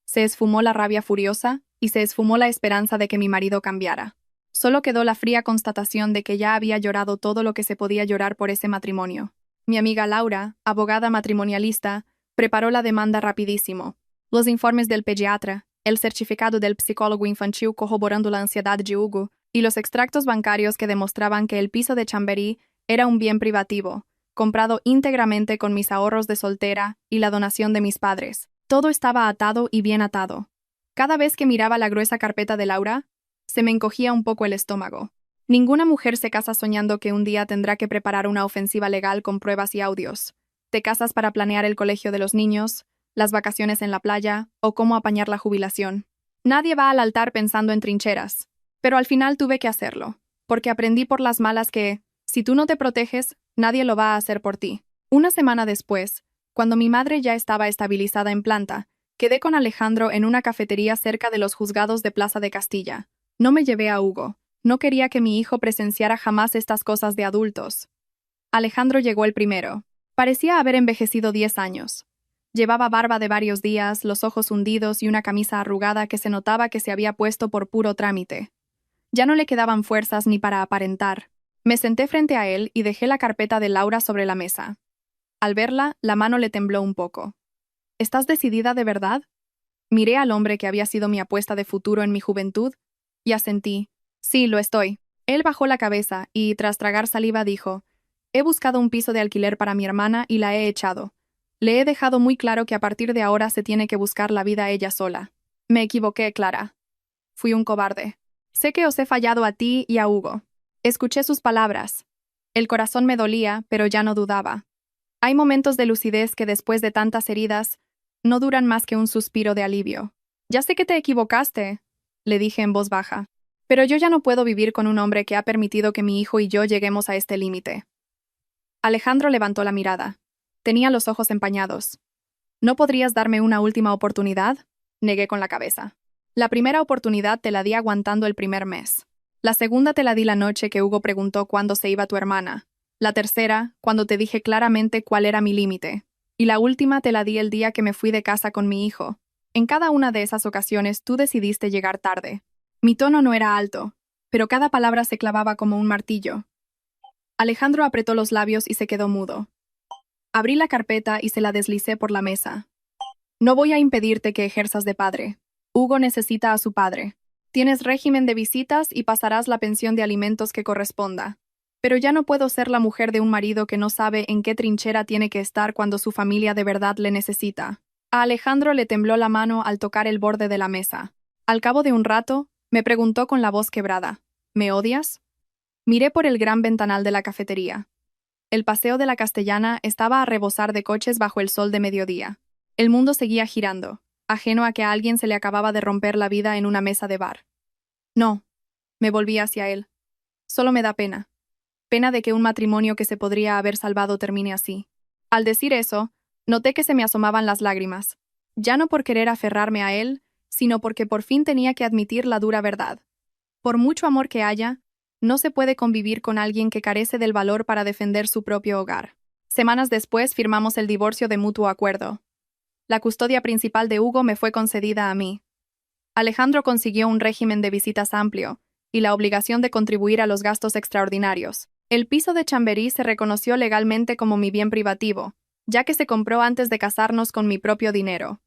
Se esfumó la rabia furiosa y se esfumó la esperanza de que mi marido cambiara. Solo quedó la fría constatación de que ya había llorado todo lo que se podía llorar por ese matrimonio. Mi amiga Laura, abogada matrimonialista, preparó la demanda rapidísimo. Los informes del pediatra, el certificado del psicólogo infantil corroborando la ansiedad de Hugo y los extractos bancarios que demostraban que el piso de Chamberí era un bien privativo, comprado íntegramente con mis ahorros de soltera y la donación de mis padres. Todo estaba atado y bien atado. Cada vez que miraba la gruesa carpeta de Laura, se me encogía un poco el estómago. Ninguna mujer se casa soñando que un día tendrá que preparar una ofensiva legal con pruebas y audios. Te casas para planear el colegio de los niños, las vacaciones en la playa o cómo apañar la jubilación. Nadie va al altar pensando en trincheras. Pero al final tuve que hacerlo, porque aprendí por las malas que, si tú no te proteges, nadie lo va a hacer por ti. Una semana después, cuando mi madre ya estaba estabilizada en planta, quedé con Alejandro en una cafetería cerca de los juzgados de Plaza de Castilla. No me llevé a Hugo. No quería que mi hijo presenciara jamás estas cosas de adultos. Alejandro llegó el primero. Parecía haber envejecido 10 años. Llevaba barba de varios días, los ojos hundidos y una camisa arrugada que se notaba que se había puesto por puro trámite. Ya no le quedaban fuerzas ni para aparentar. Me senté frente a él y dejé la carpeta de Laura sobre la mesa. Al verla, la mano le tembló un poco. ¿Estás decidida de verdad? Miré al hombre que había sido mi apuesta de futuro en mi juventud y asentí. Sí, lo estoy. Él bajó la cabeza y, tras tragar saliva, dijo: He buscado un piso de alquiler para mi hermana y la he echado. Le he dejado muy claro que a partir de ahora se tiene que buscar la vida ella sola. Me equivoqué, Clara. Fui un cobarde. Sé que os he fallado a ti y a Hugo. Escuché sus palabras. El corazón me dolía, pero ya no dudaba. Hay momentos de lucidez que después de tantas heridas no duran más que un suspiro de alivio. Ya sé que te equivocaste, le dije en voz baja. Pero yo ya no puedo vivir con un hombre que ha permitido que mi hijo y yo lleguemos a este límite. Alejandro levantó la mirada. Tenía los ojos empañados. ¿No podrías darme una última oportunidad? Negué con la cabeza. La primera oportunidad te la di aguantando el primer mes. La segunda te la di la noche que Hugo preguntó cuándo se iba tu hermana. La tercera, cuando te dije claramente cuál era mi límite. Y la última te la di el día que me fui de casa con mi hijo. En cada una de esas ocasiones tú decidiste llegar tarde. Mi tono no era alto, pero cada palabra se clavaba como un martillo. Alejandro apretó los labios y se quedó mudo. Abrí la carpeta y se la deslicé por la mesa. No voy a impedirte que ejerzas de padre. Hugo necesita a su padre. Tienes régimen de visitas y pasarás la pensión de alimentos que corresponda. Pero ya no puedo ser la mujer de un marido que no sabe en qué trinchera tiene que estar cuando su familia de verdad le necesita. A Alejandro le tembló la mano al tocar el borde de la mesa. Al cabo de un rato, me preguntó con la voz quebrada: ¿Me odias? Miré por el gran ventanal de la cafetería. El paseo de la Castellana estaba a rebosar de coches bajo el sol de mediodía. El mundo seguía girando, ajeno a que a alguien se le acababa de romper la vida en una mesa de bar. No, me volví hacia él. Solo me da pena. Pena de que un matrimonio que se podría haber salvado termine así. Al decir eso, noté que se me asomaban las lágrimas. Ya no por querer aferrarme a él, sino porque por fin tenía que admitir la dura verdad. Por mucho amor que haya, No se puede convivir con alguien que carece del valor para defender su propio hogar. Semanas después firmamos el divorcio de mutuo acuerdo. La custodia principal de Hugo me fue concedida a mí. Alejandro consiguió un régimen de visitas amplio y la obligación de contribuir a los gastos extraordinarios. El piso de Chamberí se reconoció legalmente como mi bien privativo, ya que se compró antes de casarnos con mi propio dinero.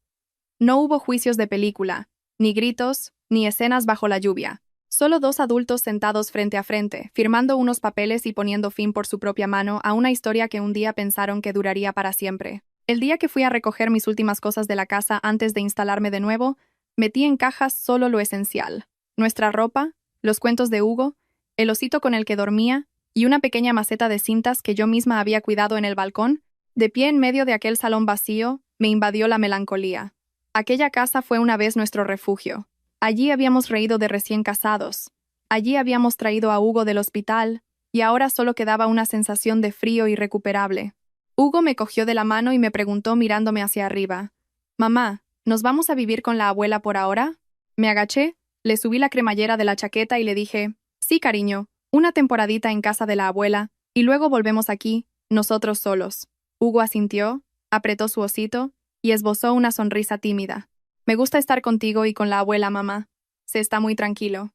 No hubo juicios de película, ni gritos, ni escenas bajo la lluvia. Solo dos adultos sentados frente a frente, firmando unos papeles y poniendo fin por su propia mano a una historia que un día pensaron que duraría para siempre. El día que fui a recoger mis últimas cosas de la casa antes de instalarme de nuevo, metí en cajas solo lo esencial: nuestra ropa, los cuentos de Hugo, el osito con el que dormía y una pequeña maceta de cintas que yo misma había cuidado en el balcón. De pie en medio de aquel salón vacío, me invadió la melancolía. Aquella casa fue una vez nuestro refugio. Allí habíamos reído de recién casados. Allí habíamos traído a Hugo del hospital, y ahora solo quedaba una sensación de frío irrecuperable. Hugo me cogió de la mano y me preguntó mirándome hacia arriba: «Mamá, ¿nos vamos a vivir con la abuela por ahora?» Me agaché, le subí la cremallera de la chaqueta y le dije: «Sí, cariño, una temporadita en casa de la abuela, y luego volvemos aquí, nosotros solos». Hugo asintió, apretó su osito y esbozó una sonrisa tímida. «Me gusta estar contigo y con la abuela, mamá. Se está muy tranquilo».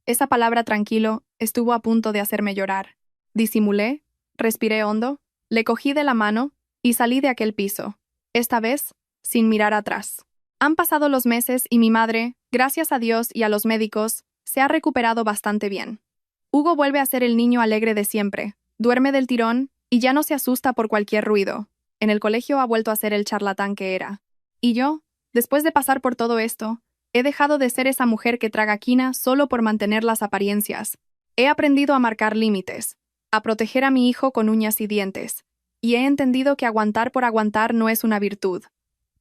Esa palabra tranquilo estuvo a punto de hacerme llorar. Disimulé, respiré hondo, le cogí de la mano y salí de aquel piso. Esta vez, sin mirar atrás. Han pasado los meses y mi madre, gracias a Dios y a los médicos, se ha recuperado bastante bien. Hugo vuelve a ser el niño alegre de siempre, duerme del tirón y ya no se asusta por cualquier ruido. En el colegio ha vuelto a ser el charlatán que era. Y yo, después de pasar por todo esto, he dejado de ser esa mujer que traga quina solo por mantener las apariencias. He aprendido a marcar límites, a proteger a mi hijo con uñas y dientes, y he entendido que aguantar por aguantar no es una virtud.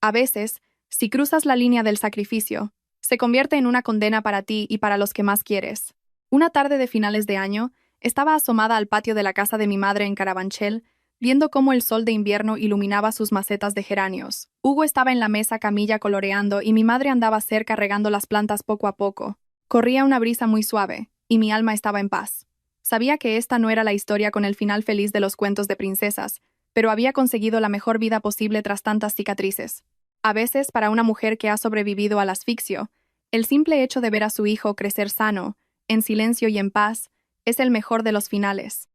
A veces, si cruzas la línea del sacrificio, se convierte en una condena para ti y para los que más quieres. Una tarde de finales de año, estaba asomada al patio de la casa de mi madre en Carabanchel, viendo cómo el sol de invierno iluminaba sus macetas de geranios. Hugo estaba en la mesa camilla coloreando y mi madre andaba cerca regando las plantas poco a poco. Corría una brisa muy suave, y mi alma estaba en paz. Sabía que esta no era la historia con el final feliz de los cuentos de princesas, pero había conseguido la mejor vida posible tras tantas cicatrices. A veces, para una mujer que ha sobrevivido al asfixio, el simple hecho de ver a su hijo crecer sano, en silencio y en paz, es el mejor de los finales.